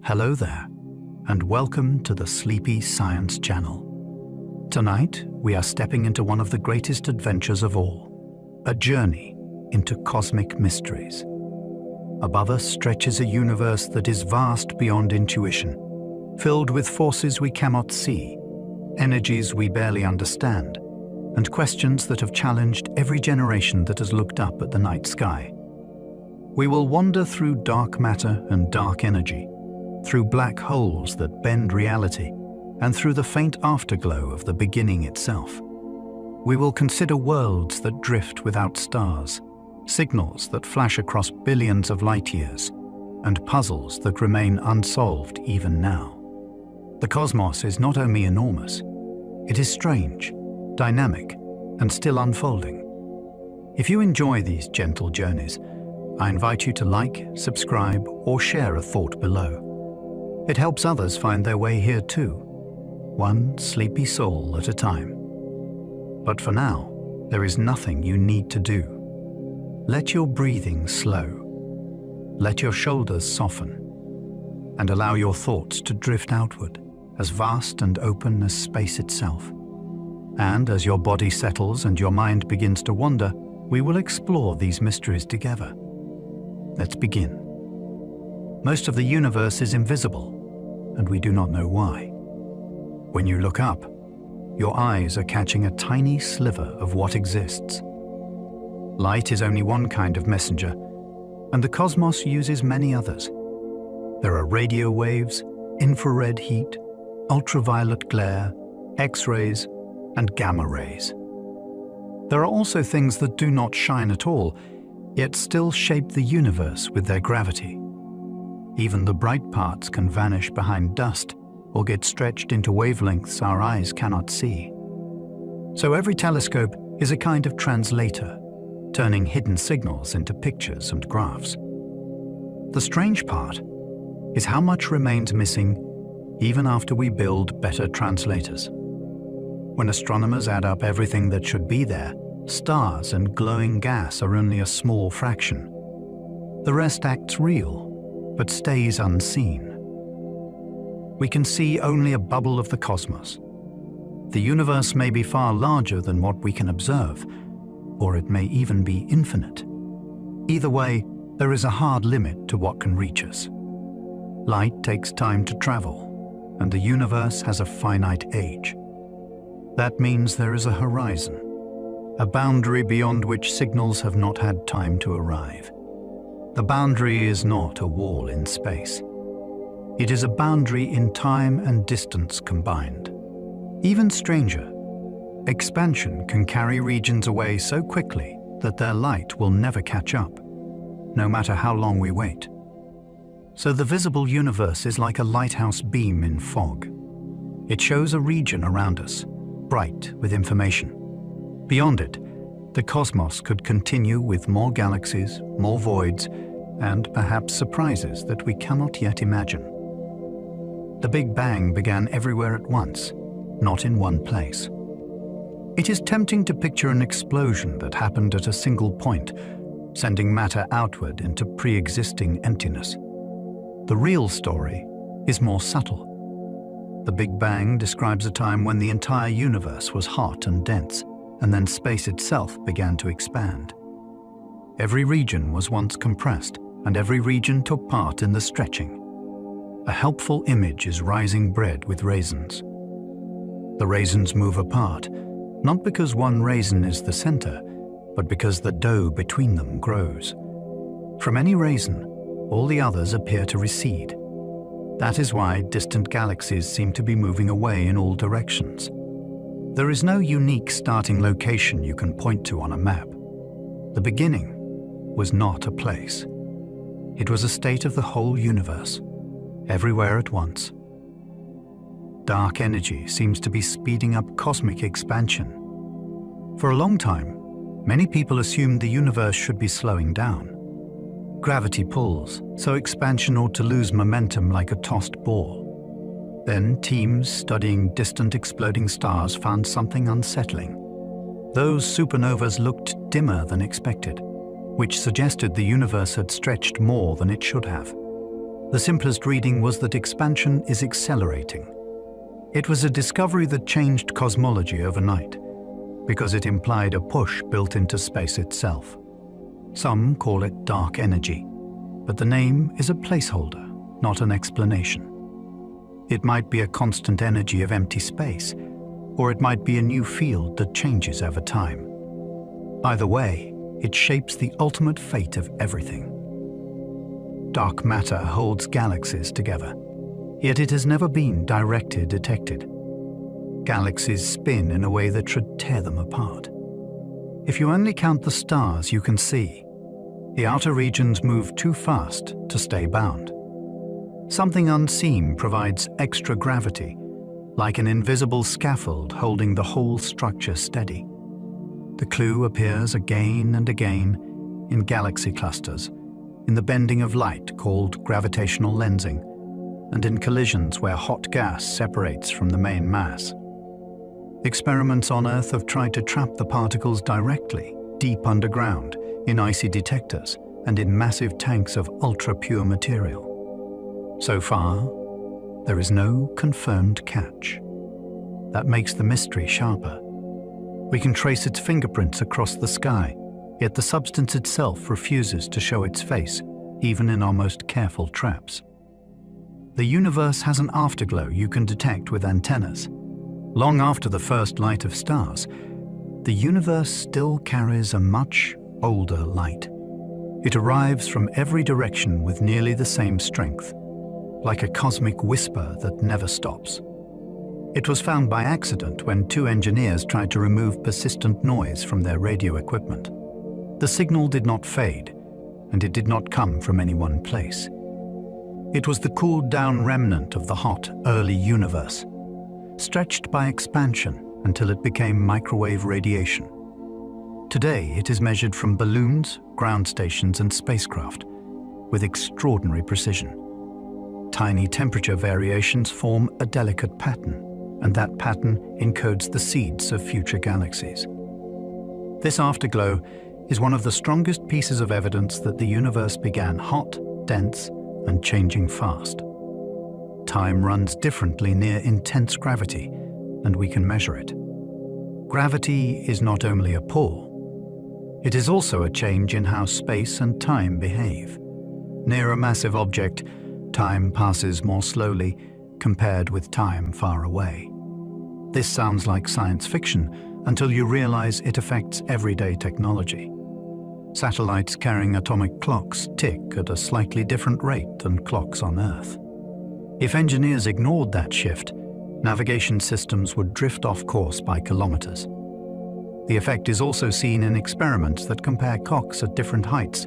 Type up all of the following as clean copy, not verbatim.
Hello there, and welcome to the Sleepy Science Channel. Tonight, we are stepping into one of the greatest adventures of all, a journey into cosmic mysteries. Above us stretches a universe that is vast beyond intuition, filled with forces we cannot see, energies we barely understand, and questions that have challenged every generation that has looked up at the night sky. We will wander through dark matter and dark energy, through black holes that bend reality, and through the faint afterglow of the beginning itself. We will consider worlds that drift without stars, signals that flash across billions of light years, and puzzles that remain unsolved even now. The cosmos is not only enormous, it is strange, dynamic, and still unfolding. If you enjoy these gentle journeys, I invite you to like, subscribe, or share a thought below. It helps others find their way here too, one sleepy soul at a time. But for now, there is nothing you need to do. Let your breathing slow. Let your shoulders soften, and allow your thoughts to drift outward, as vast and open as space itself. And as your body settles and your mind begins to wander, we will explore these mysteries together. Let's begin. Most of the universe is invisible, and we do not know why. When you look up, your eyes are catching a tiny sliver of what exists. Light is only one kind of messenger, and the cosmos uses many others. There are radio waves, infrared heat, ultraviolet glare, X-rays, and gamma rays. There are also things that do not shine at all, yet still shape the universe with their gravity. Even the bright parts can vanish behind dust or get stretched into wavelengths our eyes cannot see. So every telescope is a kind of translator, turning hidden signals into pictures and graphs. The strange part is how much remains missing even after we build better translators. When astronomers add up everything that should be there, stars and glowing gas are only a small fraction. The rest acts real, but stays unseen. We can see only a bubble of the cosmos. The universe may be far larger than what we can observe, or it may even be infinite. Either way, there is a hard limit to what can reach us. Light takes time to travel, and the universe has a finite age. That means there is a horizon, a boundary beyond which signals have not had time to arrive. The boundary is not a wall in space. It is a boundary in time and distance combined. Even stranger, expansion can carry regions away so quickly that their light will never catch up, no matter how long we wait. So the visible universe is like a lighthouse beam in fog. It shows a region around us, bright with information. Beyond it, the cosmos could continue with more galaxies, more voids, and perhaps surprises that we cannot yet imagine. The Big Bang began everywhere at once, not in one place. It is tempting to picture an explosion that happened at a single point, sending matter outward into pre-existing emptiness. The real story is more subtle. The Big Bang describes a time when the entire universe was hot and dense, and then space itself began to expand. Every region was once compressed, and every region took part in the stretching. A helpful image is rising bread with raisins. The raisins move apart, not because one raisin is the center, but because the dough between them grows. From any raisin, all the others appear to recede. That is why distant galaxies seem to be moving away in all directions. There is no unique starting location you can point to on a map. The beginning was not a place. It was a state of the whole universe, everywhere at once. Dark energy seems to be speeding up cosmic expansion. For a long time, many people assumed the universe should be slowing down. Gravity pulls, so expansion ought to lose momentum like a tossed ball. Then teams studying distant exploding stars found something unsettling. Those supernovas looked dimmer than expected, which suggested the universe had stretched more than it should have. The simplest reading was that expansion is accelerating. It was a discovery that changed cosmology overnight, because it implied a push built into space itself. Some call it dark energy, but the name is a placeholder, not an explanation. It might be a constant energy of empty space, or it might be a new field that changes over time. Either way, it shapes the ultimate fate of everything. Dark matter holds galaxies together, yet it has never been directly detected. Galaxies spin in a way that should tear them apart. If you only count the stars you can see, the outer regions move too fast to stay bound. Something unseen provides extra gravity, like an invisible scaffold holding the whole structure steady. The clue appears again and again in galaxy clusters, in the bending of light called gravitational lensing, and in collisions where hot gas separates from the main mass. Experiments on Earth have tried to trap the particles directly, deep underground, in icy detectors and in massive tanks of ultra-pure material. So far, there is no confirmed catch. That makes the mystery sharper. We can trace its fingerprints across the sky, yet the substance itself refuses to show its face, even in our most careful traps. The universe has an afterglow you can detect with antennas. Long after the first light of stars, the universe still carries a much older light. It arrives from every direction with nearly the same strength, like a cosmic whisper that never stops. It was found by accident when two engineers tried to remove persistent noise from their radio equipment. The signal did not fade, and it did not come from any one place. It was the cooled-down remnant of the hot, early universe, stretched by expansion until it became microwave radiation. Today, it is measured from balloons, ground stations, and spacecraft, with extraordinary precision. Tiny temperature variations form a delicate pattern, and that pattern encodes the seeds of future galaxies. This afterglow is one of the strongest pieces of evidence that the universe began hot, dense, and changing fast. Time runs differently near intense gravity, and we can measure it. Gravity is not only a pull, it is also a change in how space and time behave. Near a massive object, time passes more slowly compared with time far away. This sounds like science fiction until you realize it affects everyday technology. Satellites carrying atomic clocks tick at a slightly different rate than clocks on Earth. If engineers ignored that shift, navigation systems would drift off course by kilometers. The effect is also seen in experiments that compare clocks at different heights,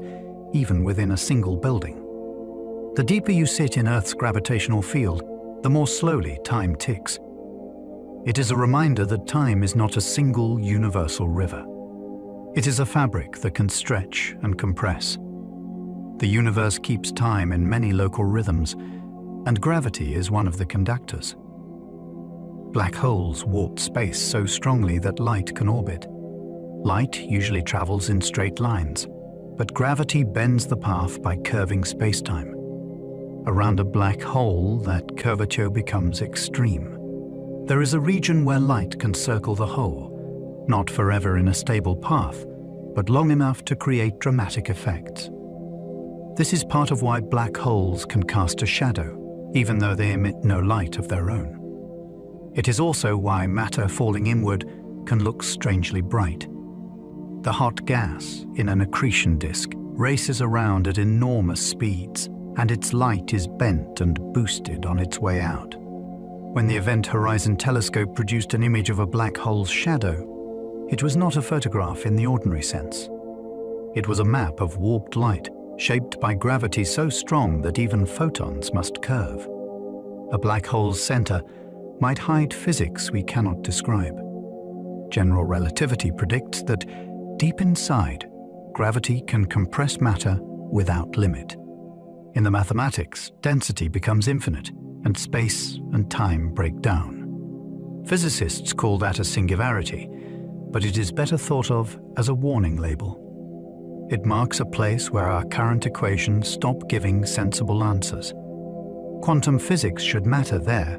even within a single building. The deeper you sit in Earth's gravitational field, the more slowly time ticks. It is a reminder that time is not a single universal river. It is a fabric that can stretch and compress. The universe keeps time in many local rhythms, and gravity is one of the conductors. Black holes warp space so strongly that light can orbit. Light usually travels in straight lines, but gravity bends the path by curving space-time. Around a black hole, that curvature becomes extreme. There is a region where light can circle the hole, not forever in a stable path, but long enough to create dramatic effects. This is part of why black holes can cast a shadow, even though they emit no light of their own. It is also why matter falling inward can look strangely bright. The hot gas in an accretion disk races around at enormous speeds, and its light is bent and boosted on its way out. When the Event Horizon Telescope produced an image of a black hole's shadow, it was not a photograph in the ordinary sense. It was a map of warped light, shaped by gravity so strong that even photons must curve. A black hole's center might hide physics we cannot describe. General relativity predicts that deep inside, gravity can compress matter without limit. In the mathematics, density becomes infinite, and space and time break down. Physicists call that a singularity, but it is better thought of as a warning label. It marks a place where our current equations stop giving sensible answers, Quantum physics should matter there,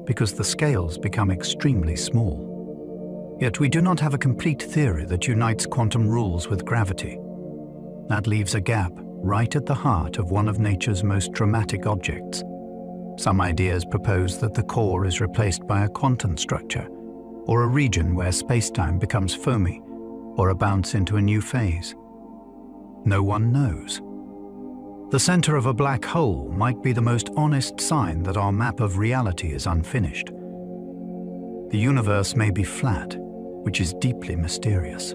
because the scales become extremely small. Yet we do not have a complete theory that unites quantum rules with gravity. That leaves a gap right at the heart of one of nature's most dramatic objects. Some ideas propose that the core is replaced by a quantum structure, or a region where space-time becomes foamy, or a bounce into a new phase. No one knows. The center of a black hole might be the most honest sign that our map of reality is unfinished. The universe may be flat, which is deeply mysterious.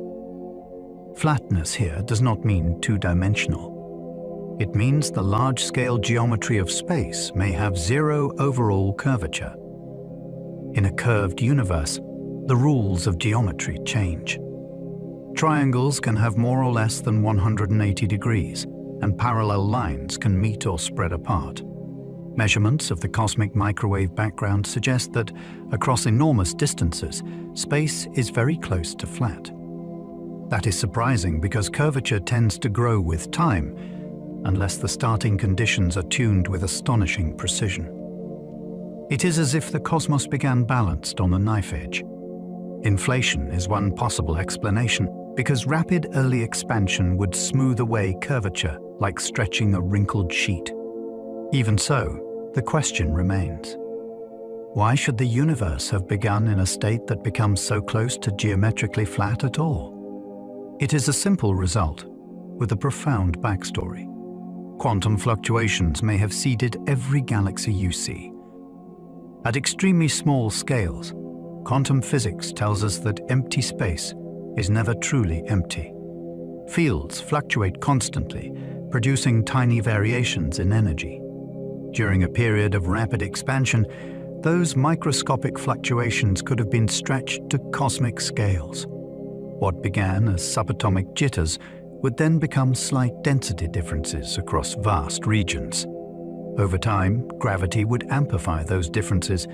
Flatness here does not mean two-dimensional. It means the large-scale geometry of space may have zero overall curvature. In a curved universe, the rules of geometry change. Triangles can have more or less than 180 degrees, and parallel lines can meet or spread apart. Measurements of the cosmic microwave background suggest that, across enormous distances, space is very close to flat. That is surprising because curvature tends to grow with time, unless the starting conditions are tuned with astonishing precision. It is as if the cosmos began balanced on a knife edge. Inflation is one possible explanation, because rapid early expansion would smooth away curvature like stretching a wrinkled sheet. Even so, the question remains: why should the universe have begun in a state that becomes so close to geometrically flat at all? It is a simple result, with a profound backstory. Quantum fluctuations may have seeded every galaxy you see. At extremely small scales, quantum physics tells us that empty space is never truly empty. Fields fluctuate constantly, producing tiny variations in energy. During a period of rapid expansion, those microscopic fluctuations could have been stretched to cosmic scales. What began as subatomic jitters would then become slight density differences across vast regions. Over time, gravity would amplify those differences,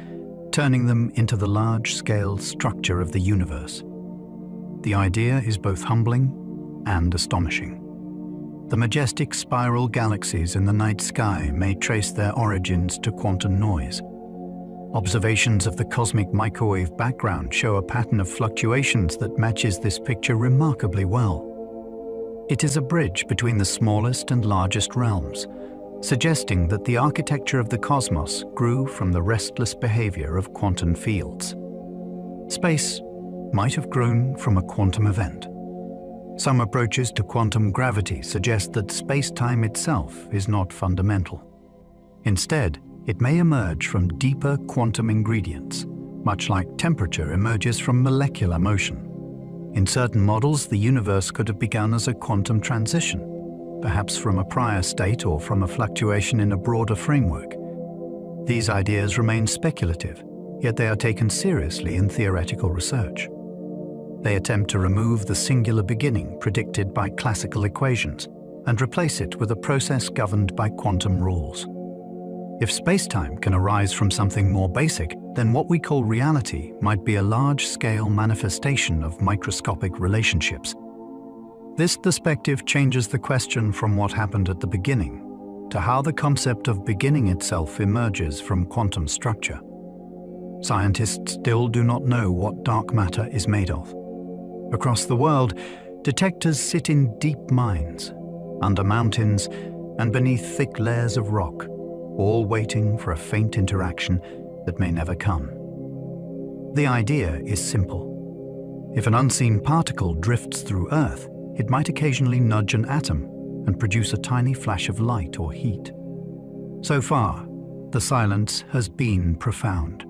turning them into the large-scale structure of the universe. The idea is both humbling and astonishing. The majestic spiral galaxies in the night sky may trace their origins to quantum noise. Observations of the cosmic microwave background show a pattern of fluctuations that matches this picture remarkably well. It is a bridge between the smallest and largest realms, suggesting that the architecture of the cosmos grew from the restless behavior of quantum fields. Space might have grown from a quantum event. Some approaches to quantum gravity suggest that space-time itself is not fundamental. Instead, it may emerge from deeper quantum ingredients, much like temperature emerges from molecular motion. In certain models, the universe could have begun as a quantum transition, perhaps from a prior state or from a fluctuation in a broader framework. These ideas remain speculative, yet they are taken seriously in theoretical research. They attempt to remove the singular beginning predicted by classical equations and replace it with a process governed by quantum rules. If spacetime can arise from something more basic, then what we call reality might be a large-scale manifestation of microscopic relationships. This perspective changes the question from what happened at the beginning to how the concept of beginning itself emerges from quantum structure. Scientists still do not know what dark matter is made of. Across the world, detectors sit in deep mines, under mountains, and beneath thick layers of rock, all waiting for a faint interaction that may never come. The idea is simple. If an unseen particle drifts through Earth, it might occasionally nudge an atom and produce a tiny flash of light or heat. So far, the silence has been profound.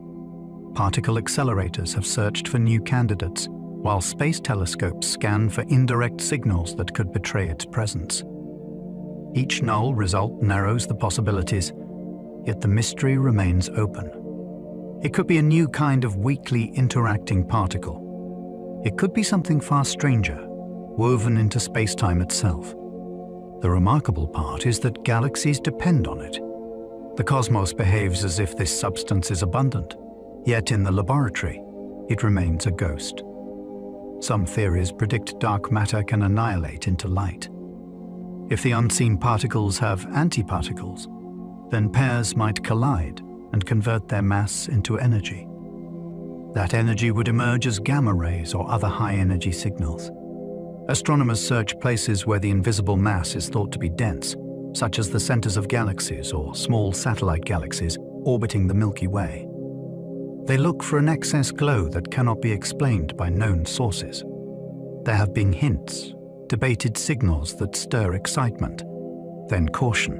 Particle accelerators have searched for new candidates, while space telescopes scan for indirect signals that could betray its presence. Each null result narrows the possibilities, yet the mystery remains open. It could be a new kind of weakly interacting particle. It could be something far stranger, woven into space-time itself. The remarkable part is that galaxies depend on it. The cosmos behaves as if this substance is abundant, yet in the laboratory, it remains a ghost. Some theories predict dark matter can annihilate into light. If the unseen particles have antiparticles, Then pairs might collide and convert their mass into energy. That energy would emerge as gamma rays or other high-energy signals. Astronomers search places where the invisible mass is thought to be dense, such as the centers of galaxies or small satellite galaxies orbiting the Milky Way. They look for an excess glow that cannot be explained by known sources. There have been hints, debated signals that stir excitement, then caution.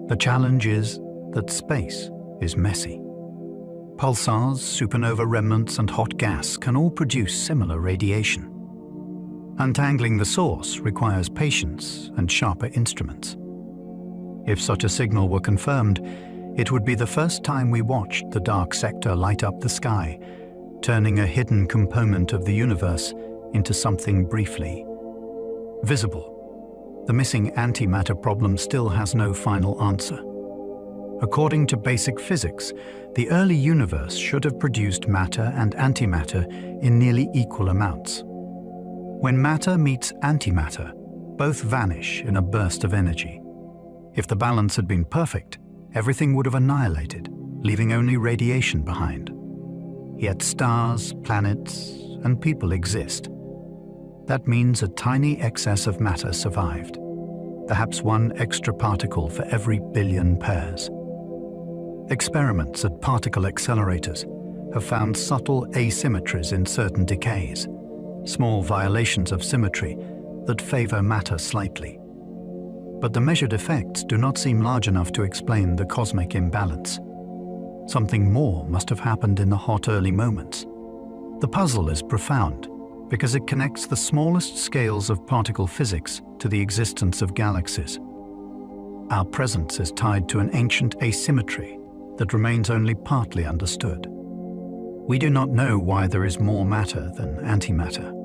The challenge is that space is messy. Pulsars, supernova remnants, and hot gas can all produce similar radiation. Untangling the source requires patience and sharper instruments. If such a signal were confirmed, it would be the first time we watched the dark sector light up the sky, turning a hidden component of the universe into something briefly visible. The missing antimatter problem still has no final answer. According to basic physics, the early universe should have produced matter and antimatter in nearly equal amounts. When matter meets antimatter, both vanish in a burst of energy. If the balance had been perfect, everything would have annihilated, leaving only radiation behind. Yet stars, planets, and people exist. That means a tiny excess of matter survived, perhaps one extra particle for every billion pairs. Experiments at particle accelerators have found subtle asymmetries in certain decays, small violations of symmetry that favor matter slightly. But the measured effects do not seem large enough to explain the cosmic imbalance. Something more must have happened in the hot early moments. The puzzle is profound because it connects the smallest scales of particle physics to the existence of galaxies. Our presence is tied to an ancient asymmetry that remains only partly understood. We do not know why there is more matter than antimatter.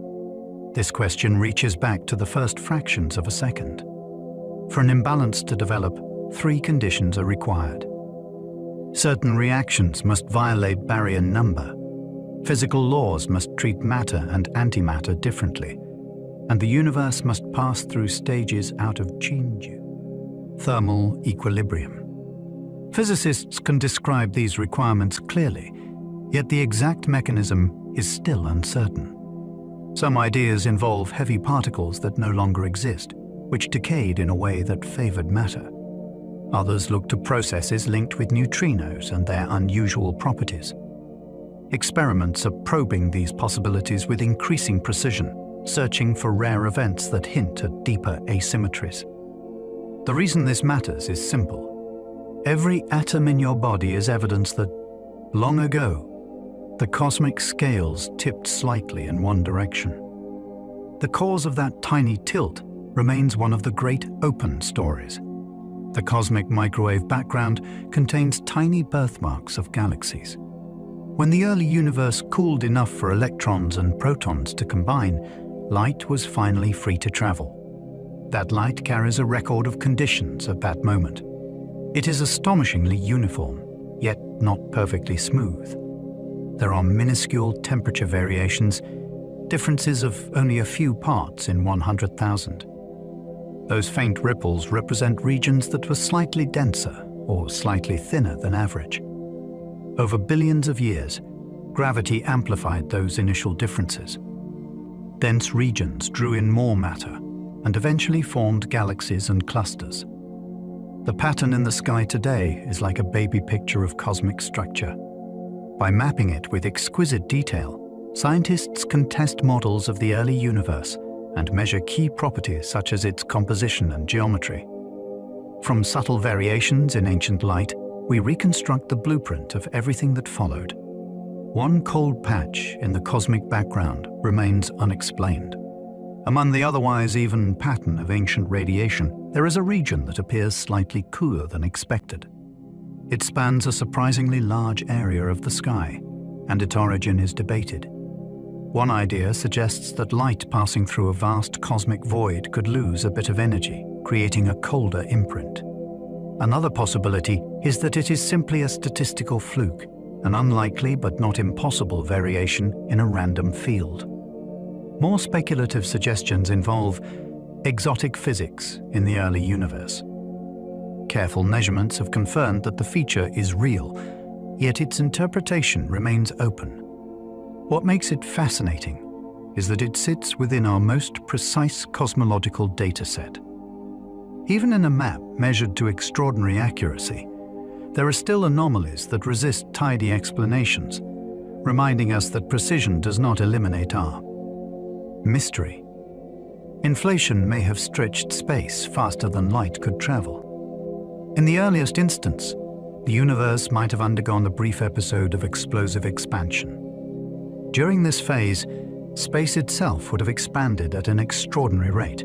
This question reaches back to the first fractions of a second. For an imbalance to develop, three conditions are required. Certain reactions must violate barrier number. Physical laws must treat matter and antimatter differently, and the universe must pass through stages out of thermal equilibrium. Physicists can describe these requirements clearly, yet the exact mechanism is still uncertain. Some ideas involve heavy particles that no longer exist, which decayed in a way that favored matter. Others look to processes linked with neutrinos and their unusual properties. Experiments are probing these possibilities with increasing precision, searching for rare events that hint at deeper asymmetries. The reason this matters is simple. Every atom in your body is evidence that, long ago, the cosmic scales tipped slightly in one direction. The cause of that tiny tilt remains one of the great open stories. The cosmic microwave background contains tiny birthmarks of galaxies. When the early universe cooled enough for electrons and protons to combine, light was finally free to travel. That light carries a record of conditions at that moment. It is astonishingly uniform, yet not perfectly smooth. There are minuscule temperature variations, differences of only a few parts in 100,000. Those faint ripples represent regions that were slightly denser or slightly thinner than average. Over billions of years, gravity amplified those initial differences. Dense regions drew in more matter and eventually formed galaxies and clusters. The pattern in the sky today is like a baby picture of cosmic structure. By mapping it with exquisite detail, scientists can test models of the early universe and measure key properties such as its composition and geometry. From subtle variations in ancient light, we reconstruct the blueprint of everything that followed. One cold patch in the cosmic background remains unexplained. Among the otherwise even pattern of ancient radiation, there is a region that appears slightly cooler than expected. It spans a surprisingly large area of the sky, and its origin is debated. One idea suggests that light passing through a vast cosmic void could lose a bit of energy, creating a colder imprint. Another possibility is that it is simply a statistical fluke, an unlikely but not impossible variation in a random field. More speculative suggestions involve exotic physics in the early universe. Careful measurements have confirmed that the feature is real, yet its interpretation remains open. What makes it fascinating is that it sits within our most precise cosmological dataset. Even in a map measured to extraordinary accuracy, there are still anomalies that resist tidy explanations, reminding us that precision does not eliminate our mystery. Inflation may have stretched space faster than light could travel. In the earliest instance, the universe might have undergone a brief episode of explosive expansion. During this phase, space itself would have expanded at an extraordinary rate,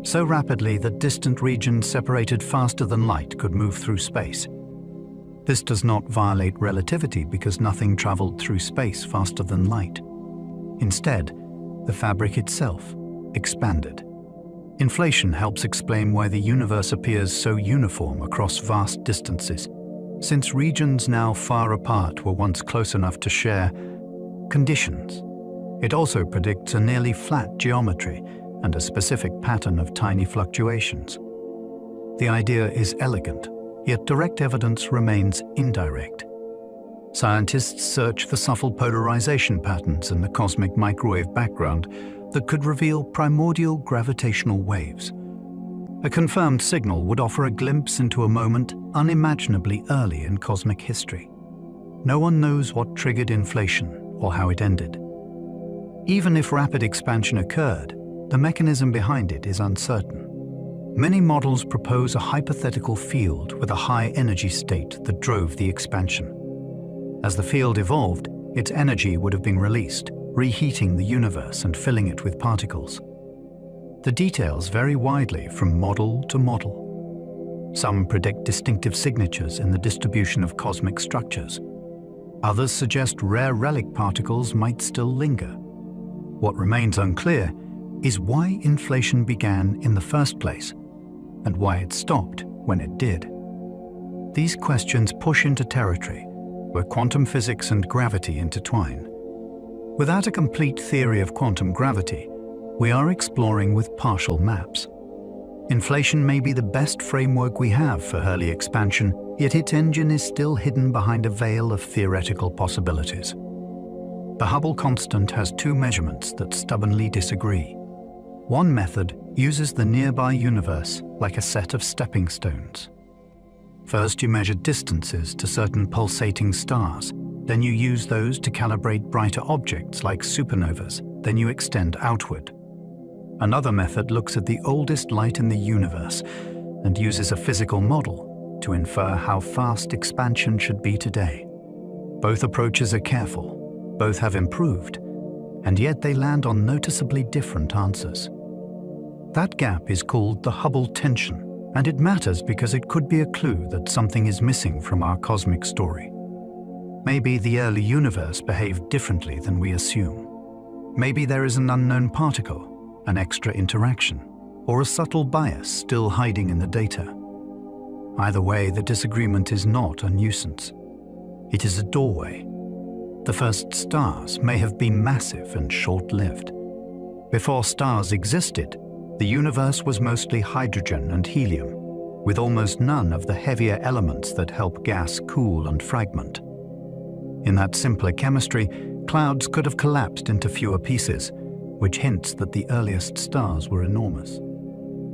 so rapidly that distant regions separated faster than light could move through space. This does not violate relativity because nothing traveled through space faster than light. Instead, the fabric itself expanded. Inflation helps explain why the universe appears so uniform across vast distances, since regions now far apart were once close enough to share conditions. It also predicts a nearly flat geometry and a specific pattern of tiny fluctuations. The idea is elegant, yet direct evidence remains indirect. Scientists search for subtle polarization patterns in the cosmic microwave background that could reveal primordial gravitational waves. A confirmed signal would offer a glimpse into a moment unimaginably early in cosmic history. No one knows what triggered inflation or how it ended. Even if rapid expansion occurred, the mechanism behind it is uncertain. Many models propose a hypothetical field with a high energy state that drove the expansion. As the field evolved, its energy would have been released, reheating the universe and filling it with particles. The details vary widely from model to model. Some predict distinctive signatures in the distribution of cosmic structures. Others suggest rare relic particles might still linger. What remains unclear is why inflation began in the first place and why it stopped when it did. These questions push into territory where quantum physics and gravity intertwine. Without a complete theory of quantum gravity, we are exploring with partial maps. Inflation may be the best framework we have for early expansion, yet its engine is still hidden behind a veil of theoretical possibilities. The Hubble constant has two measurements that stubbornly disagree. One method uses the nearby universe like a set of stepping stones. First, you measure distances to certain pulsating stars. Then you use those to calibrate brighter objects like supernovas. Then you extend outward. Another method looks at the oldest light in the universe and uses a physical model to infer how fast expansion should be today. Both approaches are careful, both have improved, and yet they land on noticeably different answers. That gap is called the Hubble tension, and it matters because it could be a clue that something is missing from our cosmic story. Maybe the early universe behaved differently than we assume. Maybe there is an unknown particle, an extra interaction, or a subtle bias still hiding in the data. Either way, the disagreement is not a nuisance. It is a doorway. The first stars may have been massive and short-lived. Before stars existed, the universe was mostly hydrogen and helium, with almost none of the heavier elements that help gas cool and fragment. In that simpler chemistry, clouds could have collapsed into fewer pieces, which hints that the earliest stars were enormous.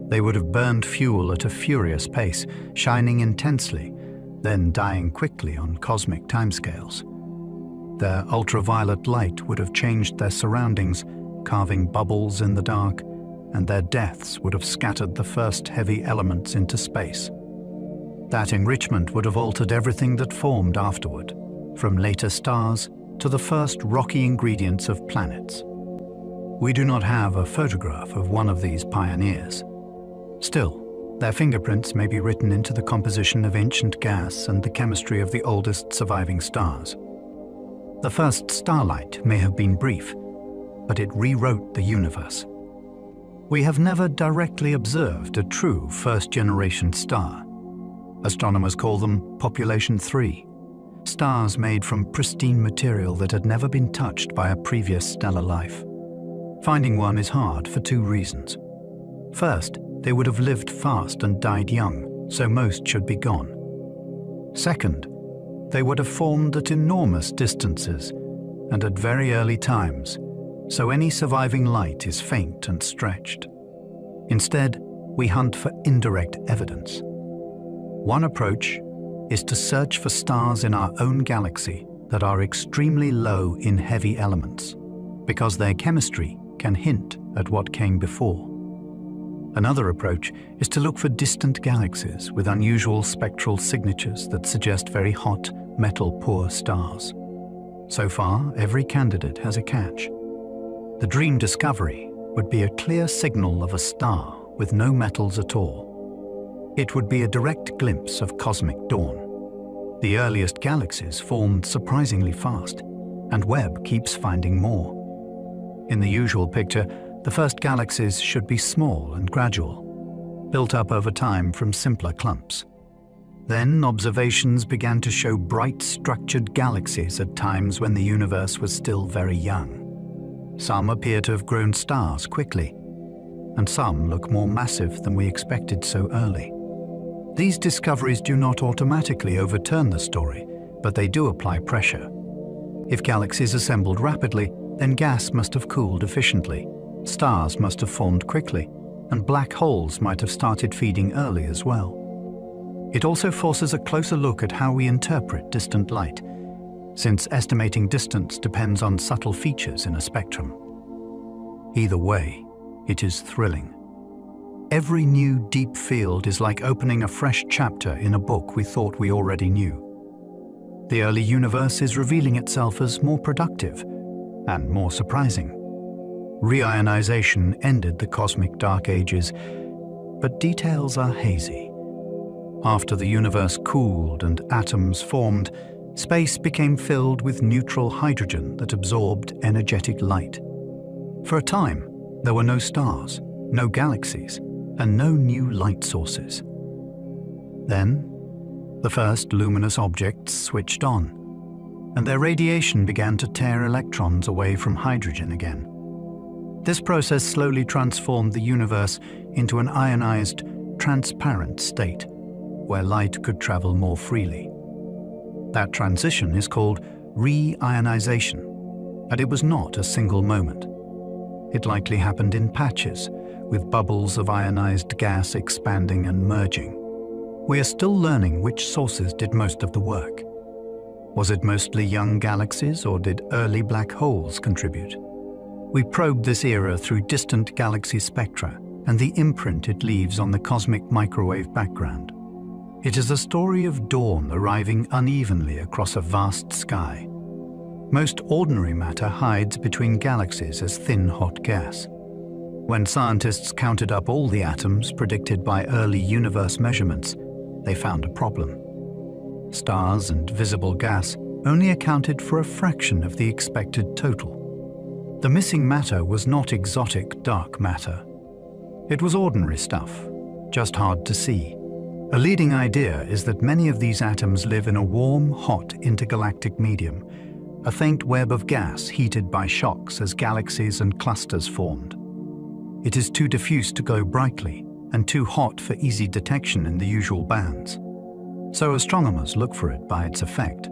They would have burned fuel at a furious pace, shining intensely, then dying quickly on cosmic timescales. Their ultraviolet light would have changed their surroundings, carving bubbles in the dark, and their deaths would have scattered the first heavy elements into space. That enrichment would have altered everything that formed afterward, from later stars to the first rocky ingredients of planets. We do not have a photograph of one of these pioneers. Still, their fingerprints may be written into the composition of ancient gas and the chemistry of the oldest surviving stars. The first starlight may have been brief, but it rewrote the universe. We have never directly observed a true first-generation star. Astronomers call them Population 3, stars made from pristine material that had never been touched by a previous stellar life. Finding one is hard for two reasons. First, they would have lived fast and died young, so most should be gone. Second, they would have formed at enormous distances and at very early times, so any surviving light is faint and stretched. Instead, we hunt for indirect evidence. One approach is to search for stars in our own galaxy that are extremely low in heavy elements, because their chemistry can hint at what came before. Another approach is to look for distant galaxies with unusual spectral signatures that suggest very hot, metal-poor stars. So far, every candidate has a catch. The dream discovery would be a clear signal of a star with no metals at all. It would be a direct glimpse of cosmic dawn. The earliest galaxies formed surprisingly fast, and Webb keeps finding more. In the usual picture, the first galaxies should be small and gradual, built up over time from simpler clumps. Then observations began to show bright structured galaxies at times when the universe was still very young. Some appear to have grown stars quickly, and some look more massive than we expected so early. These discoveries do not automatically overturn the story, but they do apply pressure. If galaxies assembled rapidly, then gas must have cooled efficiently, stars must have formed quickly, and black holes might have started feeding early as well. It also forces a closer look at how we interpret distant light, since estimating distance depends on subtle features in a spectrum. Either way, it is thrilling. Every new deep field is like opening a fresh chapter in a book we thought we already knew. The early universe is revealing itself as more productive and more surprising. Reionization ended the cosmic dark ages, but details are hazy. After the universe cooled and atoms formed, space became filled with neutral hydrogen that absorbed energetic light. For a time, there were no stars, no galaxies, and no new light sources. Then, the first luminous objects switched on, and their radiation began to tear electrons away from hydrogen again. This process slowly transformed the universe into an ionized, transparent state, where light could travel more freely. That transition is called reionization, and it was not a single moment. It likely happened in patches, with bubbles of ionized gas expanding and merging. We are still learning which sources did most of the work. Was it mostly young galaxies, or did early black holes contribute? We probed this era through distant galaxy spectra and the imprint it leaves on the cosmic microwave background. It is a story of dawn arriving unevenly across a vast sky. Most ordinary matter hides between galaxies as thin, hot gas. When scientists counted up all the atoms predicted by early universe measurements, they found a problem. Stars and visible gas only accounted for a fraction of the expected total. The missing matter was not exotic dark matter. It was ordinary stuff, just hard to see. A leading idea is that many of these atoms live in a warm, hot intergalactic medium, a faint web of gas heated by shocks as galaxies and clusters formed. It is too diffuse to glow brightly and too hot for easy detection in the usual bands. So astronomers look for it by its effect,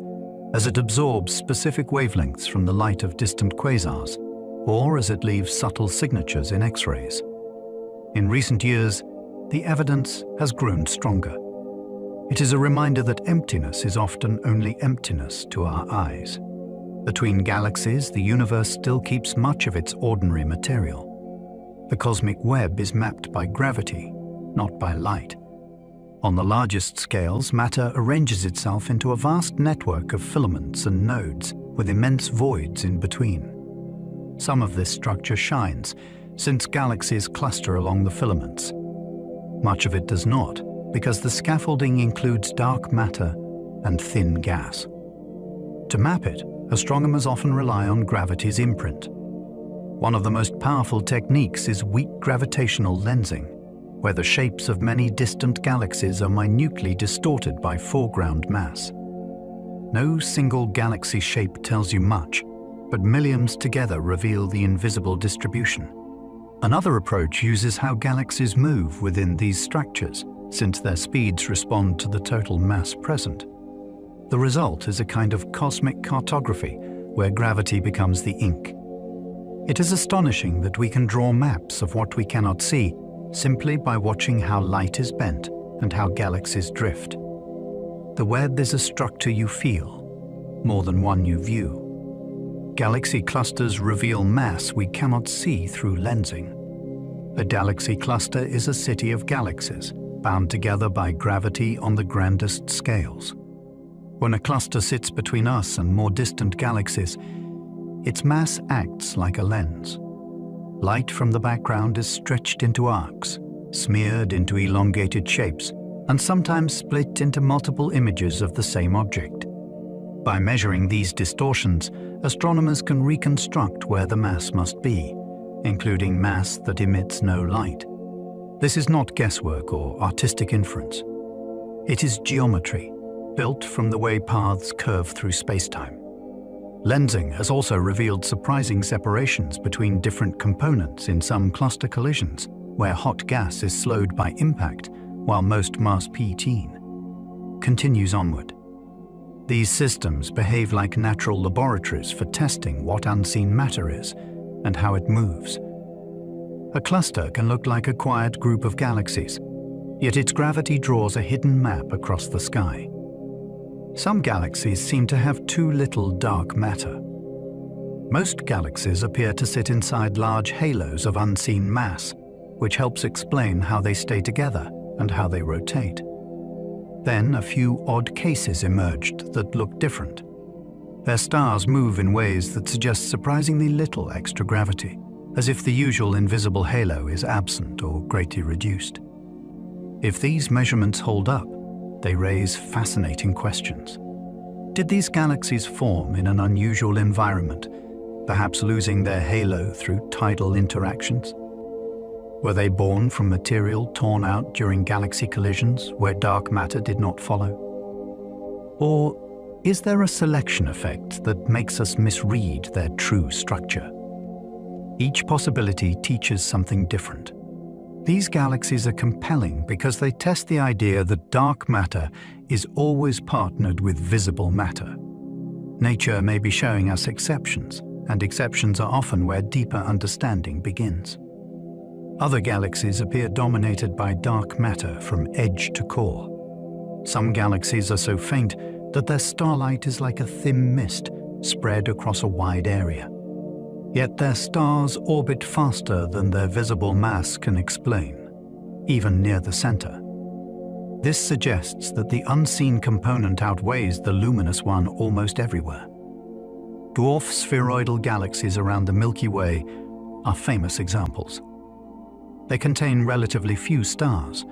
as it absorbs specific wavelengths from the light of distant quasars, or as it leaves subtle signatures in X-rays. In recent years, the evidence has grown stronger. It is a reminder that emptiness is often only emptiness to our eyes. Between galaxies, the universe still keeps much of its ordinary material. The cosmic web is mapped by gravity, not by light. On the largest scales, matter arranges itself into a vast network of filaments and nodes with immense voids in between. Some of this structure shines, since galaxies cluster along the filaments. Much of it does not, because the scaffolding includes dark matter and thin gas. To map it, astronomers often rely on gravity's imprint. One of the most powerful techniques is weak gravitational lensing, where the shapes of many distant galaxies are minutely distorted by foreground mass. No single galaxy shape tells you much, but millions together reveal the invisible distribution. Another approach uses how galaxies move within these structures, since their speeds respond to the total mass present. The result is a kind of cosmic cartography where gravity becomes the ink. It is astonishing that we can draw maps of what we cannot see simply by watching how light is bent and how galaxies drift. The web is a structure you feel, more than one you view. Galaxy clusters reveal mass we cannot see through lensing. A galaxy cluster is a city of galaxies, bound together by gravity on the grandest scales. When a cluster sits between us and more distant galaxies, its mass acts like a lens. Light from the background is stretched into arcs, smeared into elongated shapes, and sometimes split into multiple images of the same object. By measuring these distortions, astronomers can reconstruct where the mass must be, including mass that emits no light. This is not guesswork or artistic inference. It is geometry, built from the way paths curve through space-time. Lensing has also revealed surprising separations between different components in some cluster collisions, where hot gas is slowed by impact, while most mass P10 continues onward. These systems behave like natural laboratories for testing what unseen matter is and how it moves. A cluster can look like a quiet group of galaxies, yet its gravity draws a hidden map across the sky. Some galaxies seem to have too little dark matter. Most galaxies appear to sit inside large halos of unseen mass, which helps explain how they stay together and how they rotate. Then a few odd cases emerged that look different. Their stars move in ways that suggest surprisingly little extra gravity, as if the usual invisible halo is absent or greatly reduced. If these measurements hold up, they raise fascinating questions. Did these galaxies form in an unusual environment, perhaps losing their halo through tidal interactions? Were they born from material torn out during galaxy collisions where dark matter did not follow? Or is there a selection effect that makes us misread their true structure? Each possibility teaches something different. These galaxies are compelling because they test the idea that dark matter is always partnered with visible matter. Nature may be showing us exceptions, and exceptions are often where deeper understanding begins. Other galaxies appear dominated by dark matter from edge to core. Some galaxies are so faint that their starlight is like a thin mist spread across a wide area. Yet their stars orbit faster than their visible mass can explain, even near the center. This suggests that the unseen component outweighs the luminous one almost everywhere. Dwarf spheroidal galaxies around the Milky Way are famous examples. They contain relatively few stars,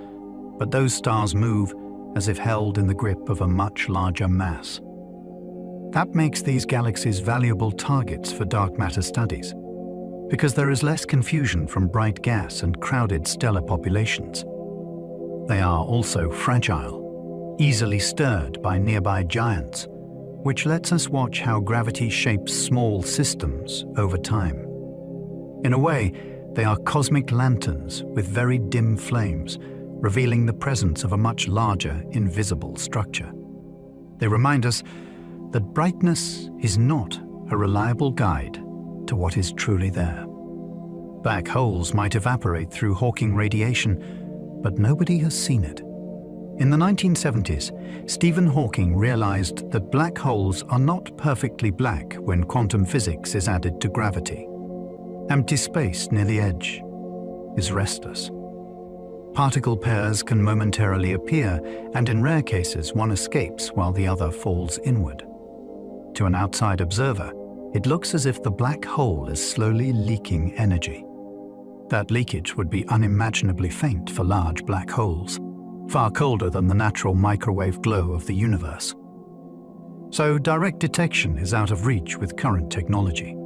but those stars move as if held in the grip of a much larger mass. That makes these galaxies valuable targets for dark matter studies, because there is less confusion from bright gas and crowded stellar populations. They are also fragile, easily stirred by nearby giants, which lets us watch how gravity shapes small systems over time. In a way, they are cosmic lanterns with very dim flames, revealing the presence of a much larger, invisible structure. They remind us that brightness is not a reliable guide to what is truly there. Black holes might evaporate through Hawking radiation, but nobody has seen it. In the 1970s, Stephen Hawking realized that black holes are not perfectly black when quantum physics is added to gravity. Empty space near the edge is restless. Particle pairs can momentarily appear, and in rare cases one escapes while the other falls inward. To an outside observer, it looks as if the black hole is slowly leaking energy. That leakage would be unimaginably faint for large black holes, far colder than the natural microwave glow of the universe. So direct detection is out of reach with current technology.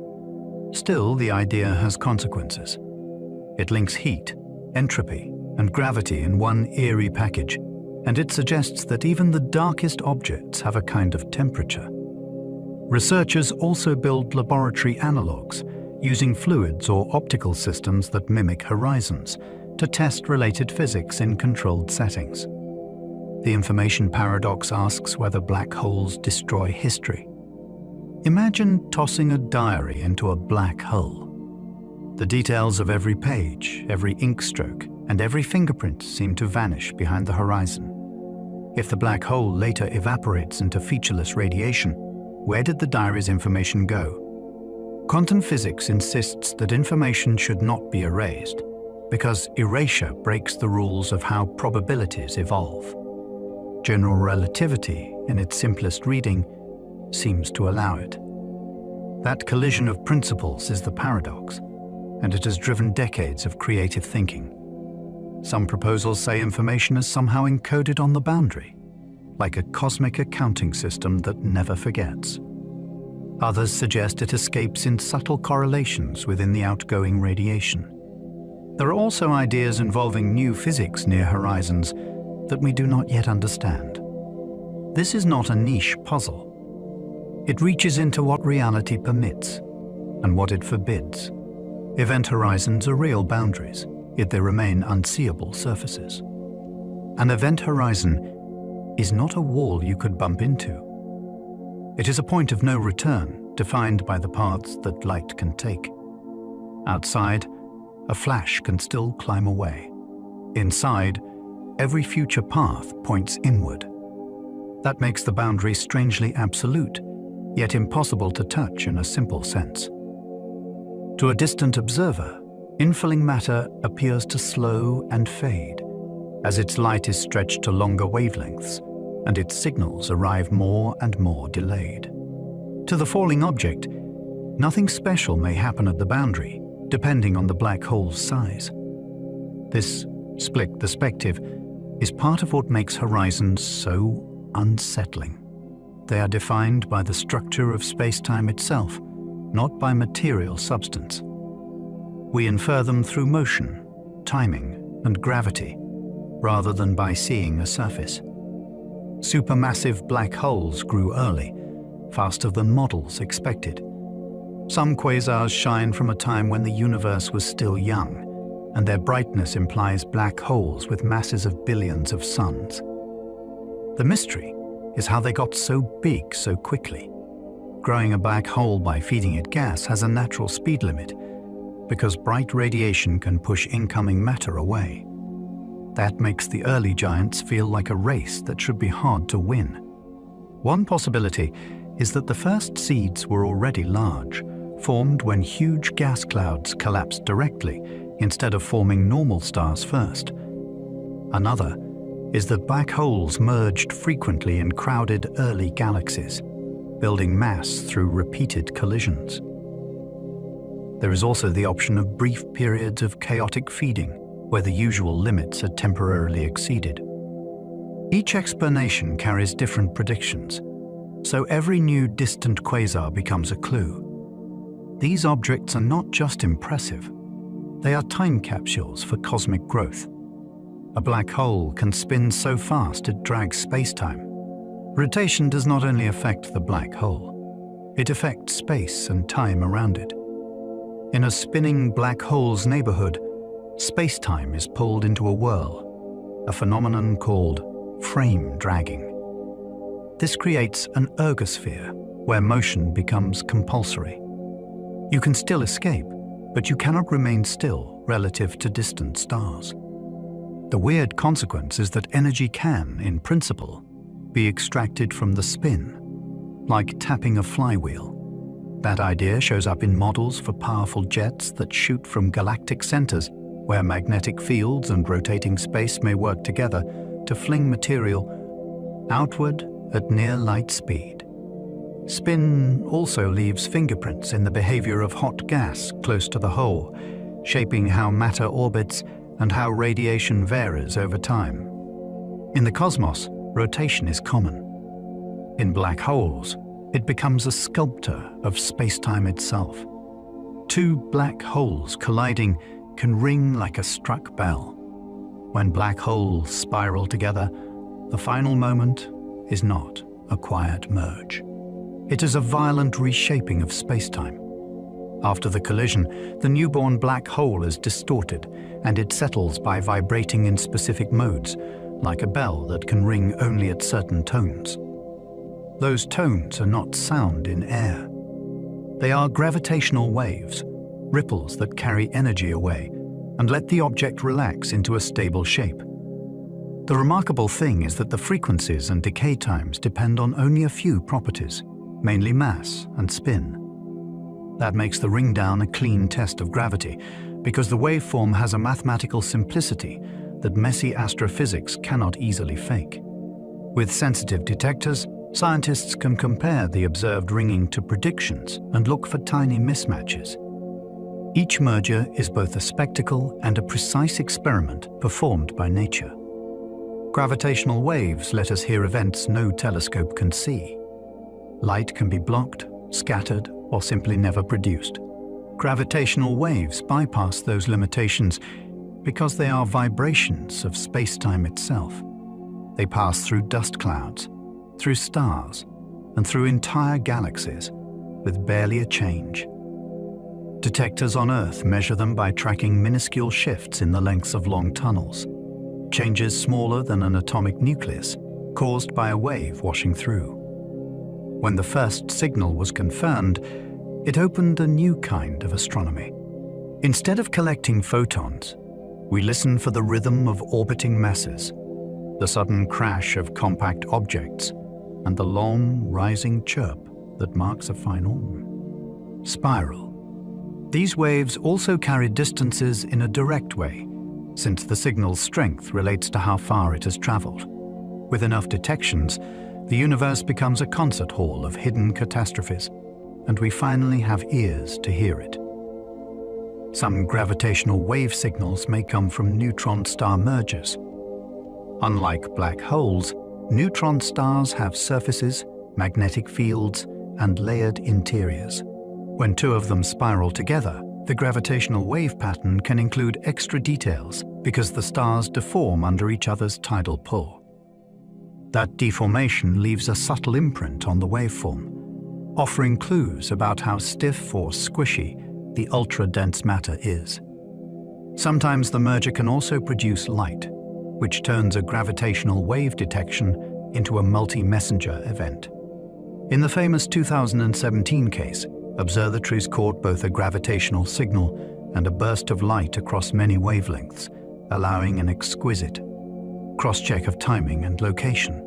Still, the idea has consequences. It links heat, entropy, and gravity in one eerie package, and it suggests that even the darkest objects have a kind of temperature. Researchers also build laboratory analogues, using fluids or optical systems that mimic horizons, to test related physics in controlled settings. The information paradox asks whether black holes destroy history. Imagine tossing a diary into a black hole. The details of every page, every ink stroke, and every fingerprint seem to vanish behind the horizon. If the black hole later evaporates into featureless radiation, where did the diary's information go? Quantum physics insists that information should not be erased, because erasure breaks the rules of how probabilities evolve. General relativity, in its simplest reading, seems to allow it. That collision of principles is the paradox, and it has driven decades of creative thinking. Some proposals say information is somehow encoded on the boundary, like a cosmic accounting system that never forgets. Others suggest it escapes in subtle correlations within the outgoing radiation. There are also ideas involving new physics near horizons that we do not yet understand. This is not a niche puzzle. It reaches into what reality permits and what it forbids. Event horizons are real boundaries, yet they remain unseeable surfaces. An event horizon is not a wall you could bump into. It is a point of no return, defined by the paths that light can take. Outside, a flash can still climb away. Inside, every future path points inward. That makes the boundary strangely absolute, yet impossible to touch in a simple sense. To a distant observer, infilling matter appears to slow and fade, as its light is stretched to longer wavelengths, and its signals arrive more and more delayed. To the falling object, nothing special may happen at the boundary, depending on the black hole's size. This split perspective is part of what makes horizons so unsettling. They are defined by the structure of space-time itself, not by material substance. We infer them through motion, timing, and gravity, rather than by seeing a surface. Supermassive black holes grew early, faster than models expected. Some quasars shine from a time when the universe was still young, and their brightness implies black holes with masses of billions of suns. The mystery is how they got so big so quickly. Growing a black hole by feeding it gas has a natural speed limit, because bright radiation can push incoming matter away. That makes the early giants feel like a race that should be hard to win. One possibility is that the first seeds were already large, formed when huge gas clouds collapsed directly instead of forming normal stars first. Another is that black holes merged frequently in crowded early galaxies, building mass through repeated collisions. There is also the option of brief periods of chaotic feeding, where the usual limits are temporarily exceeded. Each explanation carries different predictions, so every new distant quasar becomes a clue. These objects are not just impressive, they are time capsules for cosmic growth. A black hole can spin so fast it drags space-time. Rotation does not only affect the black hole, it affects space and time around it. In a spinning black hole's neighborhood, space-time is pulled into a whirl, a phenomenon called frame dragging. This creates an ergosphere where motion becomes compulsory. You can still escape, but you cannot remain still relative to distant stars. The weird consequence is that energy can, in principle, be extracted from the spin, like tapping a flywheel. That idea shows up in models for powerful jets that shoot from galactic centers, where magnetic fields and rotating space may work together to fling material outward at near light speed. Spin also leaves fingerprints in the behavior of hot gas close to the hole, shaping how matter orbits and how radiation varies over time. In the cosmos, rotation is common. In black holes, it becomes a sculptor of space-time itself. Two black holes colliding can ring like a struck bell. When black holes spiral together, the final moment is not a quiet merge. It is a violent reshaping of space-time. After the collision, the newborn black hole is distorted, and it settles by vibrating in specific modes, like a bell that can ring only at certain tones. Those tones are not sound in air. They are gravitational waves, ripples that carry energy away and let the object relax into a stable shape. The remarkable thing is that the frequencies and decay times depend on only a few properties, mainly mass and spin. That makes the ring down a clean test of gravity, because the waveform has a mathematical simplicity that messy astrophysics cannot easily fake. With sensitive detectors, scientists can compare the observed ringing to predictions and look for tiny mismatches. Each merger is both a spectacle and a precise experiment performed by nature. Gravitational waves let us hear events no telescope can see. Light can be blocked, scattered, or simply never produced. Gravitational waves bypass those limitations because they are vibrations of space-time itself. They pass through dust clouds, through stars, and through entire galaxies, with barely a change. Detectors on Earth measure them by tracking minuscule shifts in the lengths of long tunnels, changes smaller than an atomic nucleus, caused by a wave washing through. When the first signal was confirmed, it opened a new kind of astronomy. Instead of collecting photons, we listen for the rhythm of orbiting masses, the sudden crash of compact objects, and the long, rising chirp that marks a final spiral. These waves also carry distances in a direct way, since the signal's strength relates to how far it has traveled. With enough detections, the universe becomes a concert hall of hidden catastrophes, and we finally have ears to hear it. Some gravitational wave signals may come from neutron star mergers. Unlike black holes, neutron stars have surfaces, magnetic fields, and layered interiors. When two of them spiral together, the gravitational wave pattern can include extra details because the stars deform under each other's tidal pull. That deformation leaves a subtle imprint on the waveform, offering clues about how stiff or squishy the ultra-dense matter is. Sometimes the merger can also produce light, which turns a gravitational wave detection into a multi-messenger event. In the famous 2017 case, observatories caught both a gravitational signal and a burst of light across many wavelengths, allowing an exquisite cross-check of timing and location.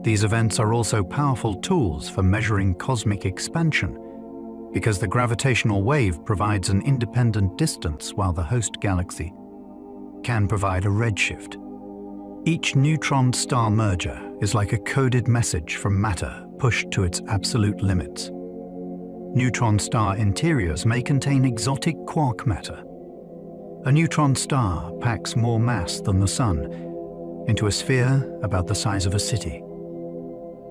These events are also powerful tools for measuring cosmic expansion, because the gravitational wave provides an independent distance while the host galaxy can provide a redshift. Each neutron star merger is like a coded message from matter pushed to its absolute limits. Neutron star interiors may contain exotic quark matter. A neutron star packs more mass than the Sun into a sphere about the size of a city.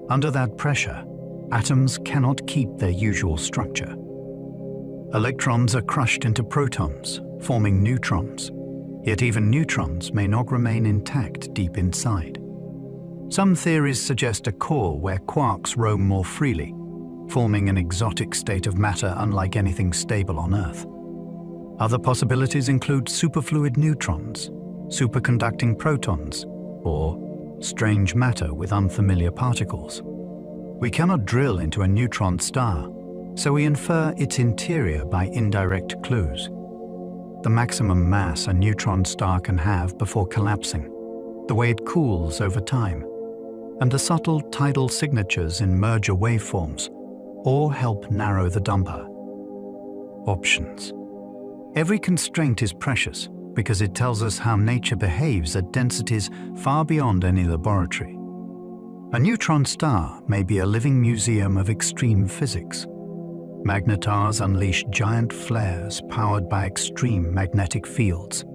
Under that pressure, atoms cannot keep their usual structure. Electrons are crushed into protons, forming neutrons, yet even neutrons may not remain intact deep inside. Some theories suggest a core where quarks roam more freely, forming an exotic state of matter unlike anything stable on Earth. Other possibilities include superfluid neutrons, superconducting protons, or strange matter with unfamiliar particles. We cannot drill into a neutron star, so we infer its interior by indirect clues. The maximum mass a neutron star can have before collapsing, the way it cools over time, and the subtle tidal signatures in merger waveforms all help narrow the dumper. Options. Every constraint is precious because it tells us how nature behaves at densities far beyond any laboratory. A neutron star may be a living museum of extreme physics. Magnetars unleash giant flares powered by extreme magnetic fields.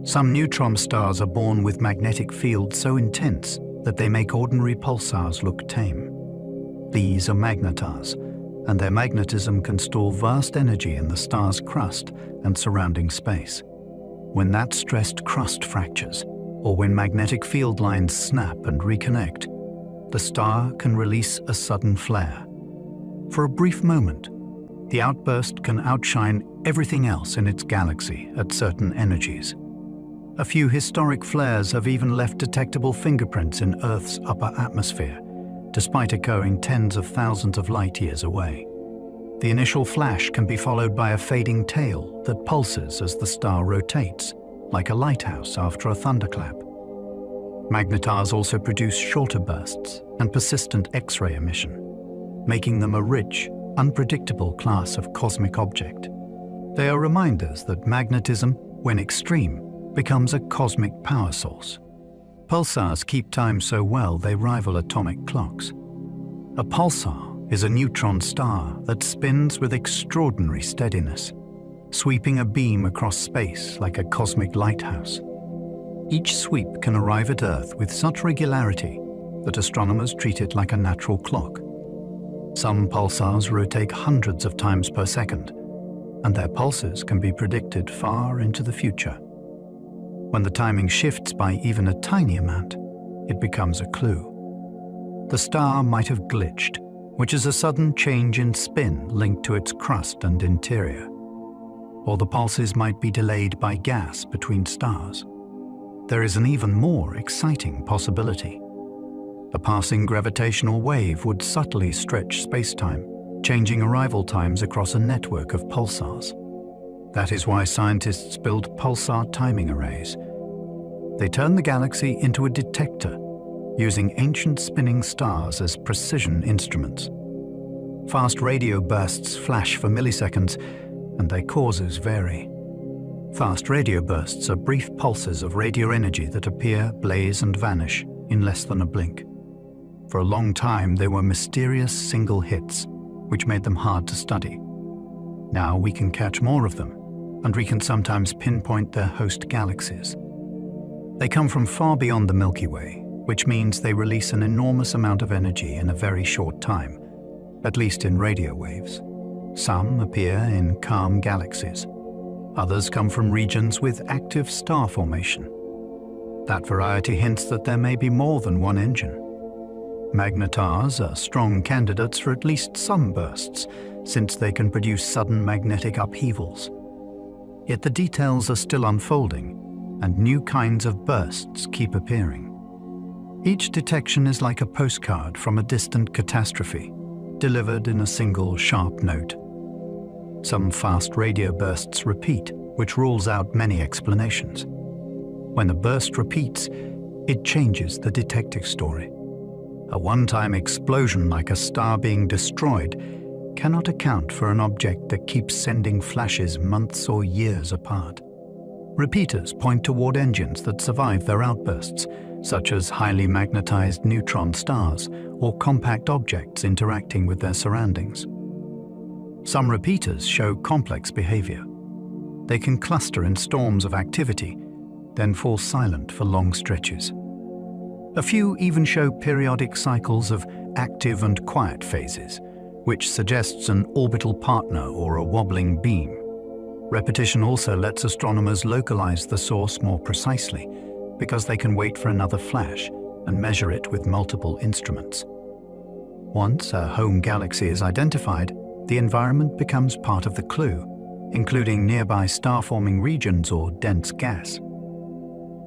Some neutron stars are born with magnetic fields so intense that they make ordinary pulsars look tame. These are magnetars, and their magnetism can store vast energy in the star's crust and surrounding space. When that stressed crust fractures, or when magnetic field lines snap and reconnect, the star can release a sudden flare. For a brief moment, The outburst can outshine everything else in its galaxy at certain energies. A few historic flares have even left detectable fingerprints in Earth's upper atmosphere, despite occurring tens of thousands of light years away. The initial flash can be followed by a fading tail that pulses as the star rotates, like a lighthouse after a thunderclap. Magnetars also produce shorter bursts and persistent X-ray emission, making them a rich, unpredictable class of cosmic object. They are reminders that magnetism, when extreme, becomes a cosmic power source. Pulsars keep time so well they rival atomic clocks. A pulsar is a neutron star that spins with extraordinary steadiness, sweeping a beam across space like a cosmic lighthouse. Each sweep can arrive at Earth with such regularity that astronomers treat it like a natural clock. Some pulsars rotate hundreds of times per second, and their pulses can be predicted far into the future. When the timing shifts by even a tiny amount, it becomes a clue. The star might have glitched, which is a sudden change in spin linked to its crust and interior. Or the pulses might be delayed by gas between stars. There is an even more exciting possibility. A passing gravitational wave would subtly stretch space-time, changing arrival times across a network of pulsars. That is why scientists build pulsar timing arrays. They turn the galaxy into a detector, using ancient spinning stars as precision instruments. Fast radio bursts flash for milliseconds, and their causes vary. Fast radio bursts are brief pulses of radio energy that appear, blaze, and vanish in less than a blink. For a long time, they were mysterious single hits, which made them hard to study. Now we can catch more of them, and we can sometimes pinpoint their host galaxies. They come from far beyond the Milky Way, which means they release an enormous amount of energy in a very short time, at least in radio waves. Some appear in calm galaxies. Others come from regions with active star formation. That variety hints that there may be more than one engine. Magnetars are strong candidates for at least some bursts, since they can produce sudden magnetic upheavals. Yet the details are still unfolding, and new kinds of bursts keep appearing. Each detection is like a postcard from a distant catastrophe, delivered in a single sharp note. Some fast radio bursts repeat, which rules out many explanations. When a burst repeats, it changes the detective story. A one-time explosion like a star being destroyed cannot account for an object that keeps sending flashes months or years apart. Repeaters point toward engines that survive their outbursts, such as highly magnetized neutron stars or compact objects interacting with their surroundings. Some repeaters show complex behavior. They can cluster in storms of activity, then fall silent for long stretches. A few even show periodic cycles of active and quiet phases, which suggests an orbital partner or a wobbling beam. Repetition also lets astronomers localize the source more precisely, because they can wait for another flash and measure it with multiple instruments. Once a home galaxy is identified, the environment becomes part of the clue, including nearby star-forming regions or dense gas.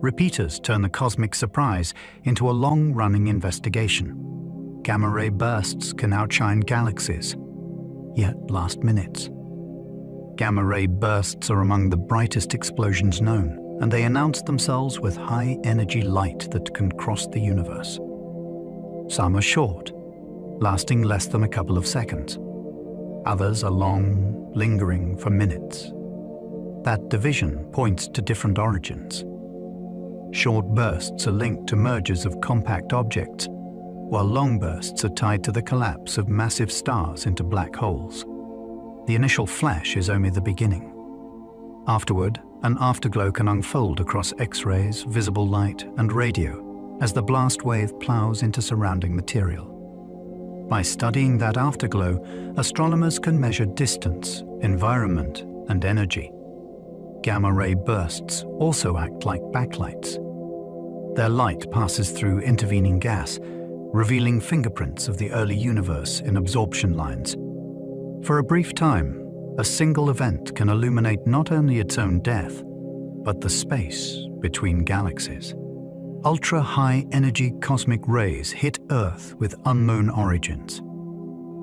Repeaters turn the cosmic surprise into a long-running investigation. Gamma-ray bursts can outshine galaxies, yet last minutes. Gamma-ray bursts are among the brightest explosions known, and they announce themselves with high-energy light that can cross the universe. Some are short, lasting less than a couple of seconds. Others are long, lingering for minutes. That division points to different origins. Short bursts are linked to mergers of compact objects, while long bursts are tied to the collapse of massive stars into black holes. The initial flash is only the beginning. Afterward, an afterglow can unfold across X-rays, visible light, and radio as the blast wave plows into surrounding material. By studying that afterglow, astronomers can measure distance, environment, and energy. Gamma-ray bursts also act like backlights. Their light passes through intervening gas, revealing fingerprints of the early universe in absorption lines. For a brief time, a single event can illuminate not only its own death, but the space between galaxies. Ultra-high energy cosmic rays hit Earth with unknown origins.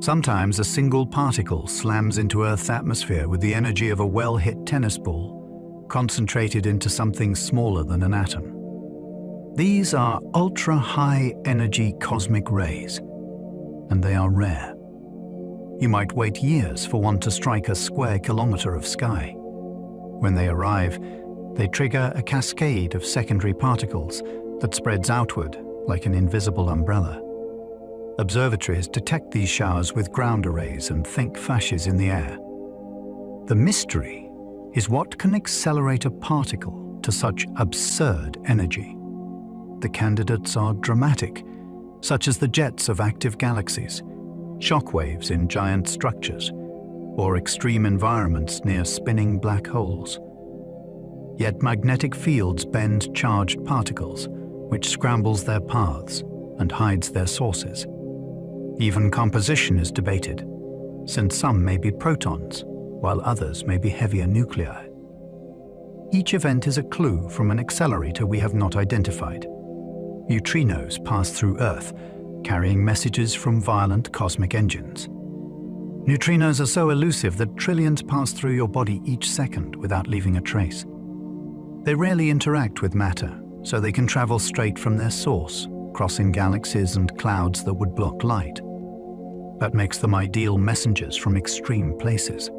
Sometimes a single particle slams into Earth's atmosphere with the energy of a well-hit tennis ball, concentrated into something smaller than an atom. These are ultra-high energy cosmic rays, and they are rare. You might wait years for one to strike a square kilometer of sky. When they arrive, they trigger a cascade of secondary particles that spreads outward like an invisible umbrella. Observatories detect these showers with ground arrays and think flashes in the air. The mystery is what can accelerate a particle to such absurd energy. The candidates are dramatic, such as the jets of active galaxies, shockwaves in giant structures, or extreme environments near spinning black holes. Yet magnetic fields bend charged particles, which scrambles their paths and hides their sources. Even composition is debated, since some may be protons, while others may be heavier nuclei. Each event is a clue from an accelerator we have not identified. Neutrinos pass through Earth, carrying messages from violent cosmic engines. Neutrinos are so elusive that trillions pass through your body each second without leaving a trace. They rarely interact with matter, so they can travel straight from their source, crossing galaxies and clouds that would block light. That makes them ideal messengers from extreme places.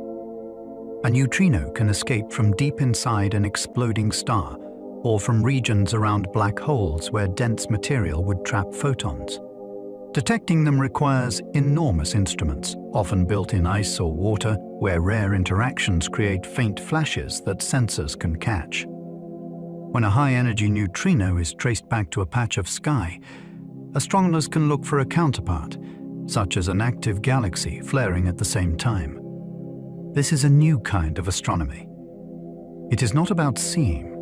A neutrino can escape from deep inside an exploding star, or from regions around black holes where dense material would trap photons. Detecting them requires enormous instruments, often built in ice or water, where rare interactions create faint flashes that sensors can catch. When a high-energy neutrino is traced back to a patch of sky, astronomers can look for a counterpart, such as an active galaxy flaring at the same time. This is a new kind of astronomy. It is not about seeing.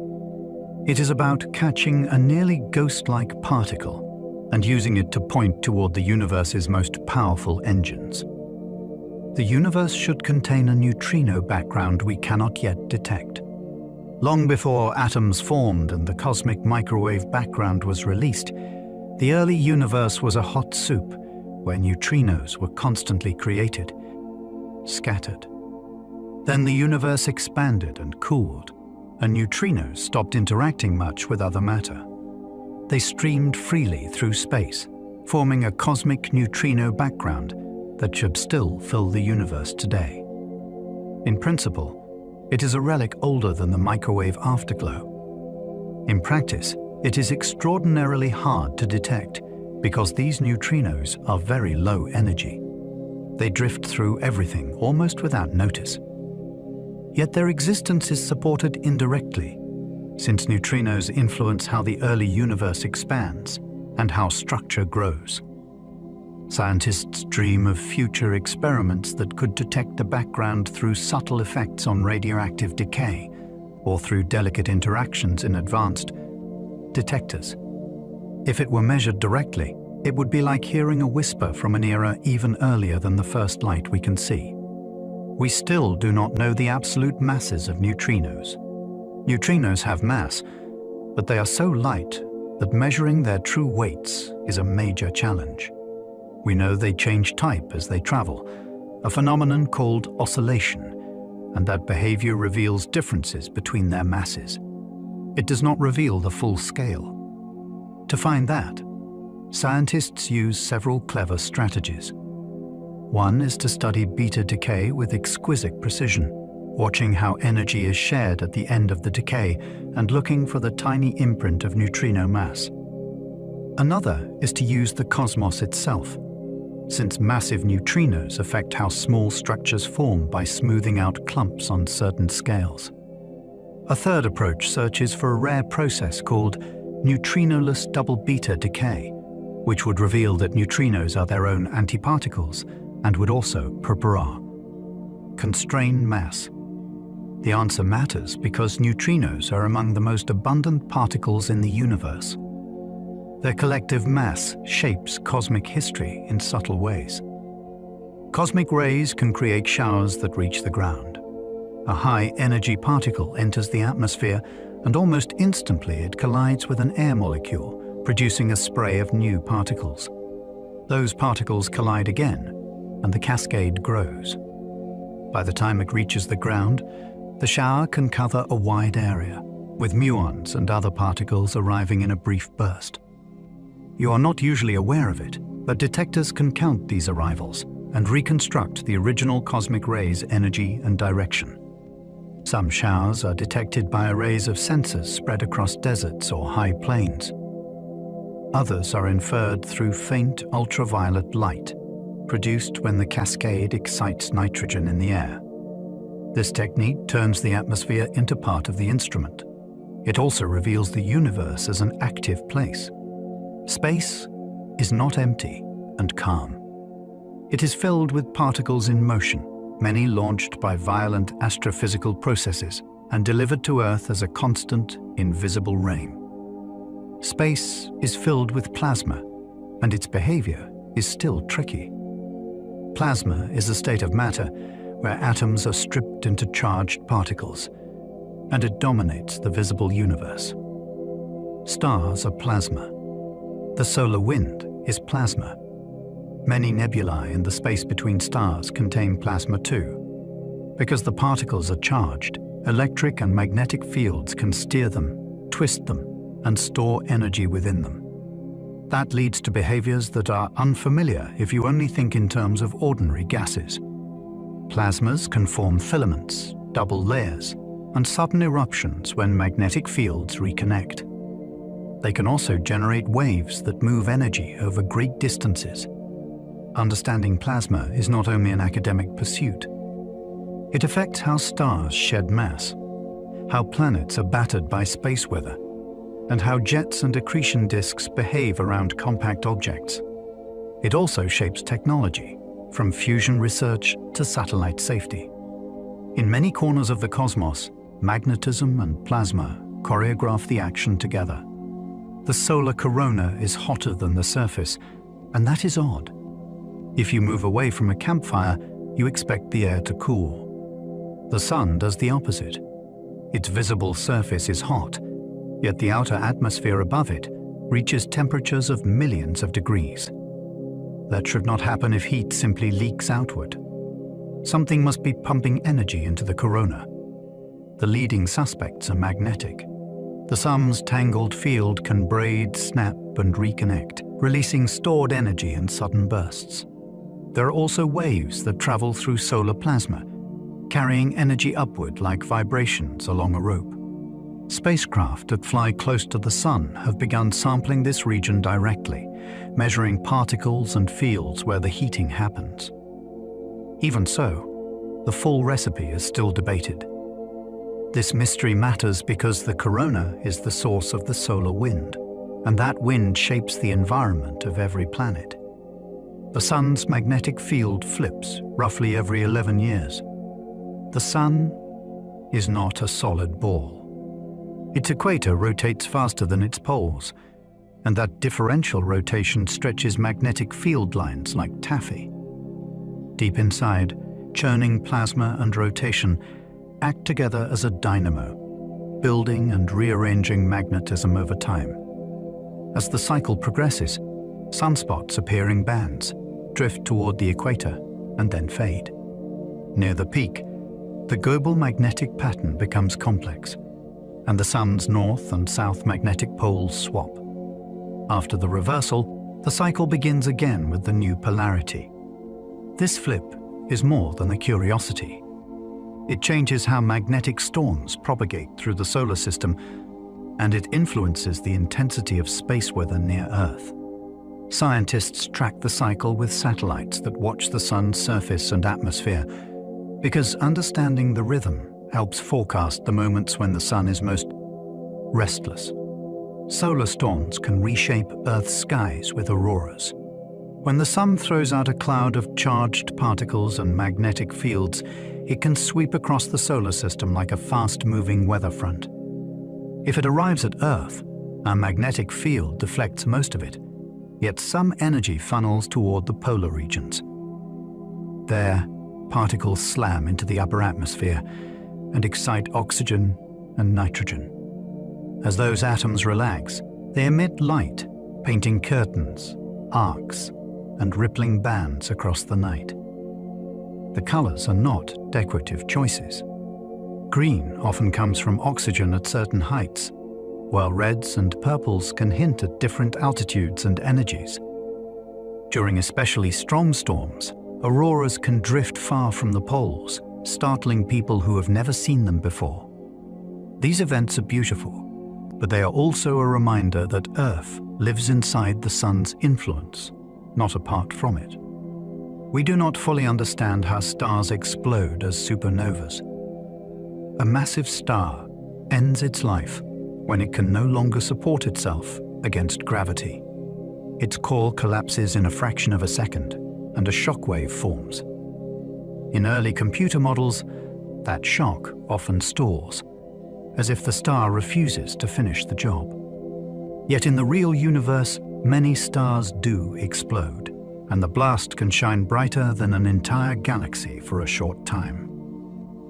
It is about catching a nearly ghost-like particle and using it to point toward the universe's most powerful engines. The universe should contain a neutrino background we cannot yet detect. Long before atoms formed and the cosmic microwave background was released, the early universe was a hot soup where neutrinos were constantly created, scattered. Then the universe expanded and cooled, and neutrinos stopped interacting much with other matter. They streamed freely through space, forming a cosmic neutrino background that should still fill the universe today. In principle, it is a relic older than the microwave afterglow. In practice, it is extraordinarily hard to detect because these neutrinos are very low energy. They drift through everything almost without notice. Yet their existence is supported indirectly, since neutrinos influence how the early universe expands and how structure grows. Scientists dream of future experiments that could detect the background through subtle effects on radioactive decay or through delicate interactions in advanced detectors. If it were measured directly, it would be like hearing a whisper from an era even earlier than the first light we can see. We still do not know the absolute masses of neutrinos. Neutrinos have mass, but they are so light that measuring their true weights is a major challenge. We know they change type as they travel, a phenomenon called oscillation, and that behavior reveals differences between their masses. It does not reveal the full scale. To find that, scientists use several clever strategies. One is to study beta decay with exquisite precision, watching how energy is shared at the end of the decay and looking for the tiny imprint of neutrino mass. Another is to use the cosmos itself, since massive neutrinos affect how small structures form by smoothing out clumps on certain scales. A third approach searches for a rare process called neutrinoless double beta decay, which would reveal that neutrinos are their own antiparticles and would also constrain mass. The answer matters because neutrinos are among the most abundant particles in the universe. Their collective mass shapes cosmic history in subtle ways. Cosmic rays can create showers that reach the ground. A high-energy particle enters the atmosphere, and almost instantly it collides with an air molecule, producing a spray of new particles. Those particles collide again, and the cascade grows. By the time it reaches the ground, the shower can cover a wide area, with muons and other particles arriving in a brief burst. You are not usually aware of it, but detectors can count these arrivals and reconstruct the original cosmic rays' energy and direction. Some showers are detected by arrays of sensors spread across deserts or high plains. Others are inferred through faint ultraviolet light, produced when the cascade excites nitrogen in the air. This technique turns the atmosphere into part of the instrument. It also reveals the universe as an active place. Space is not empty and calm. It is filled with particles in motion, many launched by violent astrophysical processes and delivered to Earth as a constant, invisible rain. Space is filled with plasma, and its behavior is still tricky. Plasma is a state of matter where atoms are stripped into charged particles, and it dominates the visible universe. Stars are plasma. The solar wind is plasma. Many nebulae in the space between stars contain plasma too. Because the particles are charged, electric and magnetic fields can steer them, twist them, and store energy within them. That leads to behaviors that are unfamiliar if you only think in terms of ordinary gases. Plasmas can form filaments, double layers, and sudden eruptions when magnetic fields reconnect. They can also generate waves that move energy over great distances. Understanding plasma is not only an academic pursuit. It affects how stars shed mass, how planets are battered by space weather, and how jets and accretion disks behave around compact objects. It also shapes technology, from fusion research to satellite safety. In many corners of the cosmos, magnetism and plasma choreograph the action together. The solar corona is hotter than the surface, and that is odd. If you move away from a campfire, you expect the air to cool. The sun does the opposite. Its visible surface is hot, yet the outer atmosphere above it reaches temperatures of millions of degrees. That should not happen if heat simply leaks outward. Something must be pumping energy into the corona. The leading suspects are magnetic. The sun's tangled field can braid, snap, and reconnect, releasing stored energy in sudden bursts. There are also waves that travel through solar plasma, carrying energy upward like vibrations along a rope. Spacecraft that fly close to the sun have begun sampling this region directly, measuring particles and fields where the heating happens. Even so, the full recipe is still debated. This mystery matters because the corona is the source of the solar wind, and that wind shapes the environment of every planet. The sun's magnetic field flips roughly every 11 years. The sun is not a solid ball. Its equator rotates faster than its poles, and that differential rotation stretches magnetic field lines like taffy. Deep inside, churning plasma and rotation act together as a dynamo, building and rearranging magnetism over time. As the cycle progresses, sunspots appear in bands, drift toward the equator, and then fade. Near the peak, the global magnetic pattern becomes complex, and the sun's north and south magnetic poles swap. After the reversal, the cycle begins again with the new polarity. This flip is more than a curiosity. It changes how magnetic storms propagate through the solar system, and it influences the intensity of space weather near Earth. Scientists track the cycle with satellites that watch the sun's surface and atmosphere, because understanding the rhythm helps forecast the moments when the sun is most restless. Solar storms can reshape Earth's skies with auroras. When the sun throws out a cloud of charged particles and magnetic fields, it can sweep across the solar system like a fast-moving weather front. If it arrives at Earth, our magnetic field deflects most of it, yet some energy funnels toward the polar regions. There, particles slam into the upper atmosphere and excite oxygen and nitrogen. As those atoms relax, they emit light, painting curtains, arcs, and rippling bands across the night. The colors are not decorative choices. Green often comes from oxygen at certain heights, while reds and purples can hint at different altitudes and energies. During especially strong storms, auroras can drift far from the poles, startling people who have never seen them before. These events are beautiful, but they are also a reminder that Earth lives inside the sun's influence, not apart from it. We do not fully understand how stars explode as supernovas. A massive star ends its life when it can no longer support itself against gravity. Its core collapses in a fraction of a second, and a shock wave forms. In early computer models, that shock often stalls, as if the star refuses to finish the job. Yet in the real universe, many stars do explode, and the blast can shine brighter than an entire galaxy for a short time.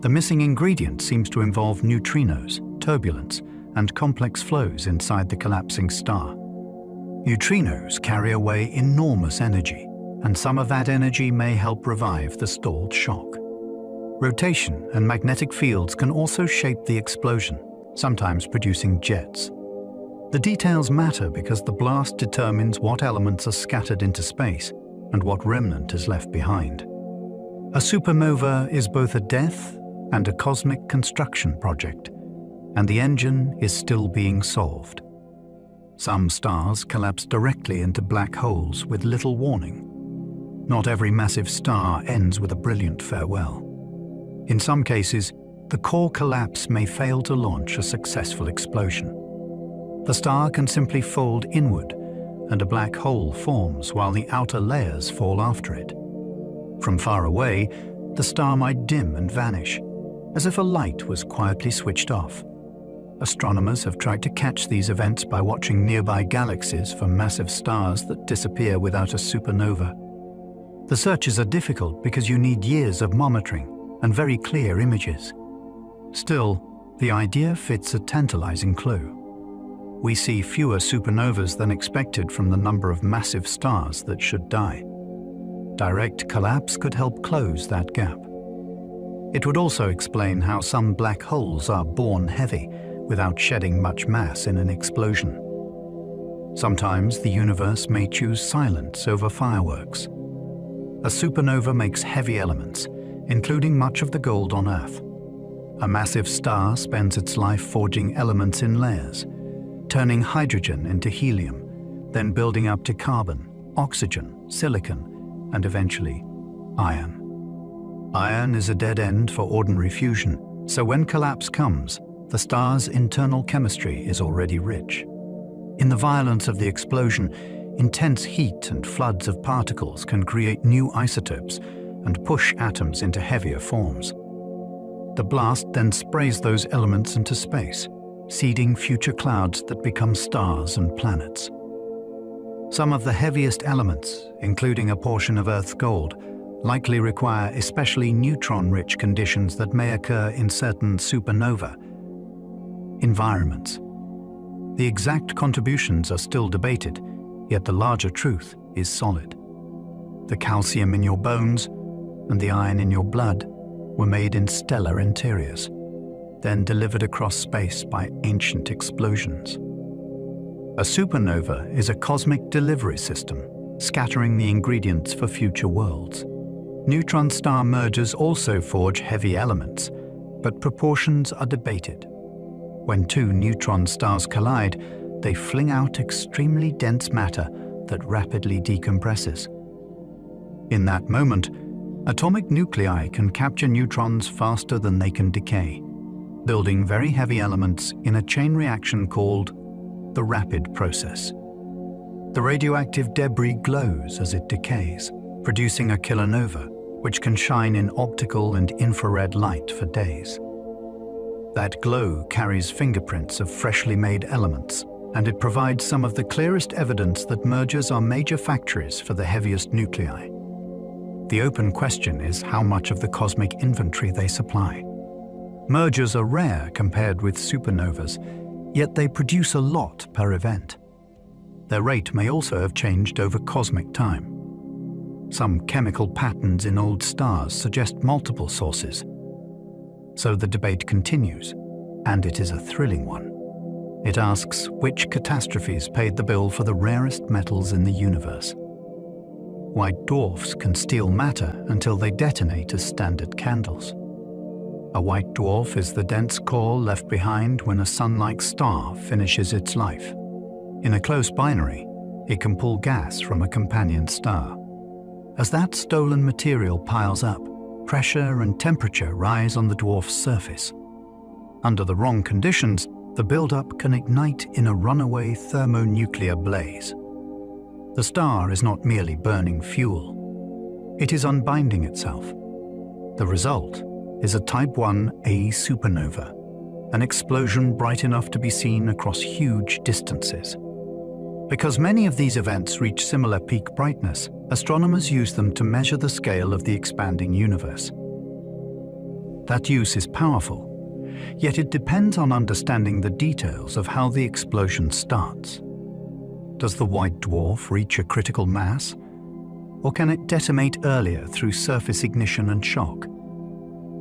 The missing ingredient seems to involve neutrinos, turbulence, and complex flows inside the collapsing star. Neutrinos carry away enormous energy, and some of that energy may help revive the stalled shock. Rotation and magnetic fields can also shape the explosion, sometimes producing jets. The details matter because the blast determines what elements are scattered into space and what remnant is left behind. A supernova is both a death and a cosmic construction project, and the engine is still being solved. Some stars collapse directly into black holes with little warning. Not every massive star ends with a brilliant farewell. In some cases, the core collapse may fail to launch a successful explosion. The star can simply fold inward, and a black hole forms while the outer layers fall after it. From far away, the star might dim and vanish, as if a light was quietly switched off. Astronomers have tried to catch these events by watching nearby galaxies for massive stars that disappear without a supernova. The searches are difficult because you need years of monitoring and very clear images. Still, the idea fits a tantalizing clue. We see fewer supernovas than expected from the number of massive stars that should die. Direct collapse could help close that gap. It would also explain how some black holes are born heavy without shedding much mass in an explosion. Sometimes the universe may choose silence over fireworks. A supernova makes heavy elements, including much of the gold on Earth. A massive star spends its life forging elements in layers, turning hydrogen into helium, then building up to carbon, oxygen, silicon, and eventually iron. Iron is a dead end for ordinary fusion, so when collapse comes, the star's internal chemistry is already rich. In the violence of the explosion, intense heat and floods of particles can create new isotopes and push atoms into heavier forms. The blast then sprays those elements into space, seeding future clouds that become stars and planets. Some of the heaviest elements, including a portion of Earth's gold, likely require especially neutron-rich conditions that may occur in certain supernova environments. The exact contributions are still debated, yet the larger truth is solid. The calcium in your bones and the iron in your blood were made in stellar interiors, then delivered across space by ancient explosions. A supernova is a cosmic delivery system, scattering the ingredients for future worlds. Neutron star mergers also forge heavy elements, but proportions are debated. When two neutron stars collide, they fling out extremely dense matter that rapidly decompresses. In that moment, atomic nuclei can capture neutrons faster than they can decay, building very heavy elements in a chain reaction called the rapid process. The radioactive debris glows as it decays, producing a kilonova, which can shine in optical and infrared light for days. That glow carries fingerprints of freshly made elements, and it provides some of the clearest evidence that mergers are major factories for the heaviest nuclei. The open question is how much of the cosmic inventory they supply. Mergers are rare compared with supernovas, yet they produce a lot per event. Their rate may also have changed over cosmic time. Some chemical patterns in old stars suggest multiple sources. So the debate continues, and it is a thrilling one. It asks which catastrophes paid the bill for the rarest metals in the universe. White dwarfs can steal matter until they detonate as standard candles. A white dwarf is the dense core left behind when a sun-like star finishes its life. In a close binary, it can pull gas from a companion star. As that stolen material piles up, pressure and temperature rise on the dwarf's surface. Under the wrong conditions, the buildup can ignite in a runaway thermonuclear blaze. The star is not merely burning fuel. It is unbinding itself. The result is a Type 1a supernova, an explosion bright enough to be seen across huge distances. Because many of these events reach similar peak brightness, astronomers use them to measure the scale of the expanding universe. That use is powerful, yet it depends on understanding the details of how the explosion starts. Does the white dwarf reach a critical mass, or can it detonate earlier through surface ignition and shock?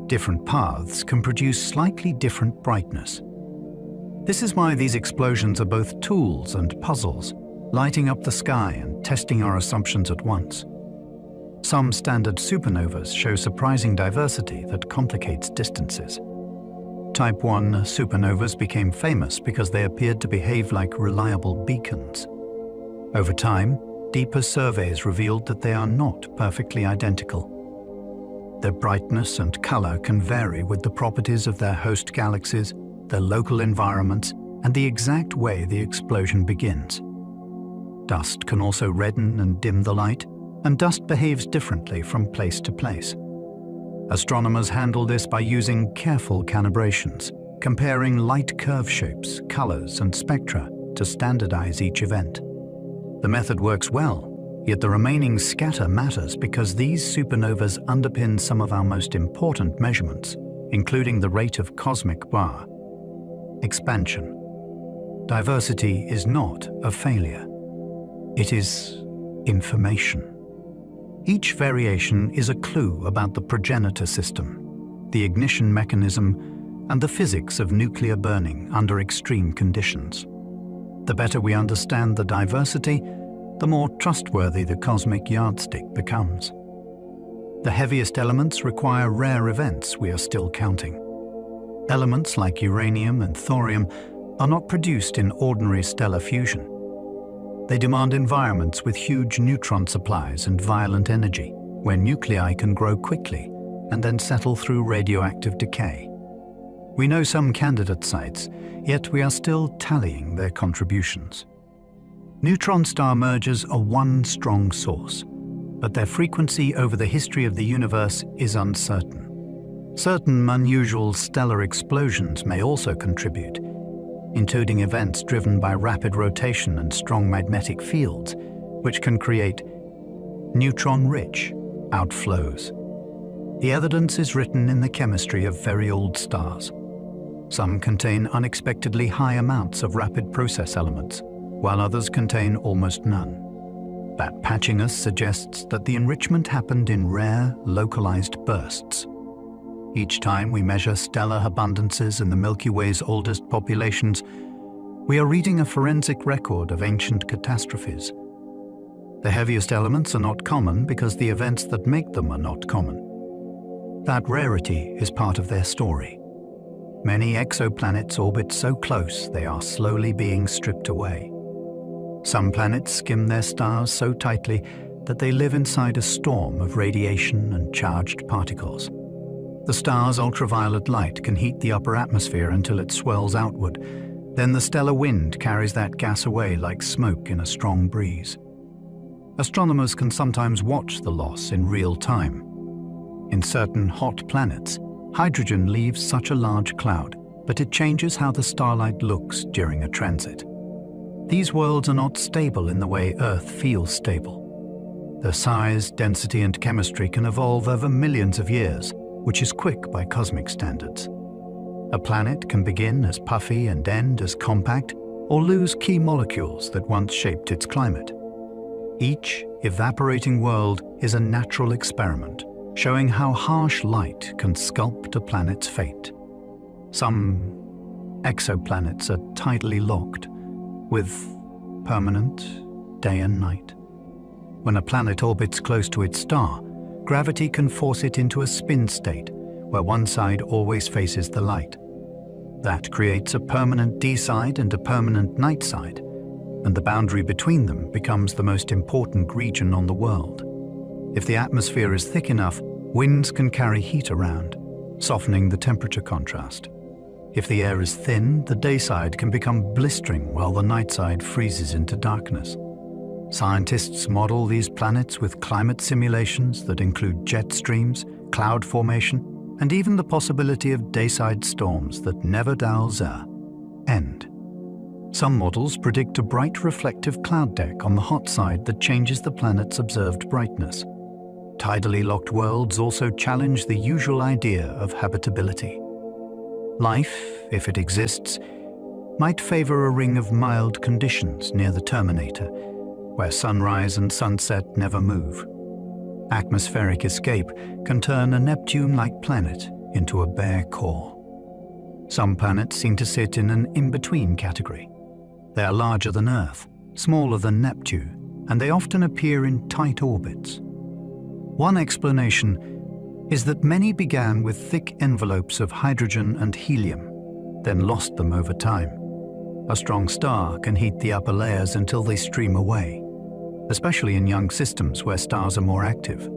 Different paths can produce slightly different brightness. This is why these explosions are both tools and puzzles, lighting up the sky and testing our assumptions at once. Some standard supernovas show surprising diversity that complicates distances. Type 1 supernovas became famous because they appeared to behave like reliable beacons. Over time, deeper surveys revealed that they are not perfectly identical. Their brightness and color can vary with the properties of their host galaxies, their local environments, and the exact way the explosion begins. Dust can also redden and dim the light, and dust behaves differently from place to place. Astronomers handle this by using careful calibrations, comparing light curve shapes, colors, and spectra to standardize each event. The method works well, yet the remaining scatter matters because these supernovas underpin some of our most important measurements, including the rate of cosmic bar. Expansion. Diversity is not a failure. It is information. Each variation is a clue about the progenitor system, the ignition mechanism, and the physics of nuclear burning under extreme conditions. The better we understand the diversity, the more trustworthy the cosmic yardstick becomes. The heaviest elements require rare events we are still counting. Elements like uranium and thorium are not produced in ordinary stellar fusion. They demand environments with huge neutron supplies and violent energy, where nuclei can grow quickly and then settle through radioactive decay. We know some candidate sites, yet we are still tallying their contributions. Neutron star mergers are one strong source, but their frequency over the history of the universe is uncertain. Certain unusual stellar explosions may also contribute, including events driven by rapid rotation and strong magnetic fields, which can create neutron-rich outflows. The evidence is written in the chemistry of very old stars. Some contain unexpectedly high amounts of rapid process elements, while others contain almost none. That patchiness suggests that the enrichment happened in rare, localized bursts. Each time we measure stellar abundances in the Milky Way's oldest populations, we are reading a forensic record of ancient catastrophes. The heaviest elements are not common because the events that make them are not common. That rarity is part of their story. Many exoplanets orbit so close they are slowly being stripped away. Some planets skim their stars so tightly that they live inside a storm of radiation and charged particles. The star's ultraviolet light can heat the upper atmosphere until it swells outward. Then the stellar wind carries that gas away like smoke in a strong breeze. Astronomers can sometimes watch the loss in real time. In certain hot planets, hydrogen leaves such a large cloud, but it changes how the starlight looks during a transit. These worlds are not stable in the way Earth feels stable. Their size, density, and chemistry can evolve over millions of years, which is quick by cosmic standards. A planet can begin as puffy and end as compact, or lose key molecules that once shaped its climate. Each evaporating world is a natural experiment, showing how harsh light can sculpt a planet's fate. Some exoplanets are tidally locked, with permanent day and night. When a planet orbits close to its star, gravity can force it into a spin state, where one side always faces the light. That creates a permanent day side and a permanent night side, and the boundary between them becomes the most important region on the world. If the atmosphere is thick enough, winds can carry heat around, softening the temperature contrast. If the air is thin, the day side can become blistering while the night side freezes into darkness. Scientists model these planets with climate simulations that include jet streams, cloud formation, and even the possibility of dayside storms that never end. Some models predict a bright reflective cloud deck on the hot side that changes the planet's observed brightness. Tidally locked worlds also challenge the usual idea of habitability. Life, if it exists, might favor a ring of mild conditions near the terminator, where sunrise and sunset never move. Atmospheric escape can turn a Neptune-like planet into a bare core. Some planets seem to sit in an in-between category. They are larger than Earth, smaller than Neptune, and they often appear in tight orbits. One explanation is that many began with thick envelopes of hydrogen and helium, then lost them over time. A strong star can heat the upper layers until they stream away, especially in young systems where stars are more active.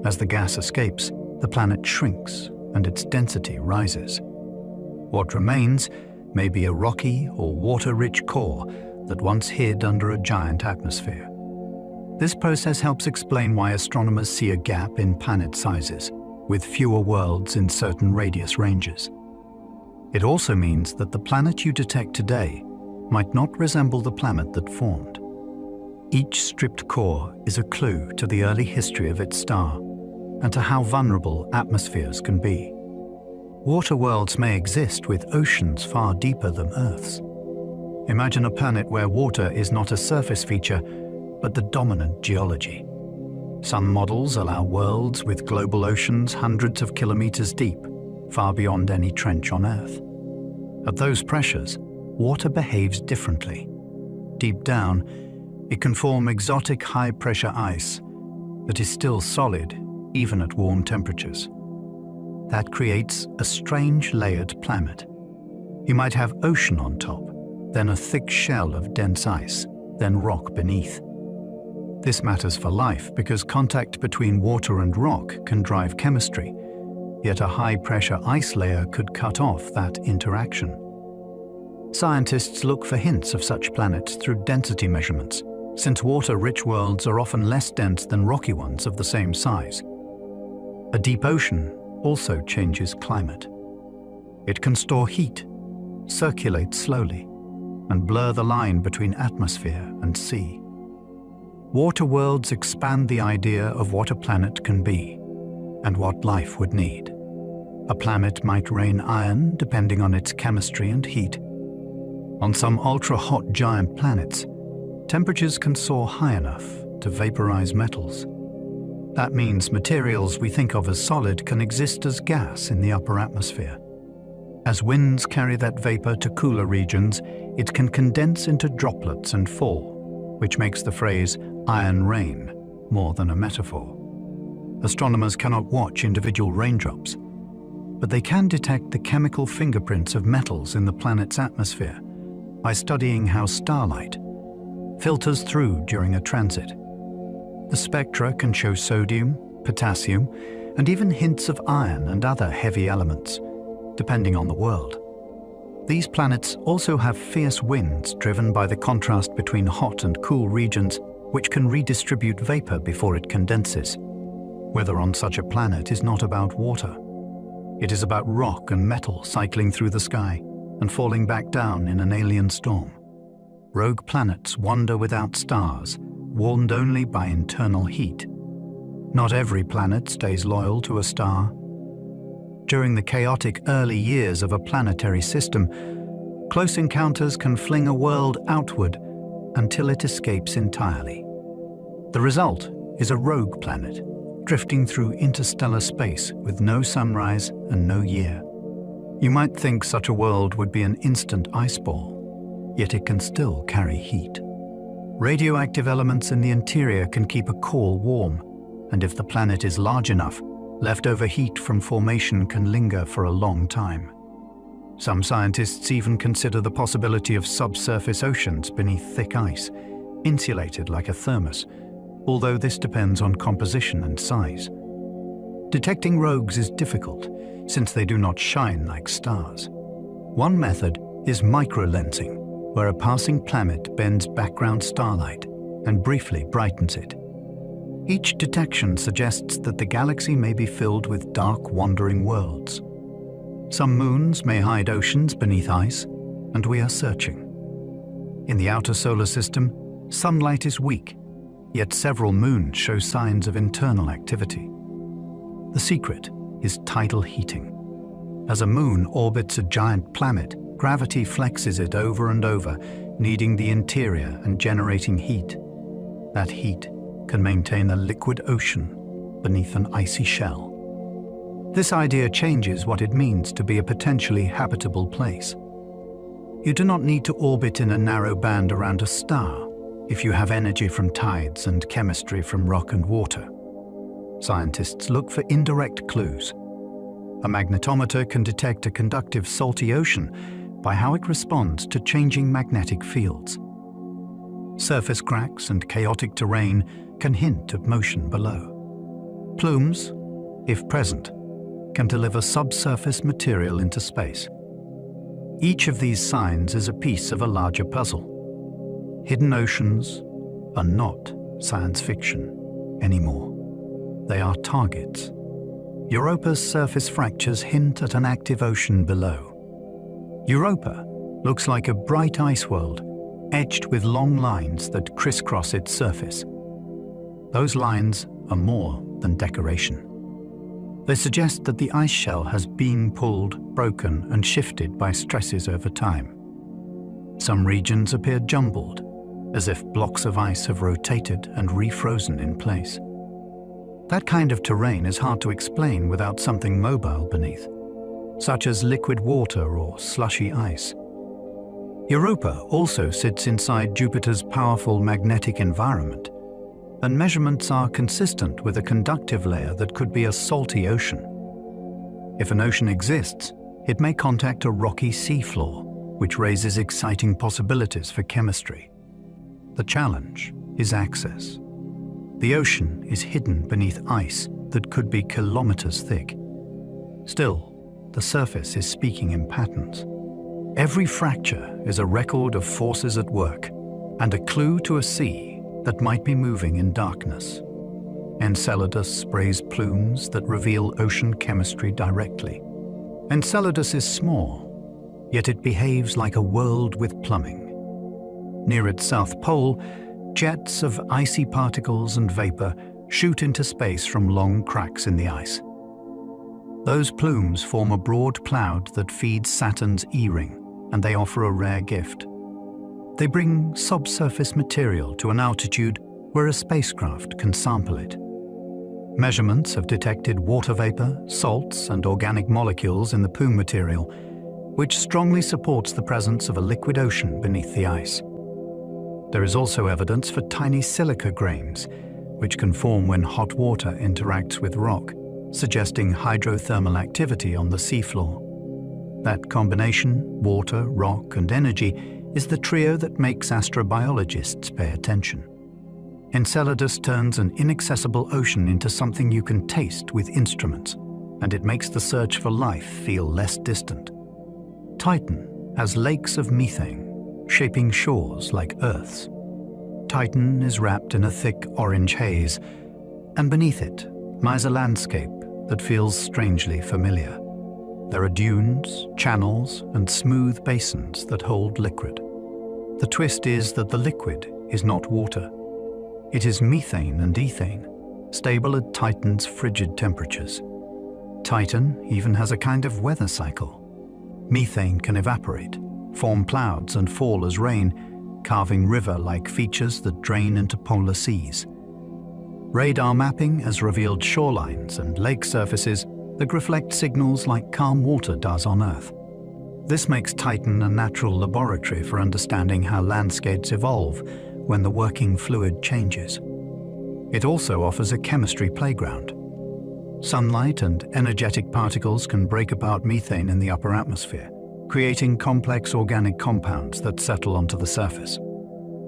As the gas escapes, the planet shrinks and its density rises. What remains may be a rocky or water-rich core that once hid under a giant atmosphere. This process helps explain why astronomers see a gap in planet sizes, with fewer worlds in certain radius ranges. It also means that the planet you detect today might not resemble the planet that formed. Each stripped core is a clue to the early history of its star and to how vulnerable atmospheres can be. Water worlds may exist with oceans far deeper than Earth's. Imagine a planet where water is not a surface feature, but the dominant geology. Some models allow worlds with global oceans hundreds of kilometers deep, far beyond any trench on Earth. At those pressures, water behaves differently. Deep down, it can form exotic high-pressure ice that is still solid even at warm temperatures. That creates a strange layered planet. You might have ocean on top, then a thick shell of dense ice, then rock beneath. This matters for life because contact between water and rock can drive chemistry, yet a high-pressure ice layer could cut off that interaction. Scientists look for hints of such planets through density measurements, since water-rich worlds are often less dense than rocky ones of the same size. A deep ocean also changes climate. It can store heat, circulate slowly, and blur the line between atmosphere and sea. Water worlds expand the idea of what a planet can be and what life would need. A planet might rain iron depending on its chemistry and heat. On some ultra-hot giant planets, temperatures can soar high enough to vaporize metals. That means materials we think of as solid can exist as gas in the upper atmosphere. As winds carry that vapor to cooler regions, it can condense into droplets and fall, which makes the phrase iron rain more than a metaphor. Astronomers cannot watch individual raindrops, but they can detect the chemical fingerprints of metals in the planet's atmosphere by studying how starlight filters through during a transit. The spectra can show sodium, potassium, and even hints of iron and other heavy elements, depending on the world. These planets also have fierce winds driven by the contrast between hot and cool regions, which can redistribute vapor before it condenses. Weather on such a planet is not about water. It is about rock and metal cycling through the sky and falling back down in an alien storm. Rogue planets wander without stars, warmed only by internal heat. Not every planet stays loyal to a star. During the chaotic early years of a planetary system, close encounters can fling a world outward until it escapes entirely. The result is a rogue planet, drifting through interstellar space with no sunrise and no year. You might think such a world would be an instant ice ball, yet it can still carry heat. Radioactive elements in the interior can keep a core warm, and if the planet is large enough, leftover heat from formation can linger for a long time. Some scientists even consider the possibility of subsurface oceans beneath thick ice, insulated like a thermos, although this depends on composition and size. Detecting rogues is difficult, since they do not shine like stars. One method is microlensing, where a passing planet bends background starlight and briefly brightens it. Each detection suggests that the galaxy may be filled with dark, wandering worlds. Some moons may hide oceans beneath ice, and we are searching. In the outer solar system, sunlight is weak, yet several moons show signs of internal activity. The secret is tidal heating. As a moon orbits a giant planet, gravity flexes it over and over, kneading the interior and generating heat. That heat can maintain a liquid ocean beneath an icy shell. This idea changes what it means to be a potentially habitable place. You do not need to orbit in a narrow band around a star if you have energy from tides and chemistry from rock and water. Scientists look for indirect clues. A magnetometer can detect a conductive salty ocean by how it responds to changing magnetic fields. Surface cracks and chaotic terrain can hint at motion below. Plumes, if present, can deliver subsurface material into space. Each of these signs is a piece of a larger puzzle. Hidden oceans are not science fiction anymore. They are targets. Europa's surface fractures hint at an active ocean below. Europa looks like a bright ice world, etched with long lines that crisscross its surface. Those lines are more than decoration. They suggest that the ice shell has been pulled, broken, and shifted by stresses over time. Some regions appear jumbled, as if blocks of ice have rotated and refrozen in place. That kind of terrain is hard to explain without something mobile beneath, such as liquid water or slushy ice. Europa also sits inside Jupiter's powerful magnetic environment, and measurements are consistent with a conductive layer that could be a salty ocean. If an ocean exists, it may contact a rocky seafloor, which raises exciting possibilities for chemistry. The challenge is access. The ocean is hidden beneath ice that could be kilometers thick. Still, the surface is speaking in patterns. Every fracture is a record of forces at work and a clue to a sea that might be moving in darkness. Enceladus sprays plumes that reveal ocean chemistry directly. Enceladus is small, yet it behaves like a world with plumbing. Near its south pole, jets of icy particles and vapor shoot into space from long cracks in the ice. Those plumes form a broad cloud that feeds Saturn's E-ring, and they offer a rare gift. They bring subsurface material to an altitude where a spacecraft can sample it. Measurements have detected water vapor, salts, and organic molecules in the plume material, which strongly supports the presence of a liquid ocean beneath the ice. There is also evidence for tiny silica grains, which can form when hot water interacts with rock, suggesting hydrothermal activity on the seafloor. That combination, water, rock, and energy, is the trio that makes astrobiologists pay attention. Enceladus turns an inaccessible ocean into something you can taste with instruments, and it makes the search for life feel less distant. Titan has lakes of methane, shaping shores like Earth's. Titan is wrapped in a thick orange haze, and beneath it lies a landscape that feels strangely familiar. There are dunes, channels, and smooth basins that hold liquid. The twist is that the liquid is not water. It is methane and ethane, stable at Titan's frigid temperatures. Titan even has a kind of weather cycle. Methane can evaporate, form clouds and fall as rain, carving river-like features that drain into polar seas. Radar mapping has revealed shorelines and lake surfaces that reflect signals like calm water does on Earth. This makes Titan a natural laboratory for understanding how landscapes evolve when the working fluid changes. It also offers a chemistry playground. Sunlight and energetic particles can break apart methane in the upper atmosphere, creating complex organic compounds that settle onto the surface.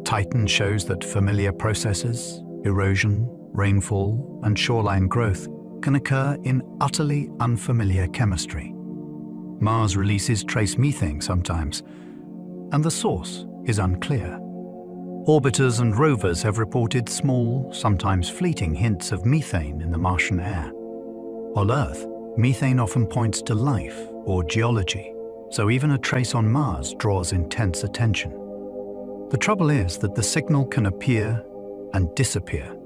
Titan shows that familiar processes, erosion, rainfall, and shoreline growth can occur in utterly unfamiliar chemistry. Mars releases trace methane sometimes, and the source is unclear. Orbiters and rovers have reported small, sometimes fleeting hints of methane in the Martian air. On Earth, methane often points to life or geology, so even a trace on Mars draws intense attention. The trouble is that the signal can appear and disappear,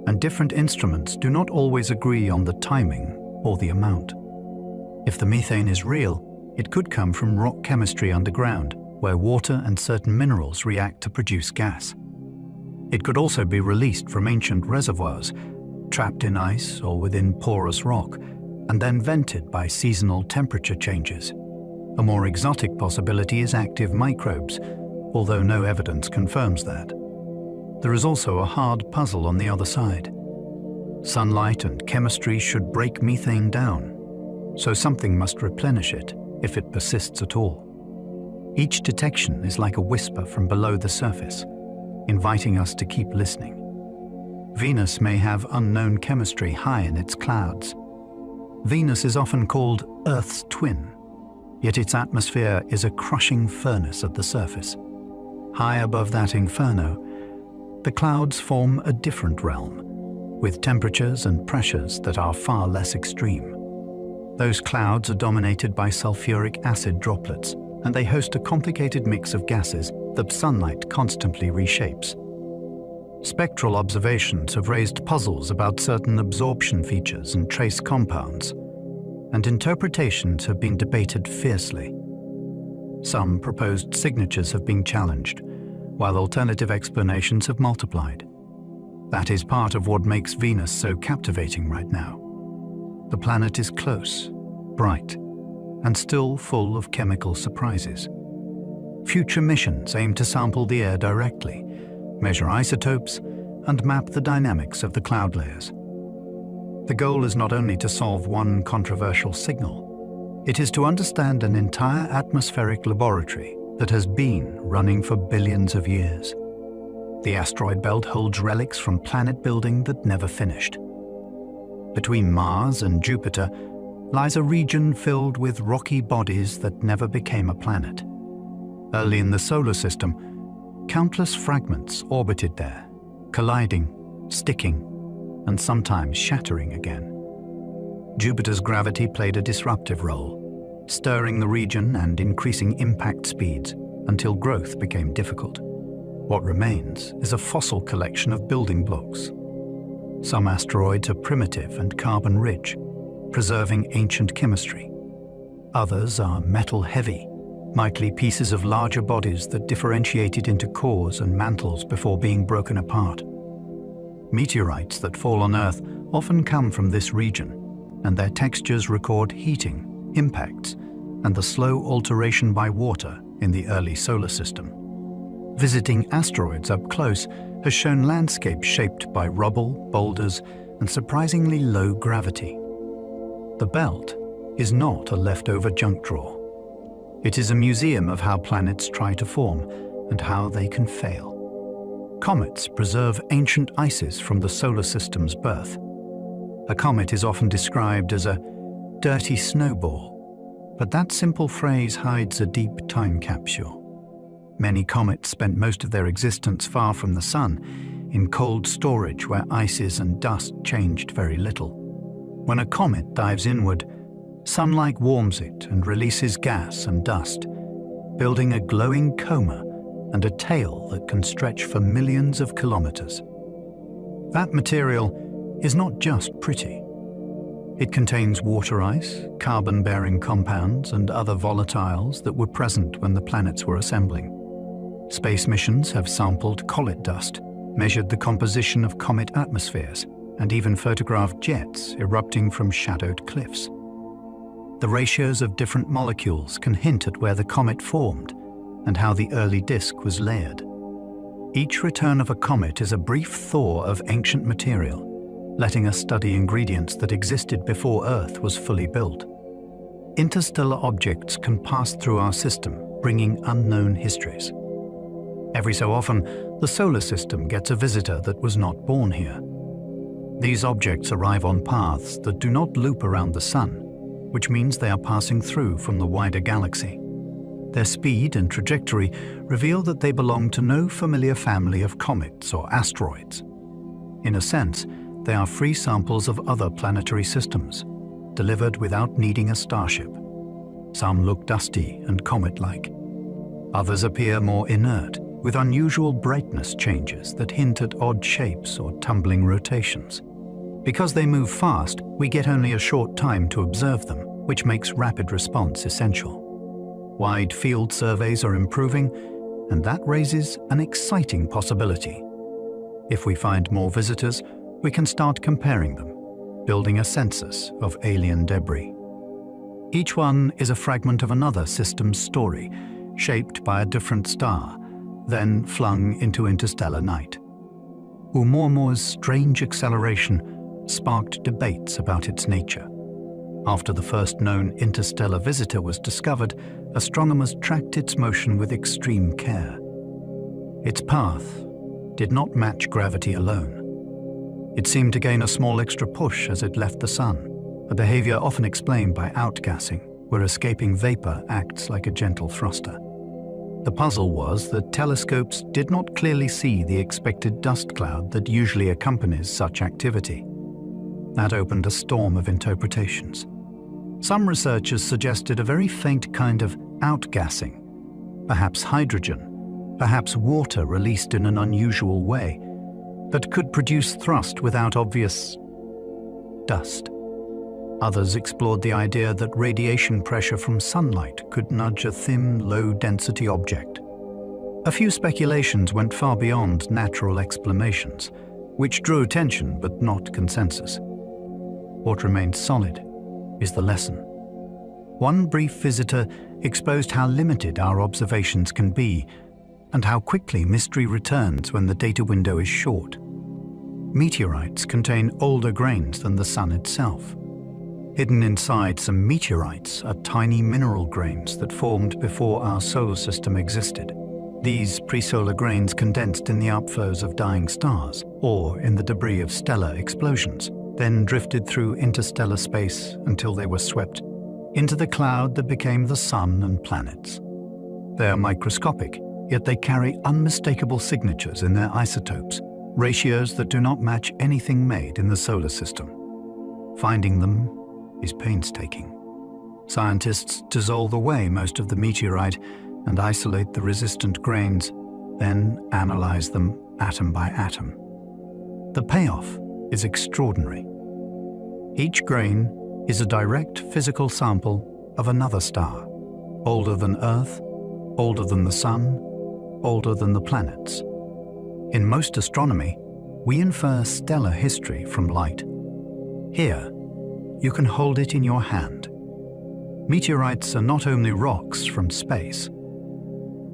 and different instruments do not always agree on the timing or the amount. If the methane is real, it could come from rock chemistry underground, where water and certain minerals react to produce gas. It could also be released from ancient reservoirs, trapped in ice or within porous rock, and then vented by seasonal temperature changes. A more exotic possibility is active microbes, although no evidence confirms that. There is also a hard puzzle on the other side. Sunlight and chemistry should break methane down, so something must replenish it if it persists at all. Each detection is like a whisper from below the surface, inviting us to keep listening. Venus may have unknown chemistry high in its clouds. Venus is often called Earth's twin, yet its atmosphere is a crushing furnace at the surface. High above that inferno, the clouds form a different realm, with temperatures and pressures that are far less extreme. Those clouds are dominated by sulfuric acid droplets, and they host a complicated mix of gases that sunlight constantly reshapes. Spectral observations have raised puzzles about certain absorption features and trace compounds, and interpretations have been debated fiercely. Some proposed signatures have been challenged, while alternative explanations have multiplied. That is part of what makes Venus so captivating right now. The planet is close, bright, and still full of chemical surprises. Future missions aim to sample the air directly, measure isotopes, and map the dynamics of the cloud layers. The goal is not only to solve one controversial signal, it is to understand an entire atmospheric laboratory that has been running for billions of years. The asteroid belt holds relics from planet building that never finished. Between Mars and Jupiter lies a region filled with rocky bodies that never became a planet. Early in the solar system, countless fragments orbited there, colliding, sticking, and sometimes shattering again. Jupiter's gravity played a disruptive role, stirring the region and increasing impact speeds until growth became difficult. What remains is a fossil collection of building blocks. Some asteroids are primitive and carbon-rich, preserving ancient chemistry. Others are metal-heavy, likely pieces of larger bodies that differentiated into cores and mantles before being broken apart. Meteorites that fall on Earth often come from this region, and their textures record heating, impacts, and the slow alteration by water in the early solar system. Visiting asteroids up close has shown landscapes shaped by rubble, boulders, and surprisingly low gravity. The belt is not a leftover junk drawer. It is a museum of how planets try to form and how they can fail. Comets preserve ancient ices from the solar system's birth. A comet is often described as a dirty snowball, but that simple phrase hides a deep time capsule. Many comets spent most of their existence far from the sun, in cold storage where ices and dust changed very little. When a comet dives inward, sunlight warms it and releases gas and dust, building a glowing coma and a tail that can stretch for millions of kilometers. That material is not just pretty. It contains water ice, carbon-bearing compounds, and other volatiles that were present when the planets were assembling. Space missions have sampled comet dust, measured the composition of comet atmospheres, and even photographed jets erupting from shadowed cliffs. The ratios of different molecules can hint at where the comet formed and how the early disk was layered. Each return of a comet is a brief thaw of ancient material, letting us study ingredients that existed before Earth was fully built. Interstellar objects can pass through our system, bringing unknown histories. Every so often, the solar system gets a visitor that was not born here. These objects arrive on paths that do not loop around the Sun, which means they are passing through from the wider galaxy. Their speed and trajectory reveal that they belong to no familiar family of comets or asteroids. In a sense, they are free samples of other planetary systems, delivered without needing a starship. Some look dusty and comet-like. Others appear more inert, with unusual brightness changes that hint at odd shapes or tumbling rotations. Because they move fast, we get only a short time to observe them, which makes rapid response essential. Wide field surveys are improving, and that raises an exciting possibility. If we find more visitors, we can start comparing them, building a census of alien debris. Each one is a fragment of another system's story, shaped by a different star, then flung into interstellar night. Oumuamua's strange acceleration sparked debates about its nature. After the first known interstellar visitor was discovered, astronomers tracked its motion with extreme care. Its path did not match gravity alone. It seemed to gain a small extra push as it left the Sun, a behavior often explained by outgassing, where escaping vapor acts like a gentle thruster. The puzzle was that telescopes did not clearly see the expected dust cloud that usually accompanies such activity. That opened a storm of interpretations. Some researchers suggested a very faint kind of outgassing, perhaps hydrogen, perhaps water released in an unusual way, that could produce thrust without obvious dust. Others explored the idea that radiation pressure from sunlight could nudge a thin, low-density object. A few speculations went far beyond natural explanations, which drew attention but not consensus. What remained solid is the lesson. One brief visitor exposed how limited our observations can be and how quickly mystery returns when the data window is short. Meteorites contain older grains than the Sun itself. Hidden inside some meteorites are tiny mineral grains that formed before our solar system existed. These pre-solar grains condensed in the outflows of dying stars or in the debris of stellar explosions, then drifted through interstellar space until they were swept into the cloud that became the Sun and planets. They are microscopic, yet they carry unmistakable signatures in their isotopes, ratios that do not match anything made in the solar system. Finding them is painstaking. Scientists dissolve away most of the meteorite and isolate the resistant grains, then analyze them atom by atom. The payoff is extraordinary. Each grain is a direct physical sample of another star, older than Earth, older than the Sun, older than the planets. In most astronomy, we infer stellar history from light. Here, you can hold it in your hand. Meteorites are not only rocks from space.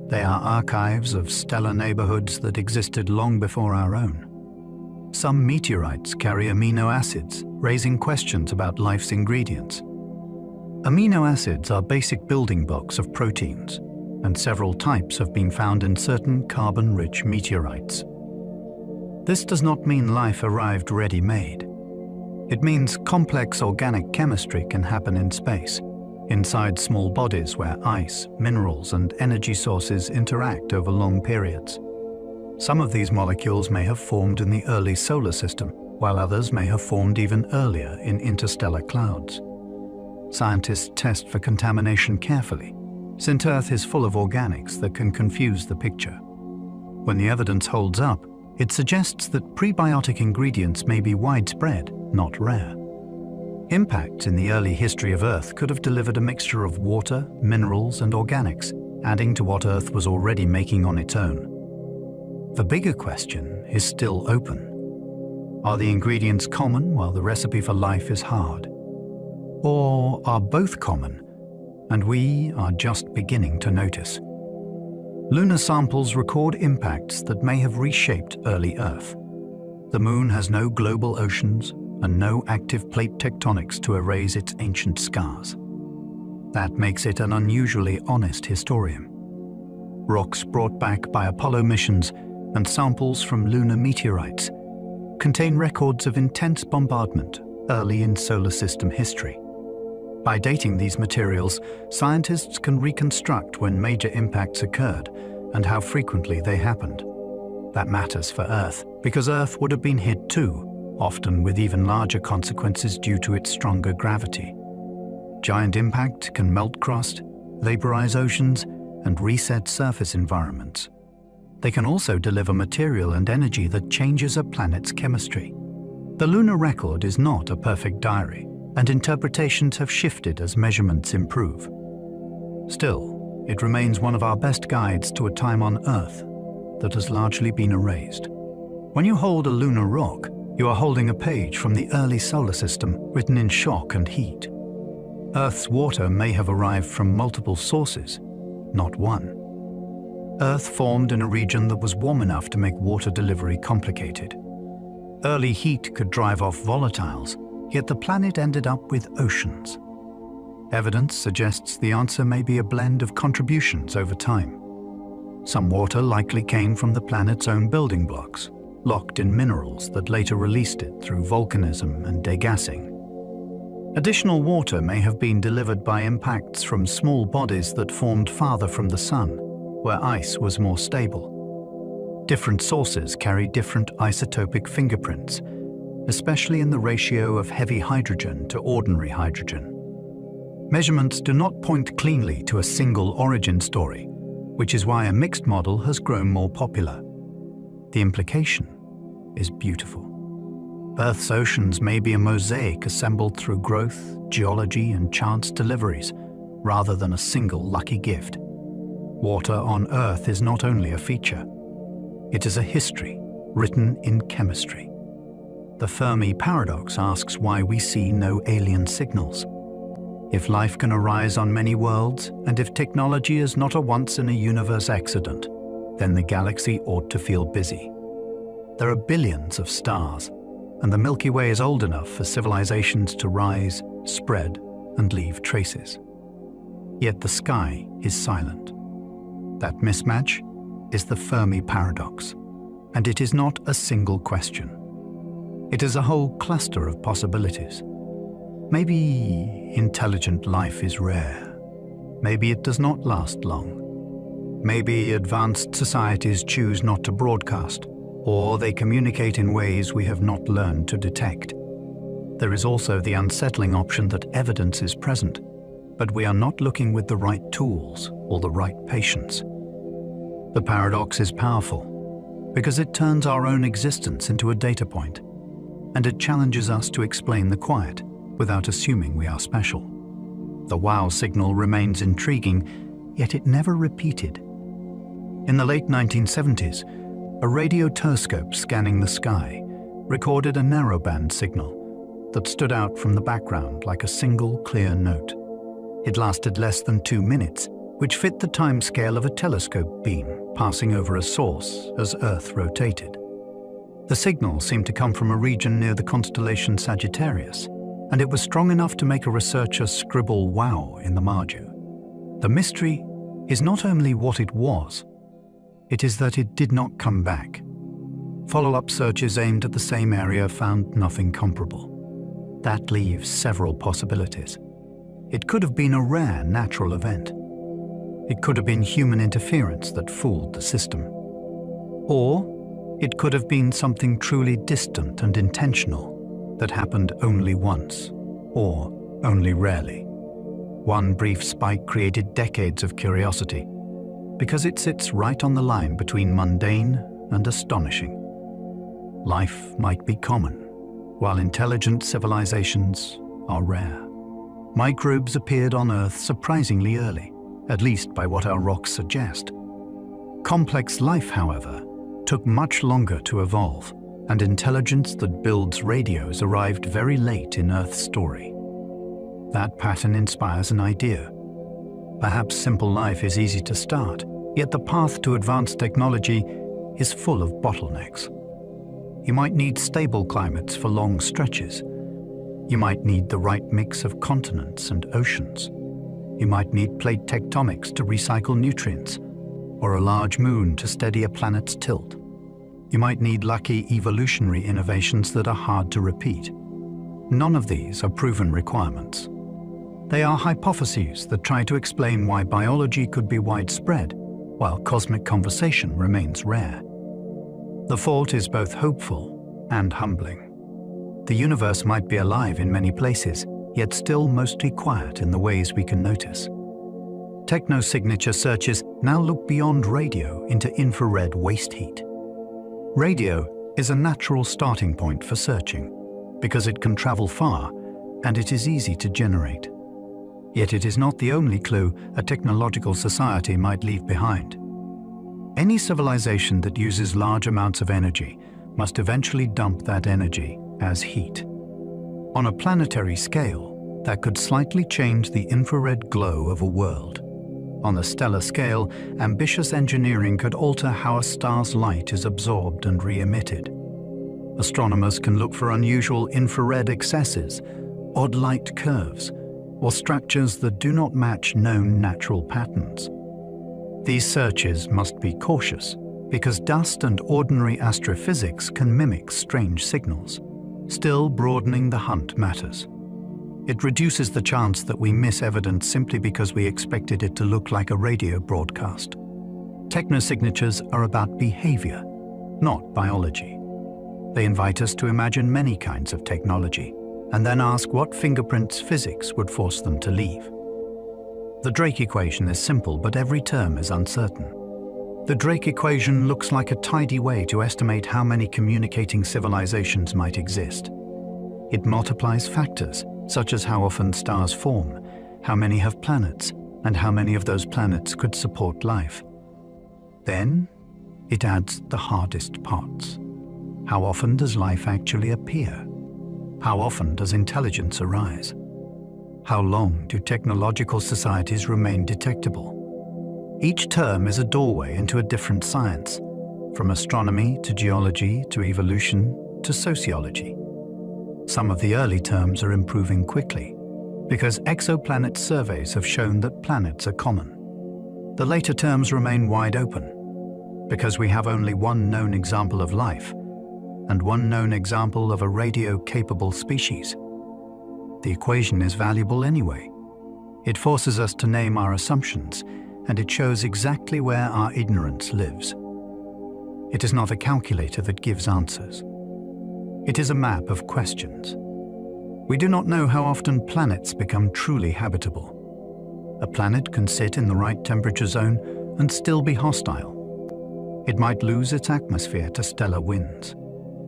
They are archives of stellar neighborhoods that existed long before our own. Some meteorites carry amino acids, raising questions about life's ingredients. Amino acids are basic building blocks of proteins, and several types have been found in certain carbon-rich meteorites. This does not mean life arrived ready-made. It means complex organic chemistry can happen in space, inside small bodies where ice, minerals, and energy sources interact over long periods. Some of these molecules may have formed in the early solar system, while others may have formed even earlier in interstellar clouds. Scientists test for contamination carefully, since Earth is full of organics that can confuse the picture. When the evidence holds up, It suggests that prebiotic ingredients may be widespread, not rare. Impacts in the early history of Earth could have delivered a mixture of water, minerals, and organics, adding to what Earth was already making on its own. The bigger question is still open. Are the ingredients common while the recipe for life is hard? Or are both common, and we are just beginning to notice? Lunar samples record impacts that may have reshaped early Earth. The Moon has no global oceans and no active plate tectonics to erase its ancient scars. That makes it an unusually honest historian. Rocks brought back by Apollo missions and samples from lunar meteorites contain records of intense bombardment early in solar system history. By dating these materials, scientists can reconstruct when major impacts occurred and how frequently they happened. That matters for Earth, because Earth would have been hit too, often with even larger consequences due to its stronger gravity. Giant impact can melt crust, vaporize oceans, and reset surface environments. They can also deliver material and energy that changes a planet's chemistry. The lunar record is not a perfect diary, and interpretations have shifted as measurements improve. Still, it remains one of our best guides to a time on Earth that has largely been erased. When you hold a lunar rock, you are holding a page from the early solar system written in shock and heat. Earth's water may have arrived from multiple sources, not one. Earth formed in a region that was warm enough to make water delivery complicated. Early heat could drive off volatiles, yet the planet ended up with oceans. Evidence suggests the answer may be a blend of contributions over time. Some water likely came from the planet's own building blocks, locked in minerals that later released it through volcanism and degassing. Additional water may have been delivered by impacts from small bodies that formed farther from the Sun, where ice was more stable. Different sources carry different isotopic fingerprints, especially in the ratio of heavy hydrogen to ordinary hydrogen. Measurements do not point cleanly to a single origin story, which is why a mixed model has grown more popular. The implication is beautiful. Earth's oceans may be a mosaic assembled through growth, geology, and chance deliveries, rather than a single lucky gift. Water on Earth is not only a feature, it is a history written in chemistry. The Fermi paradox asks why we see no alien signals. If life can arise on many worlds, and if technology is not a once-in-a-universe accident, then the galaxy ought to feel busy. There are billions of stars, and the Milky Way is old enough for civilizations to rise, spread, and leave traces. Yet the sky is silent. That mismatch is the Fermi paradox, and it is not a single question. It is a whole cluster of possibilities. Maybe intelligent life is rare. Maybe it does not last long. Maybe advanced societies choose not to broadcast, or they communicate in ways we have not learned to detect. There is also the unsettling option that evidence is present, but we are not looking with the right tools or the right patience. The paradox is powerful because it turns our own existence into a data point, and it challenges us to explain the quiet without assuming we are special. The wow signal remains intriguing, yet it never repeated. In the late 1970s, a radio telescope scanning the sky recorded a narrowband signal that stood out from the background like a single clear note. It lasted less than 2 minutes, which fit the timescale of a telescope beam passing over a source as Earth rotated. The signal seemed to come from a region near the constellation Sagittarius, and it was strong enough to make a researcher scribble "wow" in the margin. The mystery is not only what it was, it is that it did not come back. Follow-up searches aimed at the same area found nothing comparable. That leaves several possibilities. It could have been a rare natural event. It could have been human interference that fooled the system. Or it could have been something truly distant and intentional that happened only once, or only rarely. One brief spike created decades of curiosity, because it sits right on the line between mundane and astonishing. life might be common, while intelligent civilizations are rare. Microbes appeared on Earth surprisingly early, at least by what our rocks suggest. Complex life, however, took much longer to evolve, and intelligence that builds radios arrived very late in Earth's story. That pattern inspires an idea. Perhaps simple life is easy to start, yet the path to advanced technology is full of bottlenecks. You might need stable climates for long stretches. You might need the right mix of continents and oceans. You might need plate tectonics to recycle nutrients, or a large moon to steady a planet's tilt. You might need lucky evolutionary innovations that are hard to repeat. None of these are proven requirements. They are hypotheses that try to explain why biology could be widespread, while cosmic conversation remains rare. The thought is both hopeful and humbling. The universe might be alive in many places, yet still mostly quiet in the ways we can notice. Technosignature searches now look beyond radio into infrared waste heat. Radio is a natural starting point for searching, because it can travel far and it is easy to generate. Yet it is not the only clue a technological society might leave behind. Any civilization that uses large amounts of energy must eventually dump that energy as heat. On a planetary scale, that could slightly change the infrared glow of a world. On a stellar scale, ambitious engineering could alter how a star's light is absorbed and re-emitted. Astronomers can look for unusual infrared excesses, odd light curves, or structures that do not match known natural patterns. These searches must be cautious, because dust and ordinary astrophysics can mimic strange signals. Still, broadening the hunt matters. It reduces the chance that we miss evidence simply because we expected it to look like a radio broadcast. Technosignatures are about behavior, not biology. They invite us to imagine many kinds of technology, and then ask what fingerprints physics would force them to leave. The Drake equation is simple, but every term is uncertain. The Drake equation looks like a tidy way to estimate how many communicating civilizations might exist. It multiplies factors, such as how often stars form, how many have planets, and how many of those planets could support life. Then, it adds the hardest parts. How often does life actually appear? How often does intelligence arise? How long do technological societies remain detectable? Each term is a doorway into a different science, from astronomy to geology to evolution to sociology. Some of the early terms are improving quickly, because exoplanet surveys have shown that planets are common. The later terms remain wide open, because we have only one known example of life, and one known example of a radio-capable species. The equation is valuable anyway. It forces us to name our assumptions, and it shows exactly where our ignorance lives. It is not a calculator that gives answers. It is a map of questions. We do not know how often planets become truly habitable. A planet can sit in the right temperature zone and still be hostile. It might lose its atmosphere to stellar winds.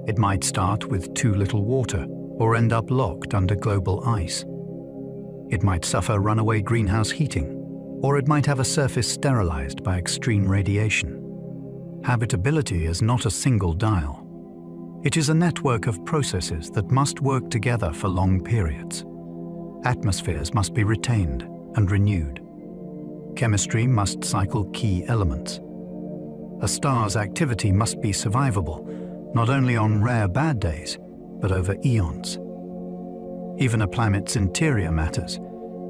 It might start with too little water or end up locked under global ice. It might suffer runaway greenhouse heating, or it might have a surface sterilized by extreme radiation. Habitability is not a single dial. It is a network of processes that must work together for long periods. Atmospheres must be retained and renewed. Chemistry must cycle key elements. A star's activity must be survivable, not only on rare bad days, but over eons. Even a planet's interior matters,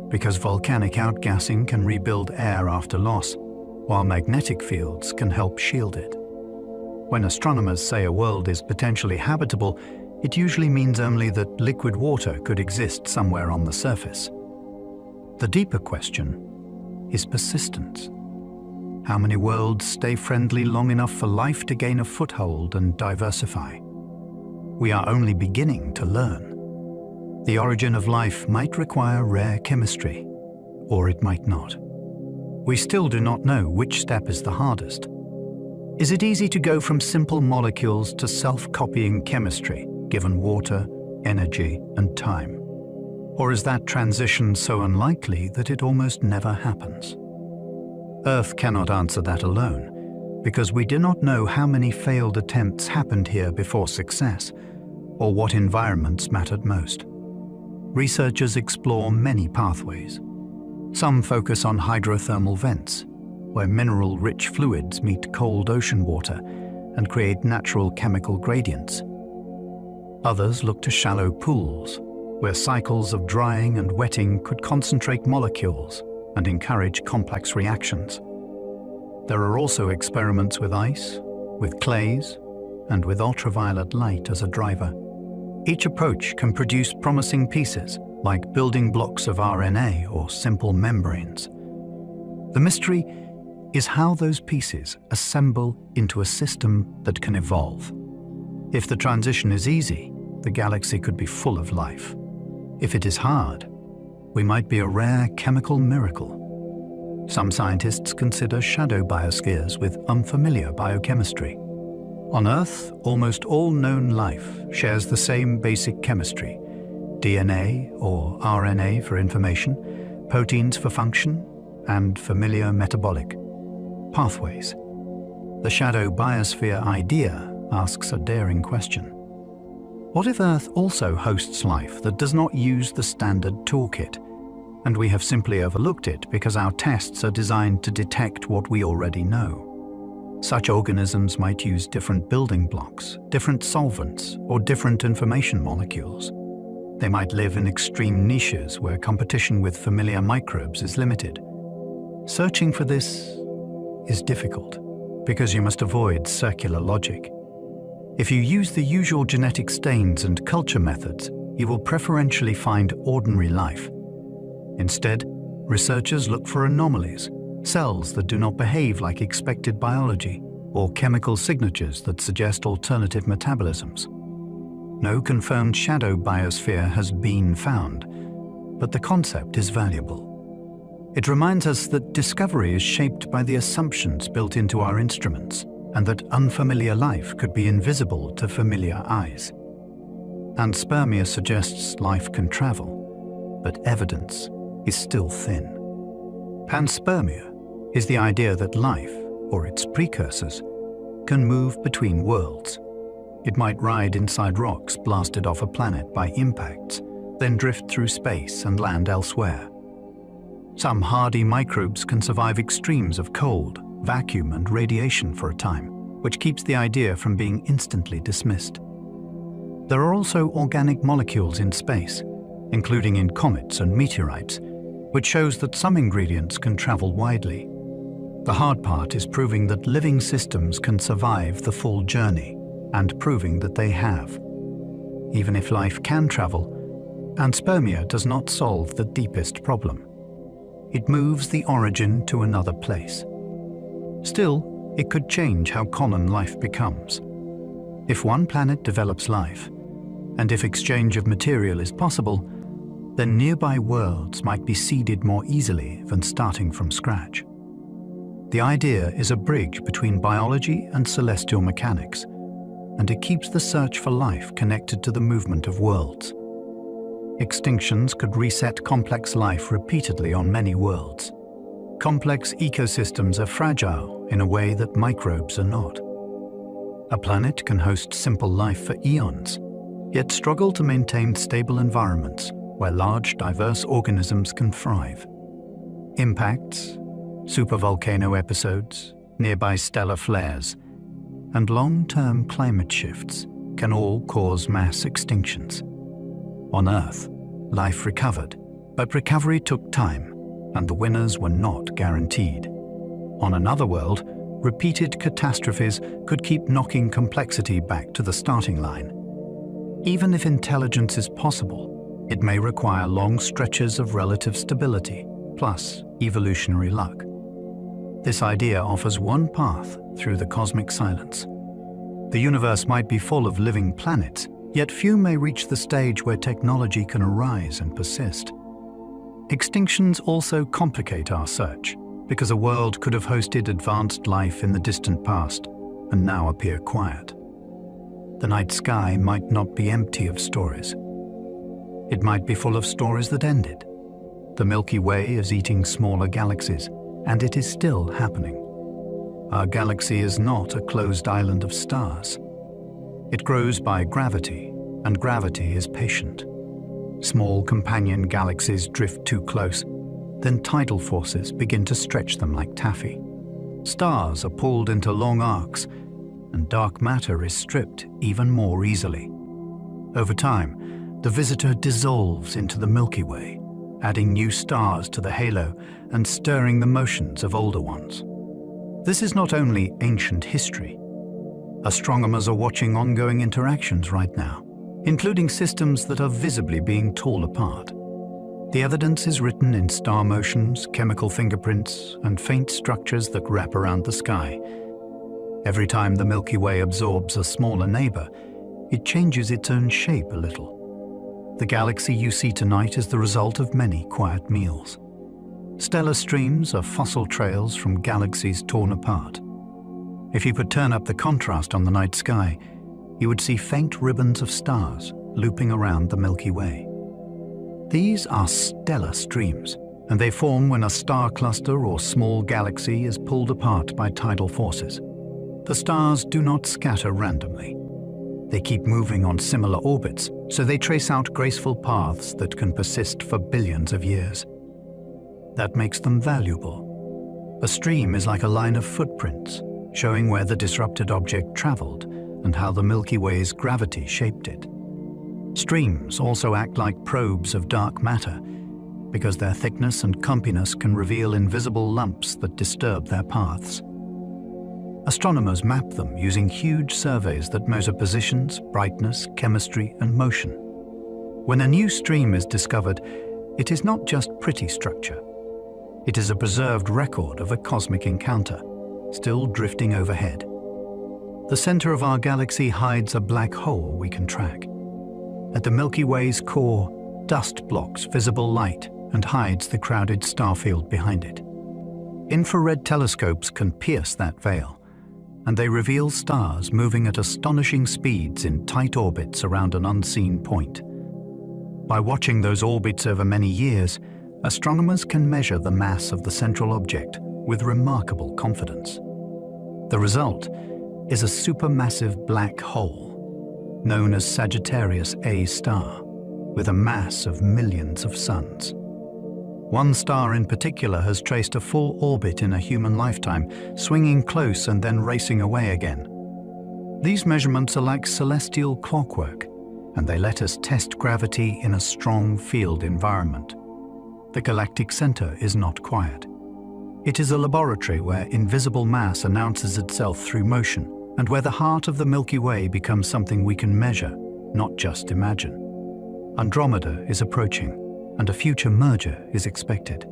because volcanic outgassing can rebuild air after loss, while magnetic fields can help shield it. When astronomers say a world is potentially habitable, it usually means only that liquid water could exist somewhere on the surface. The deeper question is persistence. How many worlds stay friendly long enough for life to gain a foothold and diversify? We are only beginning to learn. The origin of life might require rare chemistry, or it might not. We still do not know which step is the hardest. Is it easy to go from simple molecules to self-copying chemistry, given water, energy, and time? Or is that transition so unlikely that it almost never happens? Earth cannot answer that alone, because we do not know how many failed attempts happened here before success, or what environments mattered most. Researchers explore many pathways. Some focus on hydrothermal vents, where mineral-rich fluids meet cold ocean water and create natural chemical gradients. Others look to shallow pools, where cycles of drying and wetting could concentrate molecules and encourage complex reactions. There are also experiments with ice, with clays, and with ultraviolet light as a driver. Each approach can produce promising pieces, like building blocks of RNA or simple membranes. The mystery is how those pieces assemble into a system that can evolve. If the transition is easy, the galaxy could be full of life. If it is hard, we might be a rare chemical miracle. Some scientists consider shadow biospheres with unfamiliar biochemistry. On Earth, almost all known life shares the same basic chemistry: DNA or RNA for information, proteins for function, and familiar metabolic pathways. The shadow biosphere idea asks a daring question. What if Earth also hosts life that does not use the standard toolkit, and we have simply overlooked it because our tests are designed to detect what we already know? Such organisms might use different building blocks, different solvents, or different information molecules. They might live in extreme niches where competition with familiar microbes is limited. Searching for this is difficult because you must avoid circular logic. If you use the usual genetic stains and culture methods, you will preferentially find ordinary life. Instead, researchers look for anomalies, cells that do not behave like expected biology, or chemical signatures that suggest alternative metabolisms. No confirmed shadow biosphere has been found, but the concept is valuable. It reminds us that discovery is shaped by the assumptions built into our instruments, and that unfamiliar life could be invisible to familiar eyes. Panspermia suggests life can travel, but evidence is still thin. Panspermia is the idea that life, or its precursors, can move between worlds. It might ride inside rocks blasted off a planet by impacts, then drift through space and land elsewhere. Some hardy microbes can survive extremes of cold, vacuum, and radiation for a time, which keeps the idea from being instantly dismissed. There are also organic molecules in space, including in comets and meteorites, which shows that some ingredients can travel widely. The hard part is proving that living systems can survive the full journey, and proving that they have. Even if life can travel, panspermia does not solve the deepest problem. It moves the origin to another place. Still, it could change how common life becomes. If one planet develops life, and if exchange of material is possible, then nearby worlds might be seeded more easily than starting from scratch. The idea is a bridge between biology and celestial mechanics, and it keeps the search for life connected to the movement of worlds. Extinctions could reset complex life repeatedly on many worlds. Complex ecosystems are fragile in a way that microbes are not. A planet can host simple life for eons, yet struggle to maintain stable environments where large, diverse organisms can thrive. Impacts, supervolcano episodes, nearby stellar flares, and long-term climate shifts can all cause mass extinctions. On Earth, life recovered, but recovery took time, and the winners were not guaranteed. On another world, repeated catastrophes could keep knocking complexity back to the starting line. Even if intelligence is possible, it may require long stretches of relative stability, plus evolutionary luck. This idea offers one path through the cosmic silence. The universe might be full of living planets, yet few may reach the stage where technology can arise and persist. Extinctions also complicate our search, because a world could have hosted advanced life in the distant past, and now appear quiet. The night sky might not be empty of stories. It might be full of stories that ended. The Milky Way is eating smaller galaxies, and it is still happening. Our galaxy is not a closed island of stars. It grows by gravity, and gravity is patient. Small companion galaxies drift too close, then tidal forces begin to stretch them like taffy. Stars are pulled into long arcs, and dark matter is stripped even more easily. Over time, the visitor dissolves into the Milky Way, adding new stars to the halo and stirring the motions of older ones. This is not only ancient history. Astronomers are watching ongoing interactions right now, including systems that are visibly being torn apart. The evidence is written in star motions, chemical fingerprints, and faint structures that wrap around the sky. Every time the Milky Way absorbs a smaller neighbor, it changes its own shape a little. The galaxy you see tonight is the result of many quiet meals. Stellar streams are fossil trails from galaxies torn apart. If you could turn up the contrast on the night sky, you would see faint ribbons of stars looping around the Milky Way. These are stellar streams, and they form when a star cluster or small galaxy is pulled apart by tidal forces. The stars do not scatter randomly. They keep moving on similar orbits, so they trace out graceful paths that can persist for billions of years. That makes them valuable. A stream is like a line of footprints, showing where the disrupted object traveled and how the Milky Way's gravity shaped it. Streams also act like probes of dark matter, because their thickness and clumpiness can reveal invisible lumps that disturb their paths. Astronomers map them using huge surveys that measure positions, brightness, chemistry, and motion. When a new stream is discovered, it is not just pretty structure. It is a preserved record of a cosmic encounter, still drifting overhead. The center of our galaxy hides a black hole we can track. At the Milky Way's core, dust blocks visible light and hides the crowded star field behind it. Infrared telescopes can pierce that veil, and they reveal stars moving at astonishing speeds in tight orbits around an unseen point. By watching those orbits over many years, astronomers can measure the mass of the central object with remarkable confidence. The result is a supermassive black hole, known as Sagittarius A star, with a mass of millions of suns. One star in particular has traced a full orbit in a human lifetime, swinging close and then racing away again. These measurements are like celestial clockwork, and they let us test gravity in a strong field environment. The galactic center is not quiet. It is a laboratory where invisible mass announces itself through motion, and where the heart of the Milky Way becomes something we can measure, not just imagine. Andromeda is approaching, and a future merger is expected.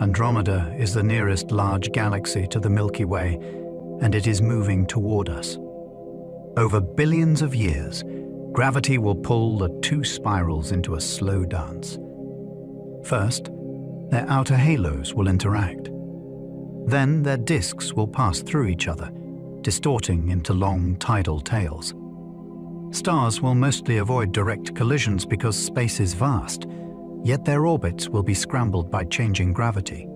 Andromeda is the nearest large galaxy to the Milky Way, and it is moving toward us. Over billions of years, gravity will pull the two spirals into a slow dance. First, their outer halos will interact. Then their disks will pass through each other, distorting into long tidal tails. Stars will mostly avoid direct collisions because space is vast, yet their orbits will be scrambled by changing gravity.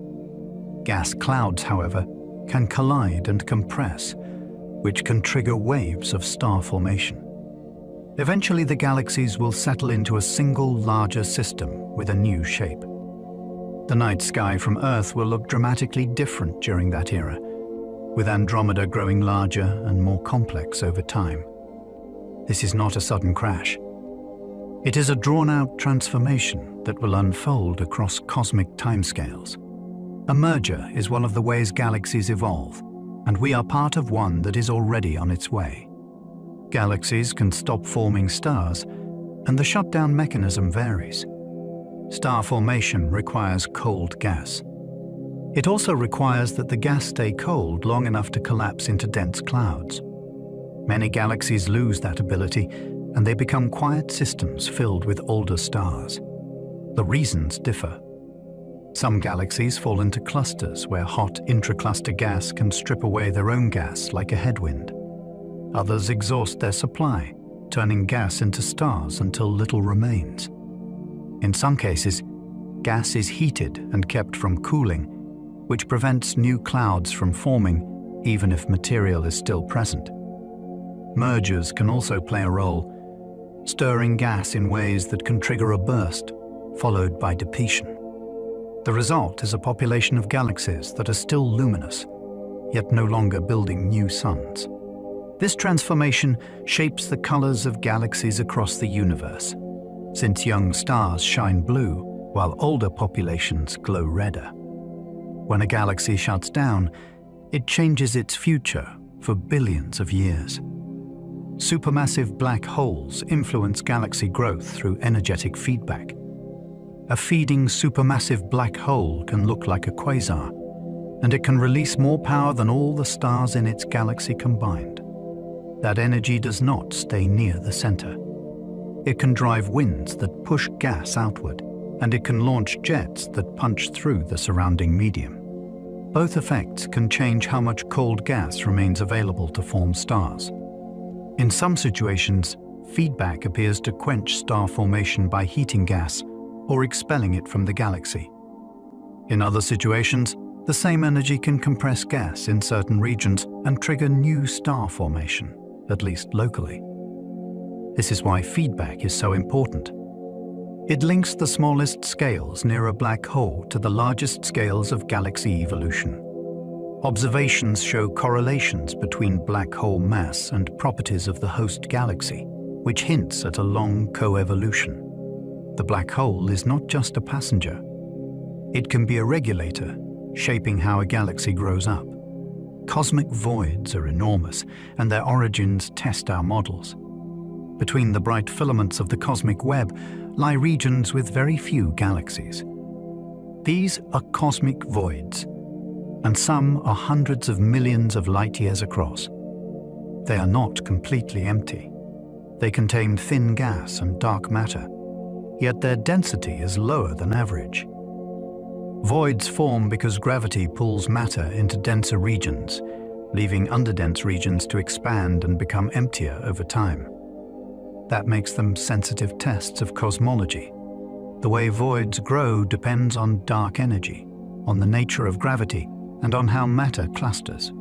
Gas clouds, however, can collide and compress, which can trigger waves of star formation. Eventually, the galaxies will settle into a single larger system with a new shape. The night sky from Earth will look dramatically different during that era, with Andromeda growing larger and more complex over time. This is not a sudden crash. It is a drawn-out transformation that will unfold across cosmic timescales. A merger is one of the ways galaxies evolve, and we are part of one that is already on its way. Galaxies can stop forming stars, and the shutdown mechanism varies. Star formation requires cold gas. It also requires that the gas stay cold long enough to collapse into dense clouds. Many galaxies lose that ability, and they become quiet systems filled with older stars. The reasons differ. Some galaxies fall into clusters where hot intracluster gas can strip away their own gas like a headwind. Others exhaust their supply, turning gas into stars until little remains. In some cases, gas is heated and kept from cooling, which prevents new clouds from forming even if material is still present. Mergers can also play a role, stirring gas in ways that can trigger a burst, followed by depletion. The result is a population of galaxies that are still luminous, yet no longer building new suns. This transformation shapes the colors of galaxies across the universe, since young stars shine blue while older populations glow redder. When a galaxy shuts down, it changes its future for billions of years. Supermassive black holes influence galaxy growth through energetic feedback. A feeding supermassive black hole can look like a quasar, and it can release more power than all the stars in its galaxy combined. That energy does not stay near the center. It can drive winds that push gas outward, and it can launch jets that punch through the surrounding medium. Both effects can change how much cold gas remains available to form stars. In some situations, feedback appears to quench star formation by heating gas or expelling it from the galaxy. In other situations, the same energy can compress gas in certain regions and trigger new star formation, at least locally. This is why feedback is so important. It links the smallest scales near a black hole to the largest scales of galaxy evolution. Observations show correlations between black hole mass and properties of the host galaxy, which hints at a long coevolution. The black hole is not just a passenger. It can be a regulator, shaping how a galaxy grows up. Cosmic voids are enormous, and their origins test our models. Between the bright filaments of the cosmic web lie regions with very few galaxies. These are cosmic voids, and some are hundreds of millions of light-years across. They are not completely empty. They contain thin gas and dark matter, yet their density is lower than average. Voids form because gravity pulls matter into denser regions, leaving underdense regions to expand and become emptier over time. That makes them sensitive tests of cosmology. The way voids grow depends on dark energy, on the nature of gravity, and on how matter clusters.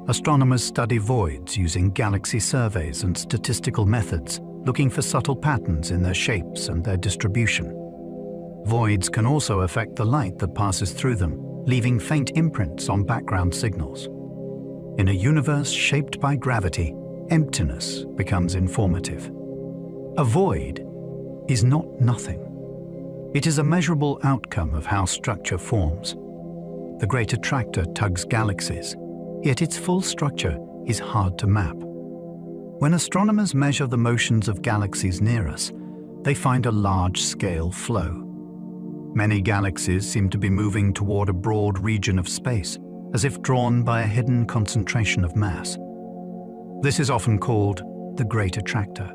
Astronomers study voids using galaxy surveys and statistical methods, looking for subtle patterns in their shapes and their distribution. Voids can also affect the light that passes through them, leaving faint imprints on background signals. In a universe shaped by gravity, emptiness becomes informative. A void is not nothing. It is a measurable outcome of how structure forms. The Great Attractor tugs galaxies, yet its full structure is hard to map. When astronomers measure the motions of galaxies near us, they find a large-scale flow. Many galaxies seem to be moving toward a broad region of space, as if drawn by a hidden concentration of mass. This is often called the Great Attractor.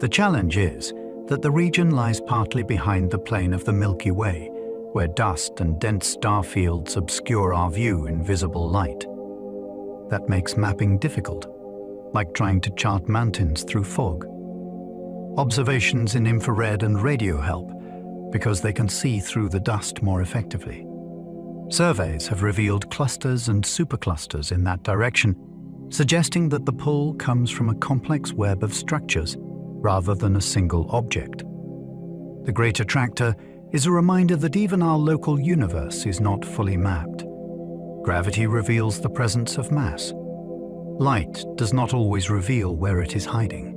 The challenge is that the region lies partly behind the plane of the Milky Way, where dust and dense star fields obscure our view in visible light. That makes mapping difficult, like trying to chart mountains through fog. Observations in infrared and radio help, because they can see through the dust more effectively. Surveys have revealed clusters and superclusters in that direction, suggesting that the pull comes from a complex web of structures rather than a single object. The Great Attractor is a reminder that even our local universe is not fully mapped. Gravity reveals the presence of mass. Light does not always reveal where it is hiding.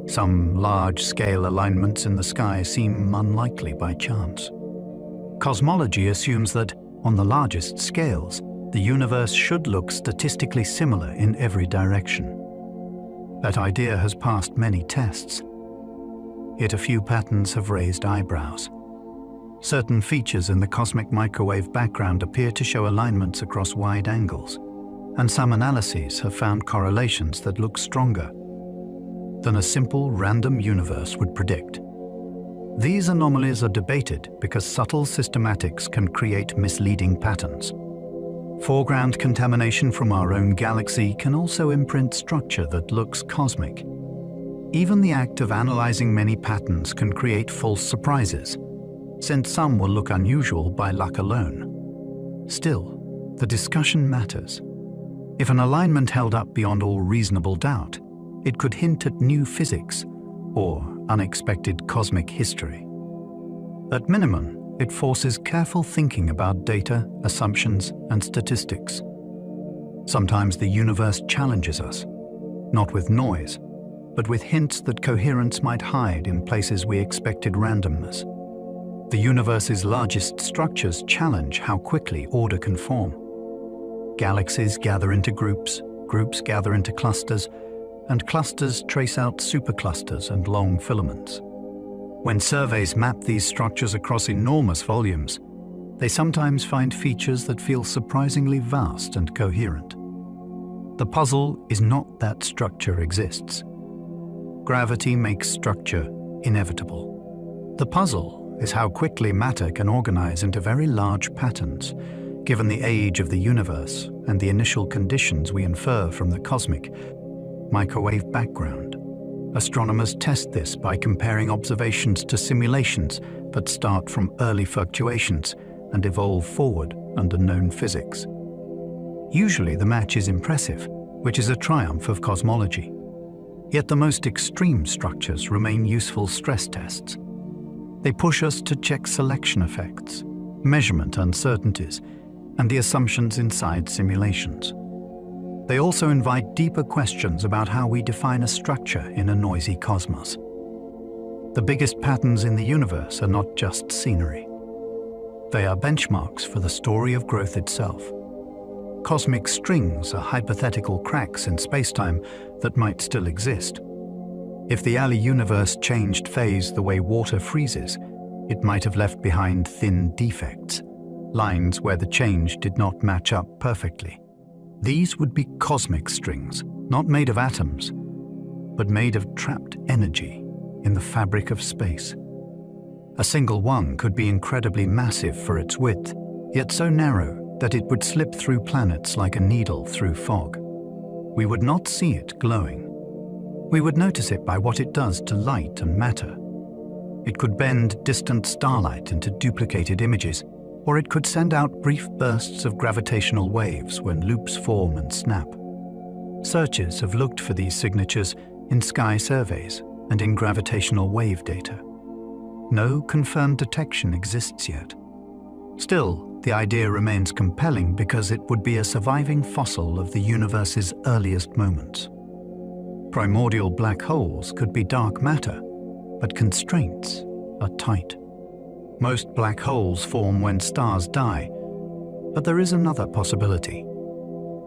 Some large-scale alignments in the sky seem unlikely by chance. Cosmology assumes that, on the largest scales, the universe should look statistically similar in every direction. That idea has passed many tests, yet a few patterns have raised eyebrows. Certain features in the cosmic microwave background appear to show alignments across wide angles, and some analyses have found correlations that look stronger than a simple random universe would predict. These anomalies are debated because subtle systematics can create misleading patterns. Foreground contamination from our own galaxy can also imprint structure that looks cosmic. Even the act of analyzing many patterns can create false surprises, since some will look unusual by luck alone. Still, the discussion matters. If an alignment held up beyond all reasonable doubt, it could hint at new physics or unexpected cosmic history. At minimum, it forces careful thinking about data, assumptions, and statistics. Sometimes the universe challenges us, not with noise, but with hints that coherence might hide in places we expected randomness. The universe's largest structures challenge how quickly order can form. Galaxies gather into groups, groups gather into clusters, and clusters trace out superclusters and long filaments. When surveys map these structures across enormous volumes, they sometimes find features that feel surprisingly vast and coherent. The puzzle is not that structure exists. Gravity makes structure inevitable. The puzzle is how quickly matter can organize into very large patterns, given the age of the universe and the initial conditions we infer from the cosmic microwave background. Astronomers test this by comparing observations to simulations that start from early fluctuations and evolve forward under known physics. Usually the match is impressive, which is a triumph of cosmology. Yet the most extreme structures remain useful stress tests. They push us to check selection effects, measurement uncertainties, and the assumptions inside simulations. They also invite deeper questions about how we define a structure in a noisy cosmos. The biggest patterns in the universe are not just scenery. They are benchmarks for the story of growth itself. Cosmic strings are hypothetical cracks in spacetime that might still exist. If the early universe changed phase the way water freezes, it might have left behind thin defects, lines where the change did not match up perfectly. These would be cosmic strings, not made of atoms, but made of trapped energy in the fabric of space. A single one could be incredibly massive for its width, yet so narrow that it would slip through planets like a needle through fog. We would not see it glowing. We would notice it by what it does to light and matter. It could bend distant starlight into duplicated images, or it could send out brief bursts of gravitational waves when loops form and snap. Searchers have looked for these signatures in sky surveys and in gravitational wave data. No confirmed detection exists yet. Still, the idea remains compelling because it would be a surviving fossil of the universe's earliest moments. Primordial black holes could be dark matter, but constraints are tight. Most black holes form when stars die, but there is another possibility.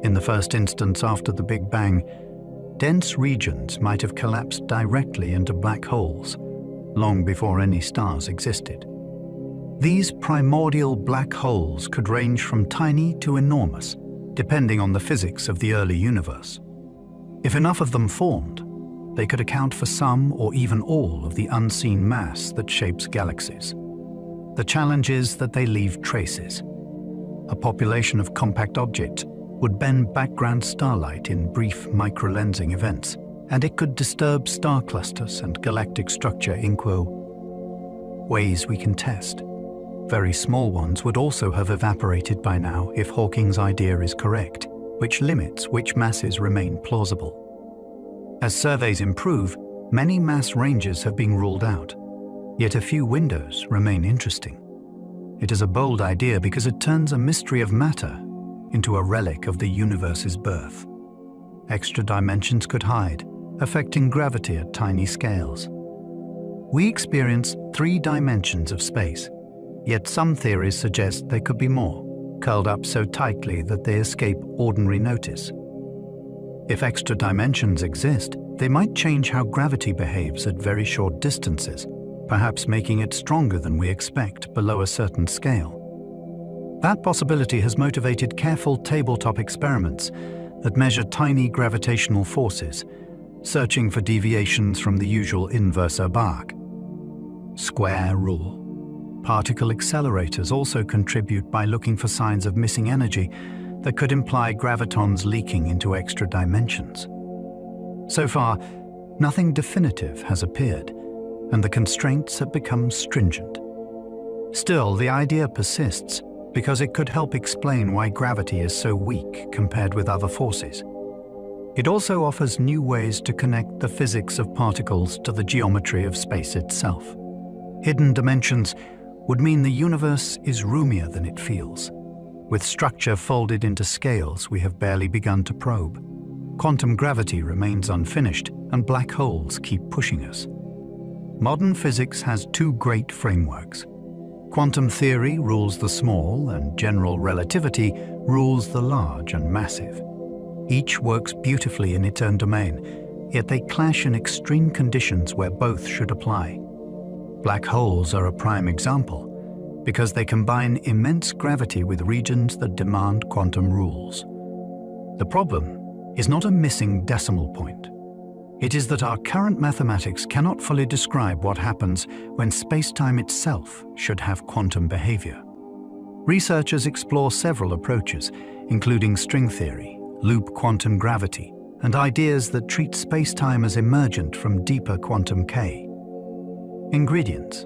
In the first instance after the Big Bang, dense regions might have collapsed directly into black holes, long before any stars existed. These primordial black holes could range from tiny to enormous, depending on the physics of the early universe. If enough of them formed, they could account for some or even all of the unseen mass that shapes galaxies. The challenge is that they leave traces. A population of compact objects would bend background starlight in brief microlensing events, and it could disturb star clusters and galactic structure in ways we can test. Very small ones would also have evaporated by now if Hawking's idea is correct, which limits which masses remain plausible. As surveys improve, many mass ranges have been ruled out. Yet a few windows remain interesting. It is a bold idea because it turns a mystery of matter into a relic of the universe's birth. Extra dimensions could hide, affecting gravity at tiny scales. We experience 3 dimensions of space, yet some theories suggest there could be more, curled up so tightly that they escape ordinary notice. If extra dimensions exist, they might change how gravity behaves at very short distances, perhaps making it stronger than we expect below a certain scale. That possibility has motivated careful tabletop experiments that measure tiny gravitational forces, searching for deviations from the usual inverse arc. square rule. Particle accelerators also contribute by looking for signs of missing energy that could imply gravitons leaking into extra dimensions. So far, nothing definitive has appeared, and the constraints have become stringent. Still, the idea persists because it could help explain why gravity is so weak compared with other forces. It also offers new ways to connect the physics of particles to the geometry of space itself. Hidden dimensions would mean the universe is roomier than it feels, with structure folded into scales we have barely begun to probe. Quantum gravity remains unfinished, and black holes keep pushing us. Modern physics has two great frameworks. Quantum theory rules the small, and general relativity rules the large and massive. Each works beautifully in its own domain, yet they clash in extreme conditions where both should apply. Black holes are a prime example, because they combine immense gravity with regions that demand quantum rules. The problem is not a missing decimal point. It is that our current mathematics cannot fully describe what happens when space-time itself should have quantum behavior. Researchers explore several approaches, including string theory, loop quantum gravity, and ideas that treat space-time as emergent from deeper quantum K. Ingredients.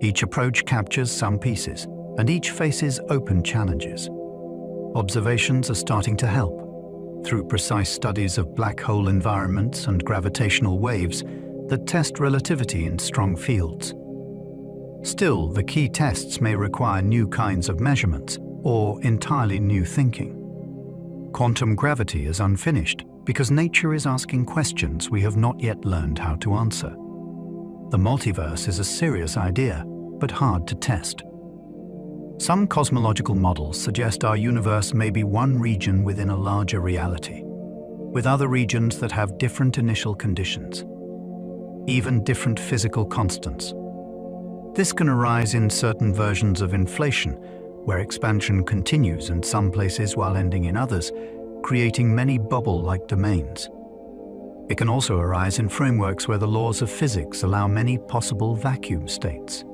Each approach captures some pieces, and each faces open challenges. Observations are starting to help. Through precise studies of black hole environments and gravitational waves that test relativity in strong fields. Still, the key tests may require new kinds of measurements or entirely new thinking. Quantum gravity is unfinished because nature is asking questions we have not yet learned how to answer. The multiverse is a serious idea, but hard to test. Some cosmological models suggest our universe may be one region within a larger reality, with other regions that have different initial conditions, even different physical constants. This can arise in certain versions of inflation, where expansion continues in some places while ending in others, creating many bubble-like domains. It can also arise in frameworks where the laws of physics allow many possible vacuum states.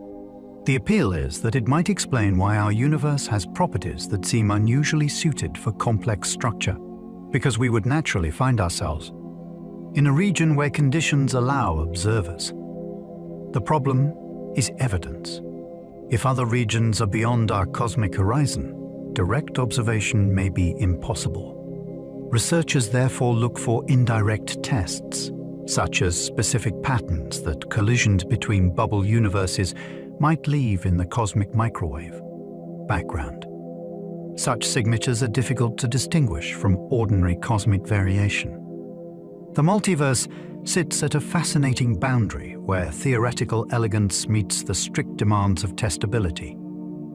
The appeal is that it might explain why our universe has properties that seem unusually suited for complex structure, because we would naturally find ourselves in a region where conditions allow observers. The problem is evidence. If other regions are beyond our cosmic horizon, direct observation may be impossible. Researchers therefore look for indirect tests, such as specific patterns that collisions between bubble universes might leave in the cosmic microwave background. Such signatures are difficult to distinguish from ordinary cosmic variation. The multiverse sits at a fascinating boundary where theoretical elegance meets the strict demands of testability.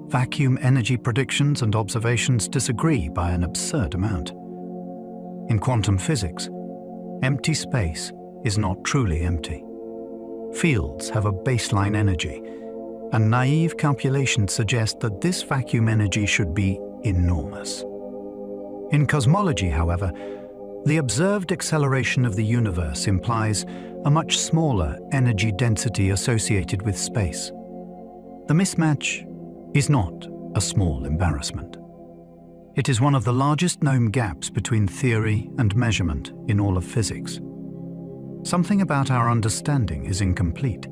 Vacuum energy predictions and observations disagree by an absurd amount. In quantum physics, empty space is not truly empty. Fields have a baseline energy, and naive calculations suggest that this vacuum energy should be enormous. In cosmology, however, the observed acceleration of the universe implies a much smaller energy density associated with space. The mismatch is not a small embarrassment. It is one of the largest known gaps between theory and measurement in all of physics. Something about our understanding is incomplete.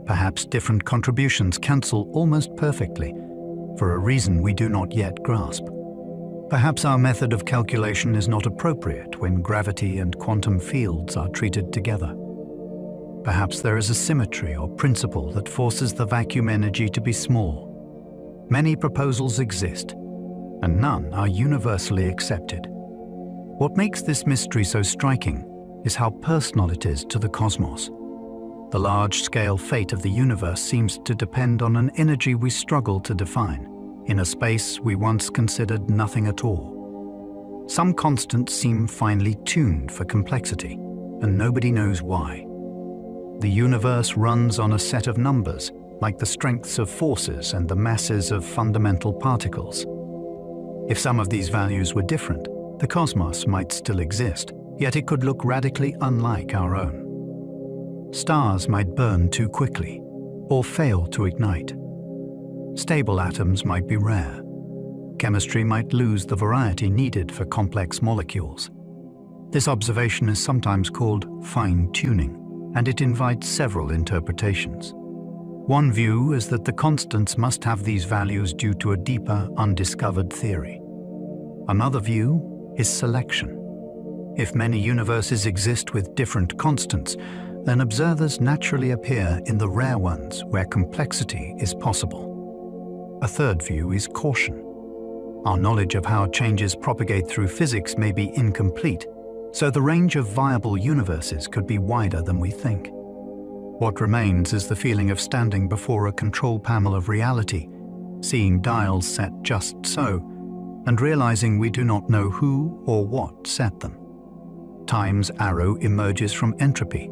Perhaps different contributions cancel almost perfectly, for a reason we do not yet grasp. Perhaps our method of calculation is not appropriate when gravity and quantum fields are treated together. Perhaps there is a symmetry or principle that forces the vacuum energy to be small. Many proposals exist, and none are universally accepted. What makes this mystery so striking is how personal it is to the cosmos. The large-scale fate of the universe seems to depend on an energy we struggle to define, in a space we once considered nothing at all. Some constants seem finely tuned for complexity, and nobody knows why. The universe runs on a set of numbers, like the strengths of forces and the masses of fundamental particles. If some of these values were different, the cosmos might still exist, yet it could look radically unlike our own. Stars might burn too quickly, or fail to ignite. Stable atoms might be rare. Chemistry might lose the variety needed for complex molecules. This observation is sometimes called fine-tuning, and it invites several interpretations. One view is that the constants must have these values due to a deeper, undiscovered theory. Another view is selection. If many universes exist with different constants, then observers naturally appear in the rare ones where complexity is possible. A third view is caution. Our knowledge of how changes propagate through physics may be incomplete, so the range of viable universes could be wider than we think. What remains is the feeling of standing before a control panel of reality, seeing dials set just so, and realizing we do not know who or what set them. Time's arrow emerges from entropy,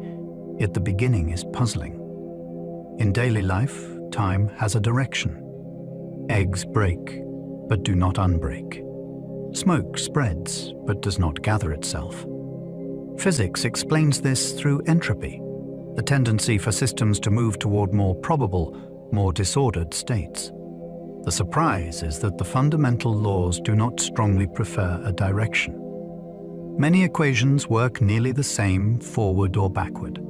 yet the beginning is puzzling. In daily life, time has a direction. Eggs break, but do not unbreak. Smoke spreads, but does not gather itself. Physics explains this through entropy, the tendency for systems to move toward more probable, more disordered states. The surprise is that the fundamental laws do not strongly prefer a direction. Many equations work nearly the same forward or backward.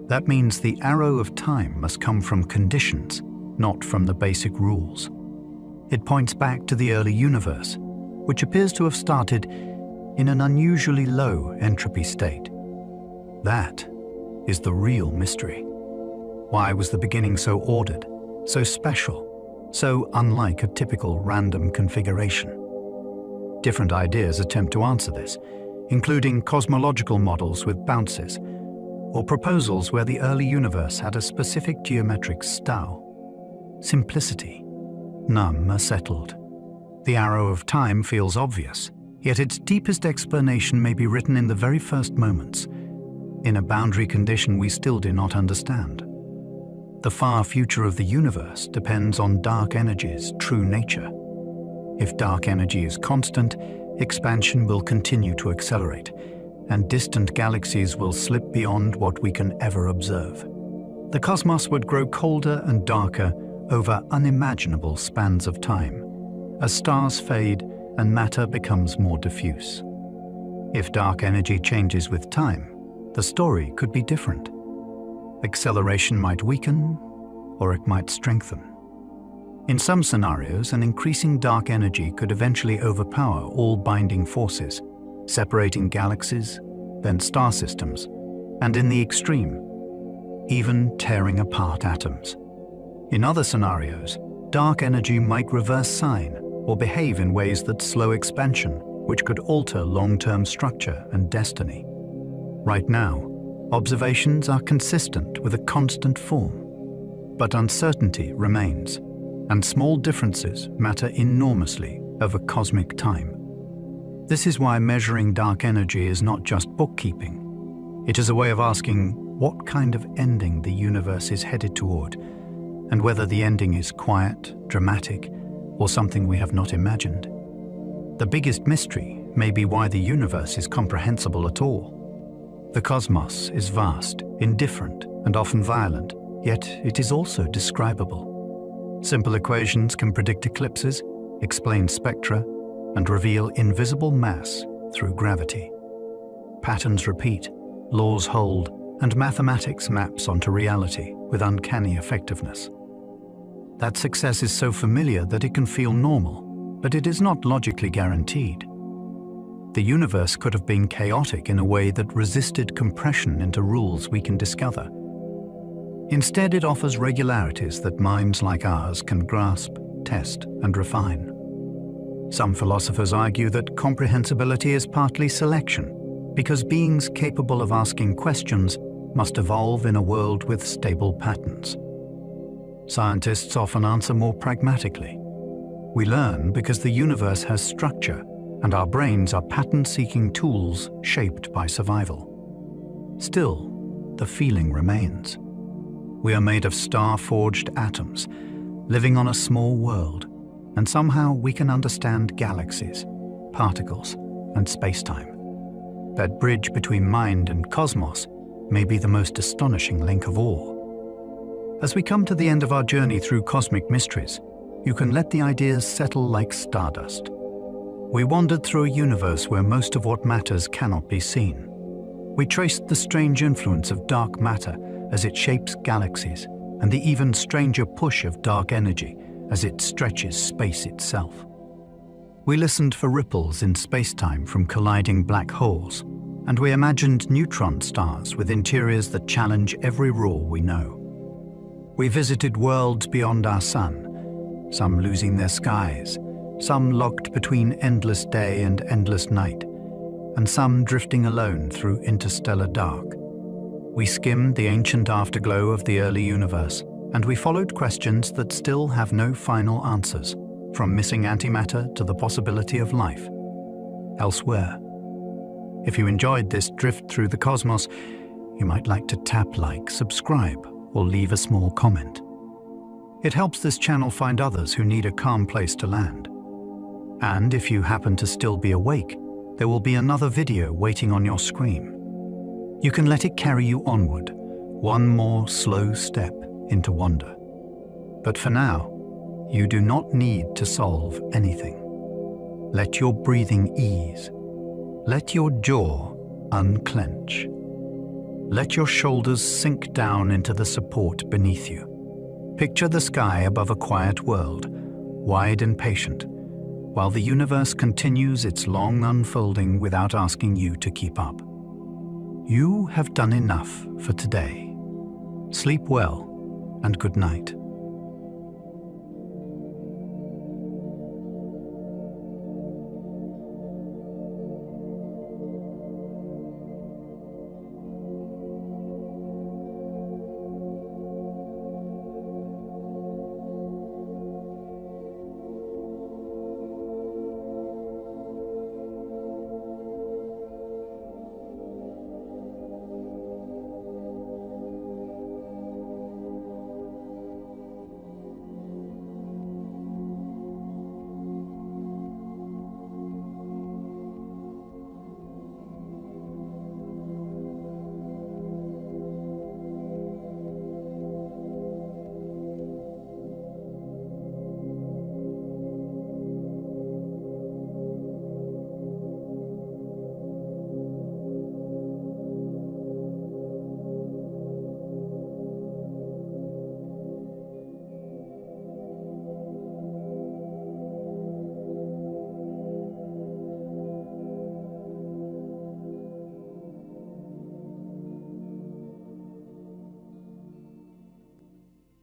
That means the arrow of time must come from conditions, not from the basic rules. It points back to the early universe, which appears to have started in an unusually low entropy state. That is the real mystery. Why was the beginning so ordered, so special, so unlike a typical random configuration? Different ideas attempt to answer this, including cosmological models with bounces, or proposals where the early universe had a specific geometric style. Simplicity. None are settled. The arrow of time feels obvious, yet its deepest explanation may be written in the very first moments, in a boundary condition we still do not understand. The far future of the universe depends on dark energy's true nature. If dark energy is constant, expansion will continue to accelerate, and distant galaxies will slip beyond what we can ever observe. The cosmos would grow colder and darker over unimaginable spans of time, as stars fade and matter becomes more diffuse. If dark energy changes with time, the story could be different. Acceleration might weaken, or it might strengthen. In some scenarios, an increasing dark energy could eventually overpower all binding forces, separating galaxies, then star systems, and in the extreme, even tearing apart atoms. In other scenarios, dark energy might reverse sign or behave in ways that slow expansion, which could alter long-term structure and destiny. Right now, observations are consistent with a constant form, but uncertainty remains, and small differences matter enormously over cosmic time. This is why measuring dark energy is not just bookkeeping. It is a way of asking what kind of ending the universe is headed toward, and whether the ending is quiet, dramatic, or something we have not imagined. The biggest mystery may be why the universe is comprehensible at all. The cosmos is vast, indifferent, and often violent, yet it is also describable. Simple equations can predict eclipses, explain spectra, and reveal invisible mass through gravity. Patterns repeat, laws hold, and mathematics maps onto reality with uncanny effectiveness. That success is so familiar that it can feel normal, but it is not logically guaranteed. The universe could have been chaotic in a way that resisted compression into rules we can discover. Instead, it offers regularities that minds like ours can grasp, test, and refine. Some philosophers argue that comprehensibility is partly selection, because beings capable of asking questions must evolve in a world with stable patterns. Scientists often answer more pragmatically. We learn because the universe has structure, and our brains are pattern-seeking tools shaped by survival. Still, the feeling remains. We are made of star-forged atoms, living on a small world, and somehow we can understand galaxies, particles, and space-time. That bridge between mind and cosmos may be the most astonishing link of all. As we come to the end of our journey through cosmic mysteries, you can let the ideas settle like stardust. We wandered through a universe where most of what matters cannot be seen. We traced the strange influence of dark matter as it shapes galaxies, and the even stranger push of dark energy as it stretches space itself. We listened for ripples in space-time from colliding black holes, and we imagined neutron stars with interiors that challenge every rule we know. We visited worlds beyond our sun, some losing their skies, some locked between endless day and endless night, and some drifting alone through interstellar dark. We skimmed the ancient afterglow of the early universe, and we followed questions that still have no final answers, from missing antimatter to the possibility of life elsewhere. If you enjoyed this drift through the cosmos, you might like to tap like, subscribe, or leave a small comment. It helps this channel find others who need a calm place to land. And if you happen to still be awake, there will be another video waiting on your screen. You can let it carry you onward, one more slow step into wonder. But for now, you do not need to solve anything. Let your breathing ease. Let your jaw unclench. Let your shoulders sink down into the support beneath you. Picture the sky above a quiet world, wide and patient, while the universe continues its long unfolding without asking you to keep up. You have done enough for today. Sleep well, and good night.